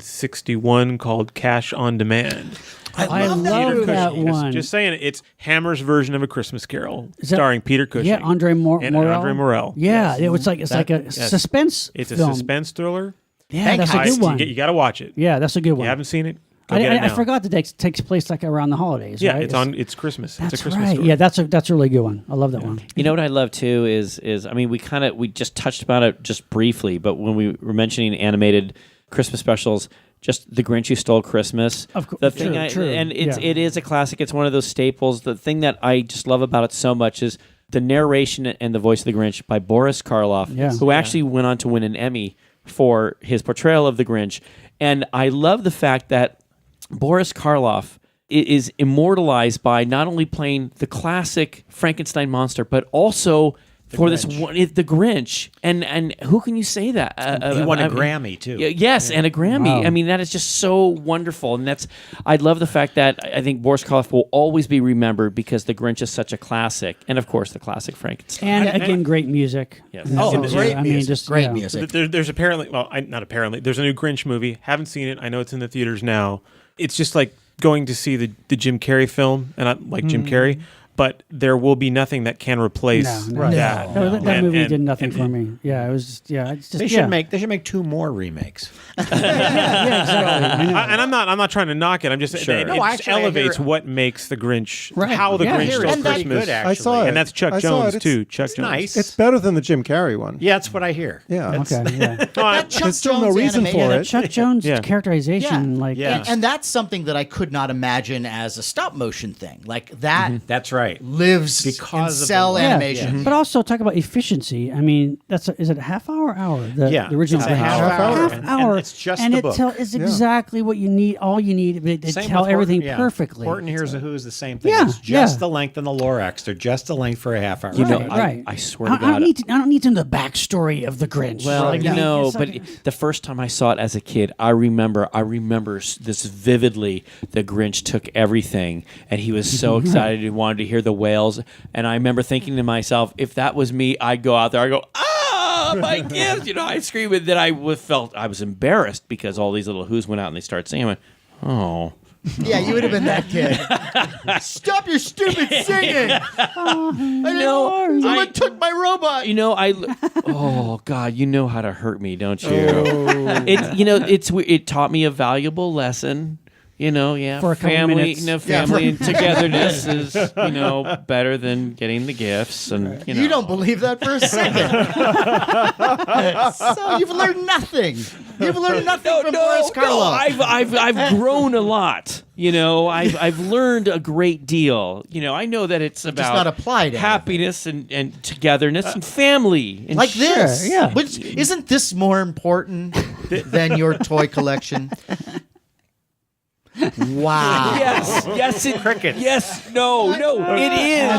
1961 called Cash on Demand. I love Peter that Cushing. one. Just saying, it's Hammer's version of A Christmas Carol, that- starring Peter Cushing. Yeah, Andre and Morel. Andre Morel. Yeah, it's like a Yes. suspense. It's a film. suspense thriller. Yeah, that's a I- good one. You got to watch it. Yeah, that's a good If one. you haven't seen it, go get it I now. forgot that it takes place like around the holidays. Yeah, right? it's Christmas. It's That's a Christmas right. story. Yeah, that's a really good one. I love that one. You know what I love too is I mean we just touched about it just briefly, but when we were mentioning animated Christmas specials, just The Grinch Who Stole Christmas. Of course, The thing true. and Yeah. it is a classic. It's one of those staples. The thing that I just love about it so much is the narration and the voice of the Grinch by Boris Karloff, Yeah. who actually went on to win an Emmy for his portrayal of the Grinch. And I love the fact that Boris Karloff is immortalized by not only playing the classic Frankenstein monster, but also for this one, the Grinch. And who can you say that? He won a I mean, Grammy too. Yes, and a Grammy. Wow. I mean, that is just so wonderful. And I love the fact that I think Boris Karloff will always be remembered because the Grinch is such a classic. And of course, the classic Frankenstein. And again, great music. Yes. Oh, Yeah, great I mean, music. just Great yeah. music. There's apparently, not apparently, there's a new Grinch movie. Haven't seen it. I know it's in the theaters now. It's just like going to see the Jim Carrey film, and I like Jim Carrey, but there will be nothing that can replace No, no. that. No, that movie did nothing and for me. Yeah, it was just it's just They should make 2 more remakes. yeah, exactly. I know. And I'm not trying to knock it. I'm just Sure. it No, actually, I elevates hear- what makes the Grinch, Right. how the Yeah, Grinch I hear stole it. And that's Christmas. good, actually. I saw it. And that's Chuck I saw Jones it. too. Chuck Jones. nice. It's better than the Jim Carrey one. Yeah, that's what I hear. Yeah. Okay, yeah. That Chuck There's still no Jones reason animation- for That it. Chuck Jones Yeah. characterization, like Yeah. And that's something that I could not imagine as a stop motion thing. Like that That's right. lives Because in of cell the- Yeah. animation. But also talk about efficiency. I mean, is it a half hour or hour? Yeah, the original it's a Grinch? half hour. Half And hour. it's just and the it book. it's exactly what you need. All you need. They Same tell with everything Horton, yeah. perfectly. Horton Hears a Who is the same thing. Yeah, It's just yeah. the length and the Lorax. They're just the length for a half hour. You know, Right. I swear to I don't God. need to know the backstory of the Grinch. Well, Like, you know, it's but like- the first time I saw it as a kid, I remember this vividly. The Grinch took everything, and he was so excited he wanted to hear the wails. And I remember thinking to myself, if that was me, I'd go out there. I go, my gift! You know, I screamed, and then I felt I was embarrassed because all these little Who's went out and they started singing. I went, oh. Yeah, you would have been that kid. Stop your stupid singing! Someone took my robot. You know, oh God, you know how to hurt me, don't you? It taught me a valuable lesson. You know, For a couple family, minutes. family and togetherness is, better than getting the gifts, and You don't believe that for a second. So you've learned nothing. You've learned nothing from Boris Karloff. I've grown a lot. I've learned a great deal. I know that it's about not applied to happiness and togetherness and family. And Like this. yeah. Which, isn't this more important than your toy collection? Wow. Yes, cricket. Yes, no, it is.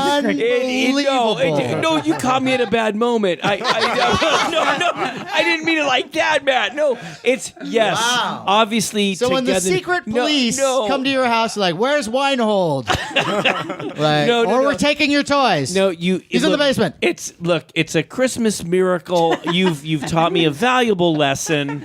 Unbelievable. No, you caught me at a bad moment. I didn't mean it like that, Matt. No, it's yes. Wow. Obviously, So when the together- secret police come to your house, like, "Where's Weinhold?" Like, No, we're taking your toys. No, He's in the basement. It's a Christmas miracle. You've taught me a valuable lesson.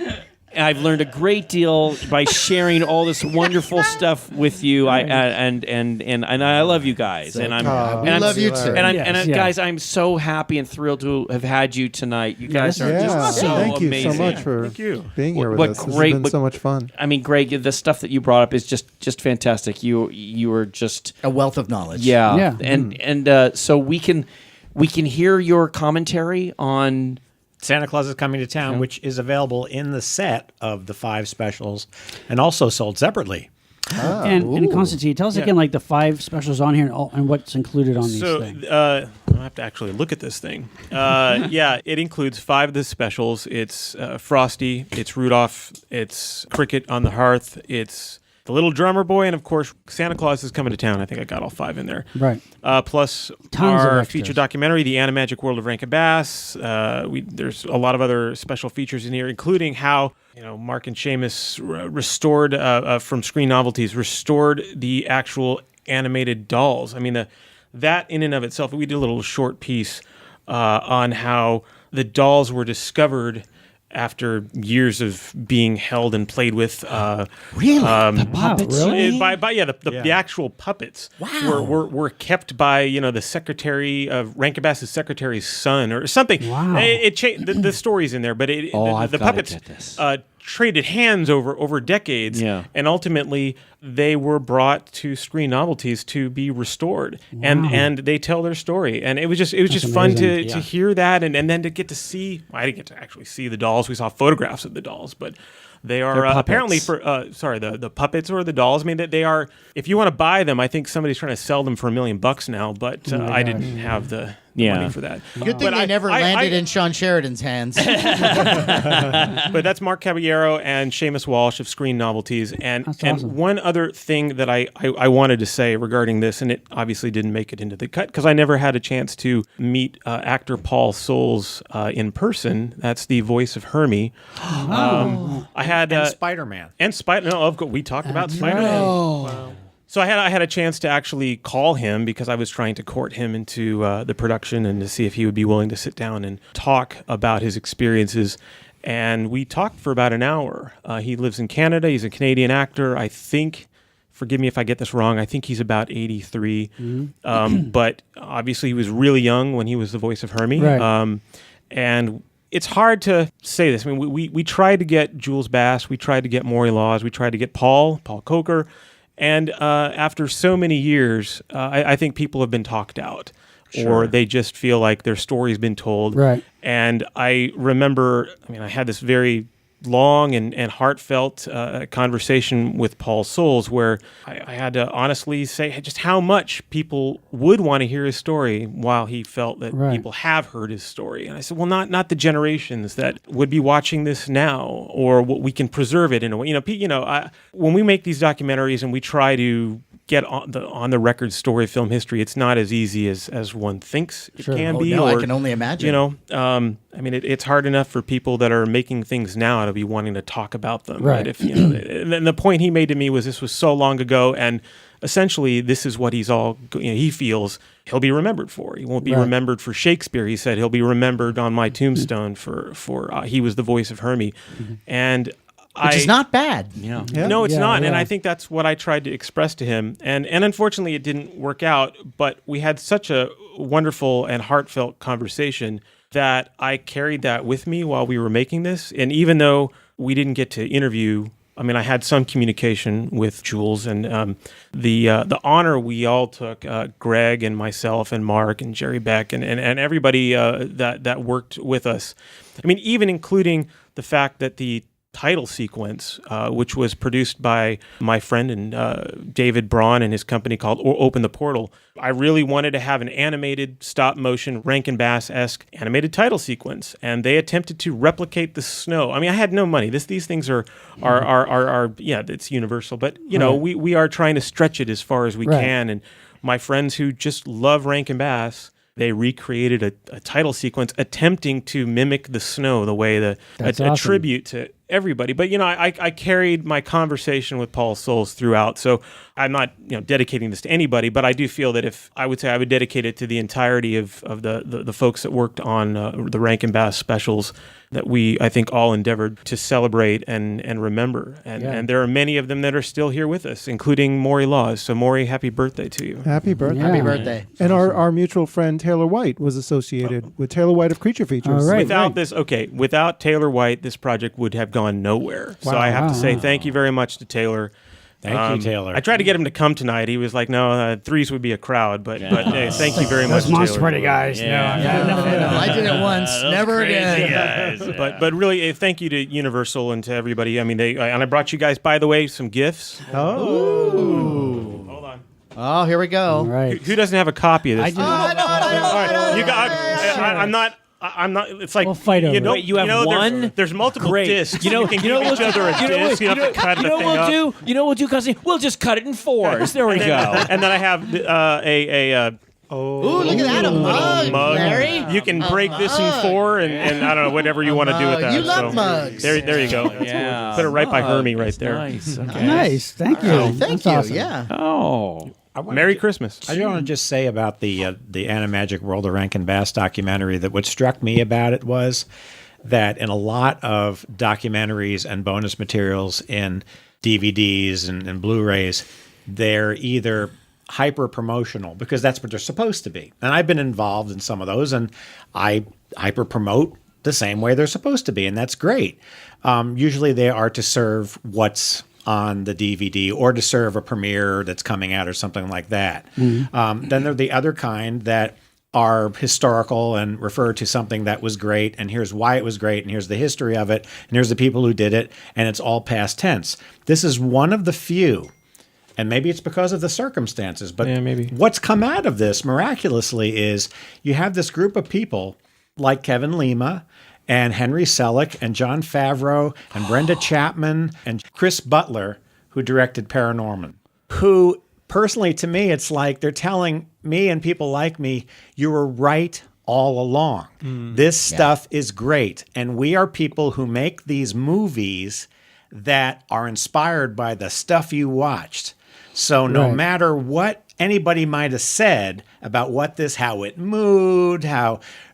I've learned a great deal by sharing all this wonderful stuff with you. And I love you guys, and I'm we love you too. Yes, yeah. guys, I'm so happy and thrilled to have had you tonight. You guys are Yeah, just so thank you amazing. so much for being here with What us. This great- has been so much fun. I mean, Greg, the stuff that you brought up is just fantastic. You were just A wealth of knowledge. yeah. Yeah. And so we can hear your commentary on. Santa Claus is Coming to Town, which is available in the set of the 5 specials and also sold separately. and Constantine, tell us again, like the 5 specials on here and what's included on these So things. I have to actually look at this thing. Yeah, it includes 5 of the specials. It's Frosty, it's Rudolph, it's Cricket on the Hearth, it's the Little Drummer Boy, and of course Santa Claus is Coming to Town. I think I got all 5 in there. Right. Plus Tons of our extras. feature documentary, The Animagic World of Rankin Bass. There's a lot of other special features in here, including how Mark and Seamus restored from Screen Novelties, restored the actual animated dolls. I mean, that in and of itself, we did a little short piece on how the dolls were discovered after years of being held and played with. Really? Wow, really? The actual puppets were kept by the secretary of Rankin Bass's secretary's son or something. Wow. It changed. The story's in there, but I've the gotta puppets get this. traded hands over decades, and ultimately they were brought to Screen Novelties to be restored, and they tell their story, and it was just fun to hear that, and then to get to see. I didn't get to actually see the dolls. We saw photographs of the dolls, but they are apparently for the puppets or the dolls. I mean, that they are. If you want to buy them, I think somebody's trying to sell them for $1 million now, but I didn't have the money for that. Good thing they never landed in Shawn Sheridan's hands. But that's Mark Caballero and Seamus Walsh of Screen Novelties. And one other thing that I wanted to say regarding this, and it obviously didn't make it into the cut because I never had a chance to meet actor Paul Soles in person. That's the voice of Hermie. I had Spider-Man. And Spider. No, of course, we talked about Spider-Man. Wow. So I had a chance to actually call him because I was trying to court him into the production and to see if he would be willing to sit down and talk about his experiences. And we talked for about an hour. He lives in Canada. He's a Canadian actor. I think, forgive me if I get this wrong, I think he's about 83. But obviously he was really young when he was the voice of Hermie. Right. And it's hard to say this. I mean, we tried to get Jules Bass. We tried to get Maury Laws. We tried to get Paul Coker. And after so many years, I think people have been talked out, or they just feel like their story's been told. Right. And I remember, I had this very long and heartfelt conversation with Paul Soles where I had to honestly say just how much people would want to hear his story while he felt that people have heard his story. And I said, well, not the generations that would be watching this now, or what we can preserve it in a way. When we make these documentaries and we try to get on the record story of film history, it's not as easy as one thinks it can be. No, I can only imagine. It's hard enough for people that are making things now to be wanting to talk about them. Right. If and the point he made to me was this was so long ago, and essentially this is what he feels he'll be remembered for. He won't be remembered for Shakespeare. He said he'll be remembered on my tombstone for he was the voice of Hermie, and. Which is not bad. Yeah. No, it's not. And I think that's what I tried to express to him. And unfortunately, it didn't work out. But we had such a wonderful and heartfelt conversation that I carried that with me while we were making this. And even though we didn't get to interview, I had some communication with Jules, and the honor we all took, Greg and myself and Mark and Jerry Beck and everybody that worked with us. Even including the fact that the title sequence, which was produced by my friend and David Braun and his company called Open the Portal. I really wanted to have an animated stop-motion Rankin Bass-esque animated title sequence, and they attempted to replicate the snow. I had no money. These things are it's universal, but we are trying to stretch it as far as we can. And my friends who just love Rankin Bass, they recreated a title sequence attempting to mimic the snow the way a tribute to everybody. But I carried my conversation with Paul Soles throughout, so I'm not dedicating this to anybody, but I do feel that if I would say I would dedicate it to the entirety of the folks that worked on the Rankin Bass specials that we, I think, all endeavored to celebrate and remember. And there are many of them that are still here with us, including Maury Laws. So Maury, happy birthday to you. Happy birthday. Happy birthday. And our mutual friend Taylor White was associated with Taylor White of Creature Features. All right. Without Taylor White, this project would have gone nowhere. Wow. So I have to say thank you very much to Taylor. Thank you, Taylor. I tried to get him to come tonight. He was like, no, threes would be a crowd. But hey, thank you very much, Those Monster Taylor. Party guys. No, I did it once. Never again. But really, thank you to Universal and to everybody. And I brought you guys, by the way, some gifts. Oh. Hold on. Oh, here we go. All right. Who doesn't have a copy of this? I do. I'm not. It's like we'll fight over it. You have one. There's multiple discs. You can give each other a disc. You don't have to cut the thing up. You know what we'll do, Cousin? We'll just cut it in fours. There we go. And then I have Ooh, look at that, a mug, Larry. You can break this in four, and I don't know, whatever you want to do with that. You love mugs. There you go. Yeah. Put it right by Hermie right there. Nice. Okay. Nice. Thank you. Oh, thank That's you. awesome. Yeah. Oh. Merry Christmas. I want to just say about the Animagic World of Rankin Bass documentary that what struck me about it was that in a lot of documentaries and bonus materials in DVDs and Blu-rays, they're either hyper promotional because that's what they're supposed to be. And I've been involved in some of those, and I hyper promote the same way they're supposed to be, and that's great. Usually they are to serve what's on the DVD or to serve a premiere that's coming out or something like that. Then there are the other kind that are historical and refer to something that was great, and here's why it was great, and here's the history of it, and here's the people who did it, and it's all past tense. This is one of the few, and maybe it's because of the circumstances, but maybe. What's come out of this miraculously is you have this group of people like Kevin Lima and Henry Selick and Jon Favreau and Brenda Chapman and Chris Butler, who directed Paranorman, who personally, to me, it's like they're telling me and people like me, you were right all along. This stuff is great. And we are people who make these movies that are inspired by the stuff you watched. So no matter what anybody might have said about how it moved,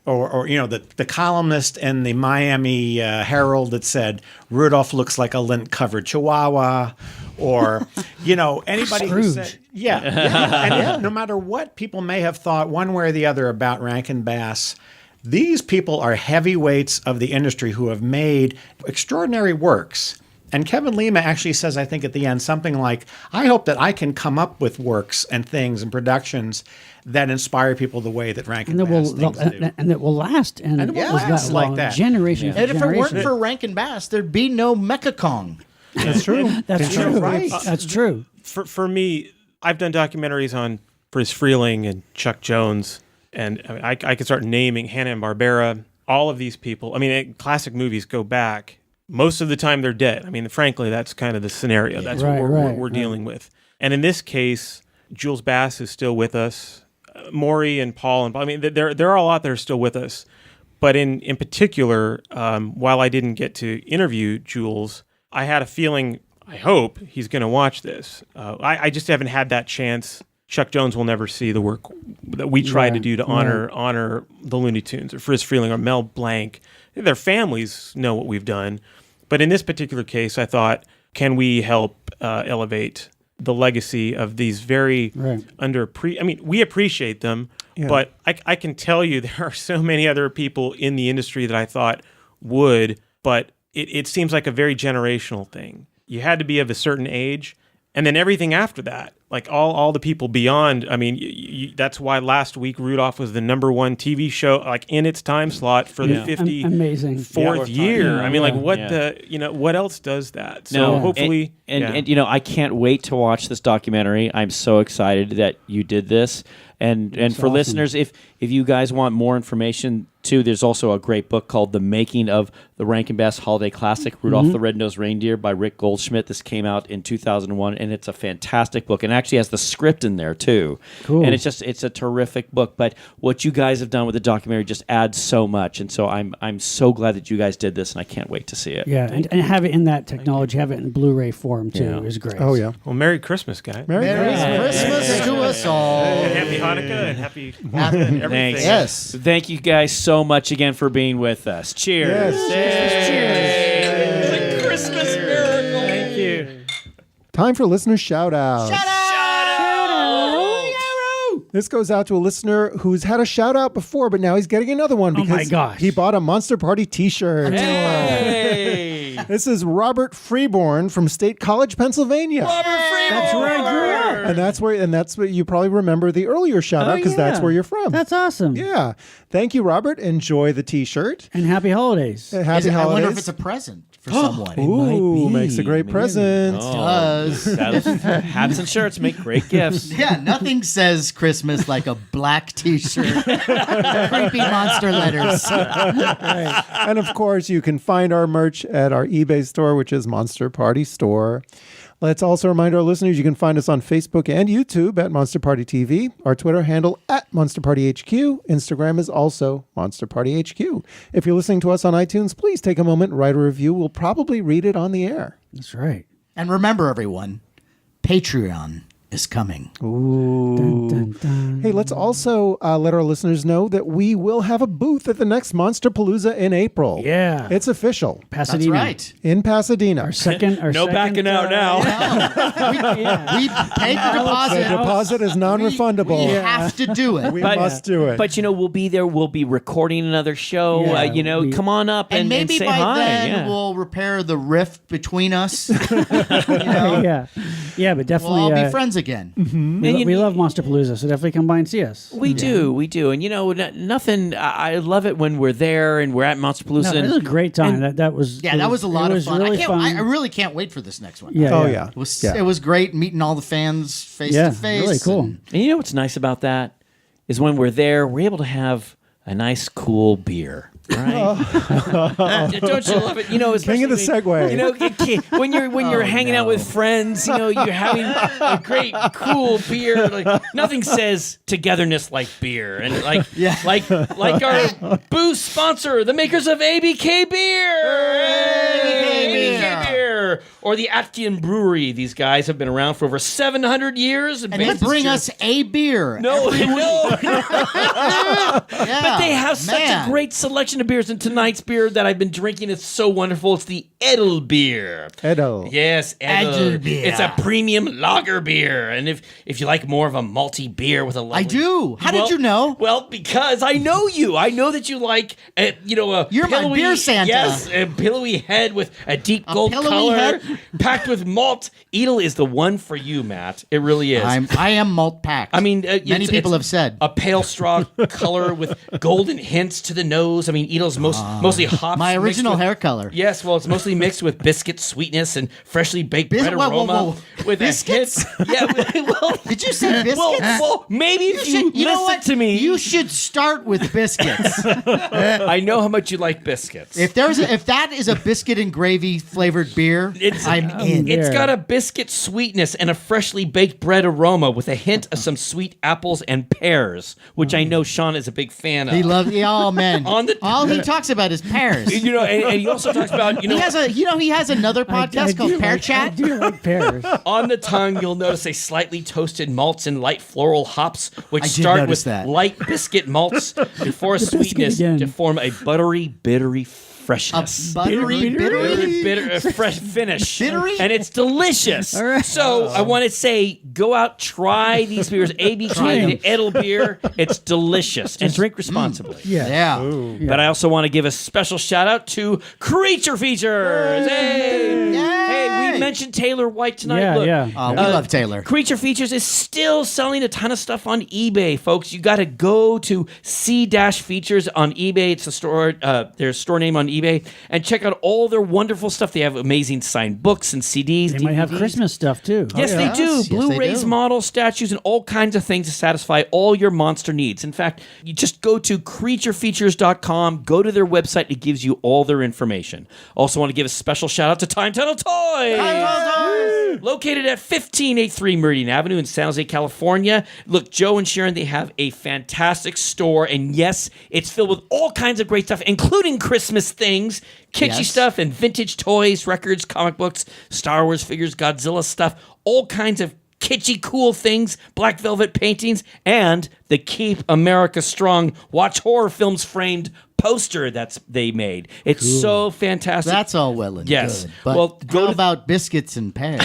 or you know, the columnist in the Miami Herald that said Rudolph looks like a lint-covered chihuahua, or you know, anybody who said and no matter what people may have thought one way or the other about Rankin Bass, these people are heavyweights of the industry who have made extraordinary works. And Kevin Lima actually says, I think at the end, something like, I hope that I can come up with works and things and productions that inspire people the way that Rankin Bass things do. And that will last. And it will last like that. Generations. And if it weren't for Rankin Bass, there'd be no Mecha Kong. That's true. That's true. Right. That's true. For me, I've done documentaries on Friz Freleng and Chuck Jones, and I could start naming Hanna-Barbera, all of these people. I mean, classic movies go back. Most of the time they're dead. I mean, frankly, that's kind of the scenario. That's what we're dealing with. And in this case, Jules Bass is still with us. Maury and Paul and I mean, there are a lot that are still with us. But in particular, while I didn't get to interview Jules, I had a feeling, I hope, he's going to watch this. I just haven't had that chance. Chuck Jones will never see the work that we tried to do to honor the Looney Tunes, or Friz Freleng, or Mel Blanc. Their families know what we've done. But in this particular case, I thought, can we help elevate the legacy of these very I mean, we appreciate them, but I can tell you there are so many other people in the industry that I thought would, but it seems like a very generational thing. You had to be of a certain age, and then everything after that, like all the people beyond. I mean, that's why last week Rudolph was the #1 TV show, like in its time slot for the 54th year. I mean, like what else does that? So hopefully, and you know, I can't wait to watch this documentary. I'm so excited that you did this. And for listeners, if you guys want more information too, there's also a great book called The Making of the Rankin Bass Holiday Classic, Rudolph the Red-Nosed Reindeer by Rick Goldschmidt. This came out in 2001, and it's a fantastic book, and actually has the script in there too. Cool. And it's a terrific book. But what you guys have done with the documentary just adds so much, and so I'm so glad that you guys did this, and I can't wait to see it. Yeah, and have it in that technology, have it in Blu-ray form too is great. Oh yeah. Well, Merry Christmas, guys. Merry Christmas to us all. And Happy Hanukkah and happy everything. Thanks. Yes. Thank you guys so much again for being with us. Cheers. Cheers. It's a Christmas miracle. Thank you. Time for listener shout-outs. This goes out to a listener who's had a shout-out before, but now he's getting another one because he bought a Monster Party t-shirt. Hey. This is Robert Freeborn from State College, Pennsylvania. Robert Freeborn. That's where I grew up. And that's what you probably remember the earlier shout-out because that's where you're from. That's awesome. Yeah. Thank you, Robert. Enjoy the t-shirt. And happy holidays. Happy holidays. I wonder if it's a present for someone. Ooh, makes a great present. It does. Hats and shirts make great gifts. Yeah, nothing says Christmas like a black t-shirt. Creepy monster letters. And of course, you can find our merch at our eBay store, which is Monster Party Store. Let's also remind our listeners you can find us on Facebook and YouTube at Monster Party TV. Our Twitter handle at Monster Party HQ. Instagram is also Monster Party HQ. If you're listening to us on iTunes, please take a moment, write a review. We'll probably read it on the air. That's right. And remember, everyone, Patreon is coming. Ooh. Dun, dun, dun. Hey, let's also let our listeners know that we will have a booth at the next Monsterpalooza in April. Yeah. It's official. Pasadena. That's right. In Pasadena. Our second. No backing out now. We paid the deposit. The deposit is non-refundable. We have to do it. We must do it. But we'll be there. We'll be recording another show. Yeah, Come on up and and maybe say by hi. then Yeah. we'll repair the rift between us. Yeah, but definitely. We'll all be friends again. We love Monsterpalooza, so definitely come by and see us. We do, and nothing. I love it when we're there and we're at Monsterpalooza. No, it was a great time. That was That was a lot it of was fun. Really fun. I really can't wait for this next one. Yeah. Oh, yeah. yeah. It was great meeting all the fans face to face. Really cool. and- And you know what's nice about that is when we're there, we're able to have a nice, cool beer. Right? Don't you love it? King of the segue. When you're hanging out with friends, you're having a great, cool beer. Like nothing says togetherness like beer, and like our booze sponsor, the makers of ABK beer. ABK beer. Or the Atkian Brewery. These guys have been around for over 700 years, And they bring us a beer. No. Yeah, But they have such a great selection of beers, and tonight's beer that I've been drinking is so wonderful. It's the Edel beer. Edel. Yes, Edel. Beer. It's a premium lager beer, and if you like more of a malty beer with a lovely... I do. How did you know? Well, because I know you. I know that you like, a You're my pillowy, beer Santa. Yes, a pillowy head with a deep gold pillowy color, head? packed with malt. Edel is the one for you, Matt. It really is. I am malt packed. I mean, many people have said a pale straw color with golden hints to the nose. I mean, Edel's mostly hops. my mixed original with- hair color. Yes, well, it's mostly mixed with biscuit sweetness and freshly baked bread whoa, whoa, aroma. whoa. With Biscuits? A hint. Yeah, well, Did you say biscuits? well, maybe if you You know listen what? to me, You should start with biscuits. I know how much you like biscuits. if that is a biscuit and gravy flavored beer, I'm in. It's Yeah. got a biscuit sweetness and a freshly baked bread aroma with a hint of some sweet apples and pears, which I know Sean is a big fan of. He loves oh man. On All he talks about is pears. And he also talks about, He has another podcast called Pear I Chat. do like pears. on the tongue, you'll notice a slightly toasted malts and light floral hops, which I did start notice with that. light biscuit malts before biscuit sweetness again. to form a buttery, bittery freshness. Buttery, bittery. Bitter, fresh finish. Bittery? And it's delicious. right. So I want to say, go out, try these beers. ABK, the Edel beer. It's delicious. And drink responsibly. Yeah. Yeah. But I also want to give a special shout out to Creature Features. Hey, we mentioned Taylor White tonight. Yeah, Look, yeah. We love Taylor. Creature Features is still selling a ton of stuff on eBay, folks. You got to go to C-Features on eBay. It's their store name on eBay, and check out all their wonderful stuff. They have amazing signed books and CDs. They might have DVDs. Christmas stuff too. Yes, they do. Yes, they Blu-rays, do. models, statues, and all kinds of things to satisfy all your monster needs. In fact, you just go to creaturefeatures.com, go to their website. It gives you all their information. Also want to give a special shout out to Time Tunnel Toys. Located at 1583 Meridian Avenue in San Jose, California. Look, Joe and Sharon, they have a fantastic store. And yes, it's filled with all kinds of great stuff, including Christmas things, kitschy Yes. stuff, and vintage toys, records, comic books, Star Wars figures, Godzilla stuff, all kinds of kitschy, cool things, black velvet paintings, and the Keep America Strong Watch Horror Films framed poster they made. It's so fantastic. That's all well and Yes. good. But Well, go how to- about biscuits and pears?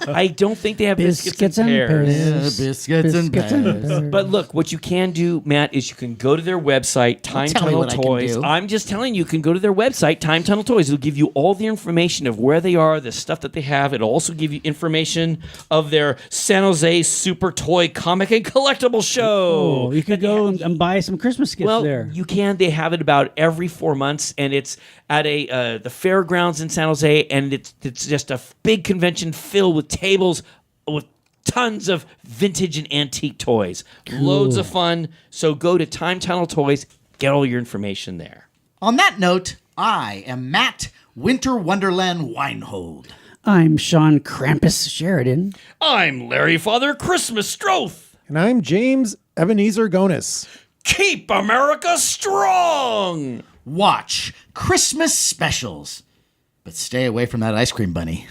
I don't think they have biscuits, and pears. Biscuits and pears. But look, what you can do, Matt, is you can go to their website, Time tell me Tunnel what I can Toys. do. I'm just telling you, you can go to their website, Time Tunnel Toys. It'll give you all the information of where they are, the stuff that they have. It'll also give you information of their San Jose Super Toy Comic and Collectible Show. Oh, you could go and buy some Christmas gifts Well, there. you can. They have it about every 4 months, and it's at the fairgrounds in San Jose, and it's just a big convention filled with tables with tons of vintage and antique toys. Loads of fun. So go to Time Tunnel Toys, get all your information there. On that note, I am Matt Winter Wonderland Weinhold. I'm Sean Krampus Sheridan. I'm Larry Father Christmas Stroth. And I'm James Ebenezer Gonis. Keep America strong. Watch Christmas specials, but stay away from that ice cream bunny.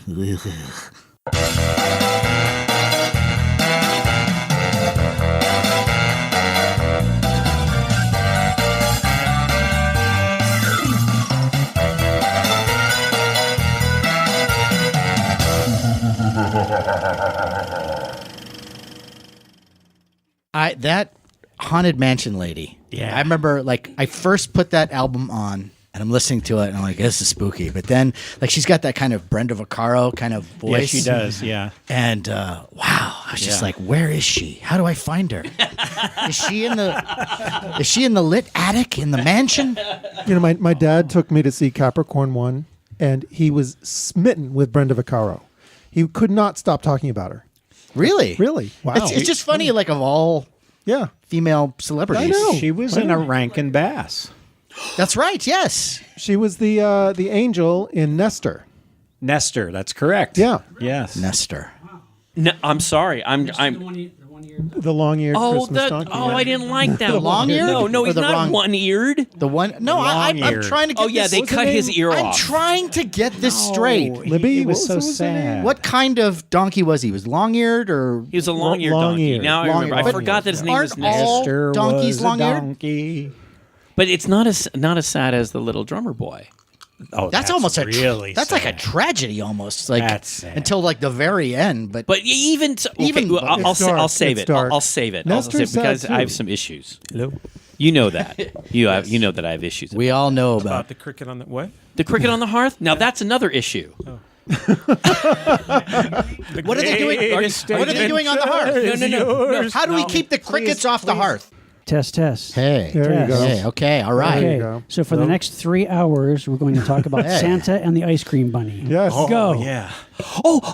that Haunted Mansion lady. Yeah. I remember like I first put that album on and I'm listening to it and I'm like, this is spooky. But then like she's got that kind of Brenda Vaccaro kind of voice. Yeah, she does. Yeah. And wow, I was just like, where is she? How do I find her? Is she in the lit attic in the mansion? You know, my dad took me to see Capricorn 1, and he was smitten with Brenda Vaccaro. He could not stop talking about her. Really? Really? Wow. It's just funny, like of all Yeah. female celebrities. I know. She was in a Rankin Bass. That's right. Yes. She was the angel in Nestor. Nestor, that's correct. Yeah. Yes. Nestor. No, I'm sorry. I'm. The long-eared Oh, Christmas donkey. I didn't like that. long-eared? No, Or he's the not wrong- one-eared. The one. No, I'm Long-eared. trying to get Oh yeah, this- they what's the cut his name? ear I'm off. trying to get this straight. Libby, It was what so was her name? sad. What kind of donkey was he? Was long-eared or He was a long-eared donkey. Long-eared. Now I remember. I Long-eared. forgot that his name was Aren't all Nestor. Nestor donkeys was a long-eared? donkey. But it's not as sad as the little drummer boy. Oh, that's almost really that's like a sad. tragedy almost. Like That's sad. until like the very end. But Even Even- well, I'll It's dark. I'll save It's it. dark. I'll save it. Nestor's I'll save it because sad, I have too. some issues. Hello? You know that. You know that I have issues. we all know About about the cricket on the what? The cricket on the hearth. Now that's another issue. what are they doing? What are they doing on the hearth? No. How do we keep the crickets off the hearth? Test. Hey, There you go. Hey, okay, all right. There Okay, you go. so for the next 3 hours, we're going to talk about Hey. Santa and the ice cream bunny. Yes. Go. Yeah.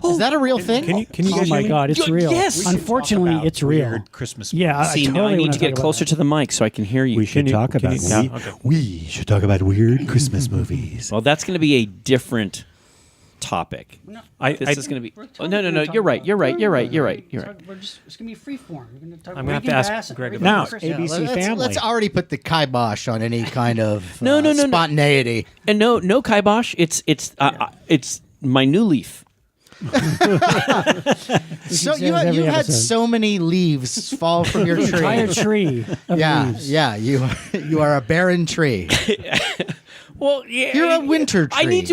Is that a real thing? Can you Oh guys my hear me? God, it's real. yes. Unfortunately, About it's real. weird Christmas. Yeah, I See, now totally I need wanna to get talk about closer that. to the mic so I can hear you. We should talk about Yeah, okay. we should talk about weird Christmas movies. Well, that's going to be a different topic. This is going to be. Oh, no. You're right. It's going to be free form. We're going to talk I'm gonna have to ask Greg about Now, Christmas. ABC let's, Family. let's already put the kibosh on any kind of No. spontaneity. And no kibosh. It's my new leaf. So say you that every had episode. so many leaves fall from your Entire tree. tree of leaves. Yeah, you are a barren tree. Well, yeah, You're a winter I tree. need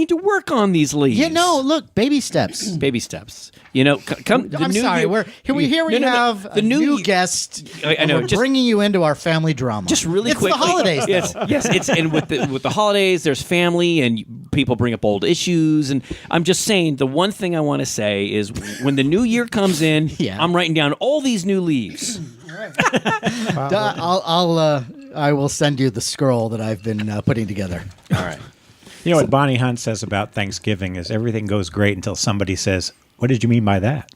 to work on these leaves. Yeah, no, look, baby steps. baby steps. You know, come. The I'm new sorry. year- We're here. We No. have the a new year- guest. I and know, We're just- bringing you into our family drama. Just really it's quickly. the holidays. Yes, though. yes. It's and with the holidays, there's family and people bring up old issues. And I'm just saying, the one thing I want to say is when the new year comes in, Yeah. I'm writing down all these new leaves. I will send you the scroll that I've been putting together. All right. You know what Bonnie Hunt says about Thanksgiving is everything goes great until somebody says, "What did you mean by that?"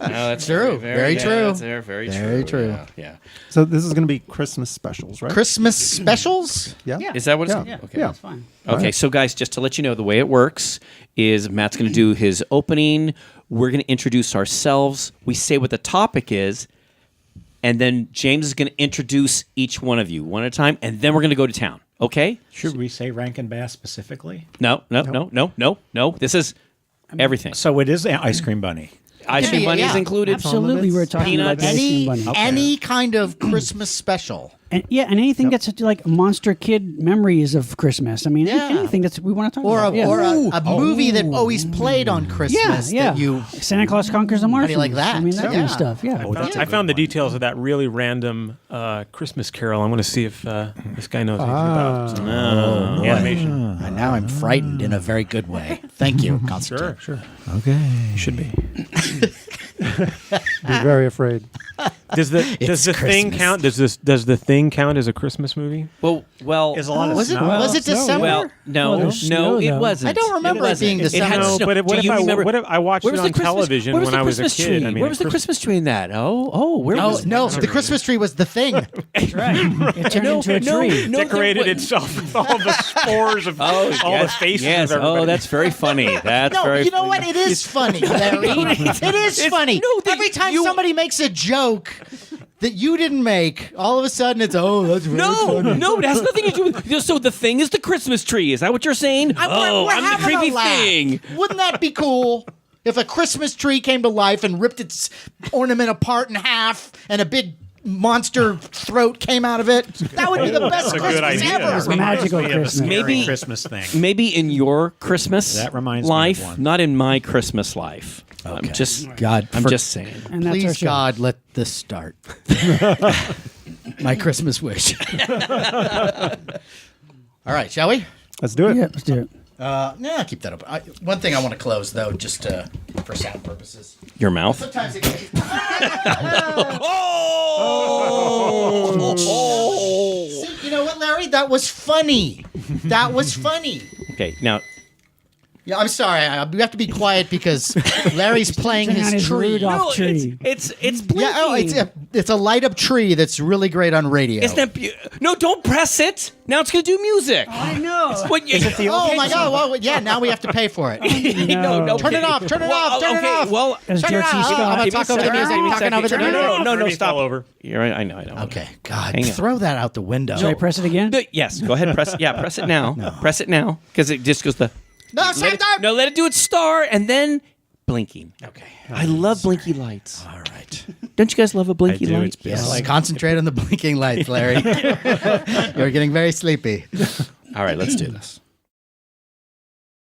That's true. Very true. That's very Very true. Yeah. So this is going to be Christmas specials, right? Christmas specials. Yeah. Is that what it's? Yeah. Okay. Yeah. That's fine. Okay, so guys, just to let you know, the way it works is Matt's going to do his opening. We're going to introduce ourselves. We say what the topic is, and then James is going to introduce each one of you one at a time, and then we're going to go to town. Okay? Should we say Rankin Bass specifically? No. This is everything. So it is Ice Cream Bunny. Ice cream Yeah. bunny is included. Absolutely, we're talking about Peanuts. the ice cream bunny. Any kind of Christmas special. And anything that's like monster kid memories of Christmas. I mean, Yeah. anything that's we want to talk Or about. a movie that always played on Christmas that you Santa Claus Conquers the Martians. like that? I mean, that kind Yeah. of stuff. Yeah. I found the details of that really random Christmas Carol. I want to see if this guy knows anything about animation. And now I'm frightened in a very good way. Thank you, Constantine. Sure. Okay. Should be. Be very afraid. Does the thing Christmas. count? Does the thing count as a Christmas movie? Well, There's a lot of Was it snow. was it December? well, no, there's snow, it though. wasn't. I don't remember it wasn't. being It had December. snow. but what Do if you remember? I watched Where it was on the Christmas- television where was when the I was a Christmas kid? tree? I mean, where was the Christmas tree in that? Where was it? No, the Christmas tree was the thing. That's right. It turned into a tree. decorated there itself with all the spores of all the faces Yes. of everybody. Oh, that's very funny. That's No, very. you know what? It is funny, Larry. It is funny. no, Every time somebody makes a joke that you didn't make, all of a sudden it's that's very funny. No, it has nothing to do with. So the thing is the Christmas tree. Is that what you're saying? We're I'm the having a creepy laugh. thing. Wouldn't that be cool? If a Christmas tree came to life and ripped its ornament apart in half and a big monster throat came out of it, that would be the best That's a Christmas good idea. ever. It's a magical We have a Christmas. scary Maybe- Christmas thing. Maybe in your Christmas That reminds me of life, one. not in my Christmas life. I'm just God, I'm just saying. And that's our please, show. God, let this start. My Christmas wish. All right, shall we? Let's do it. Yeah, let's do it. Nah, keep that open. One thing I want to close, though, just for sound purposes. Your mouth. Sometimes it See, you know what, Larry? That was funny. That was funny. Okay, now Yeah, I'm sorry. We have to be quiet because Larry's playing Turn on his tree. Rudolph tree. it's blinking. Yeah, oh, it's a light up tree that's really great on radio. Isn't that no? Don't press it. Now it's going to do music. I know. What, you, Oh my God! Well, yeah, now we have to pay for it. no, Turn it off! Turn it off! Turn it off! Well, As Turn it George C. off! I'm Scott. gonna talk over the music. I'm talking over the music. No, stop. stop over. You're right. I know. Okay, God, Hang on. throw that out the window. Should I press it again? Yes, go ahead. Press. Yeah, press it now. Press it now because it just goes the. No, same time. No, let it do its star and then blinking. Okay. I love blinky lights. All right. Don't you guys love a blinky light? It's been Yes. Concentrate on the blinking lights, Larry. You're getting very sleepy. All right, let's do this.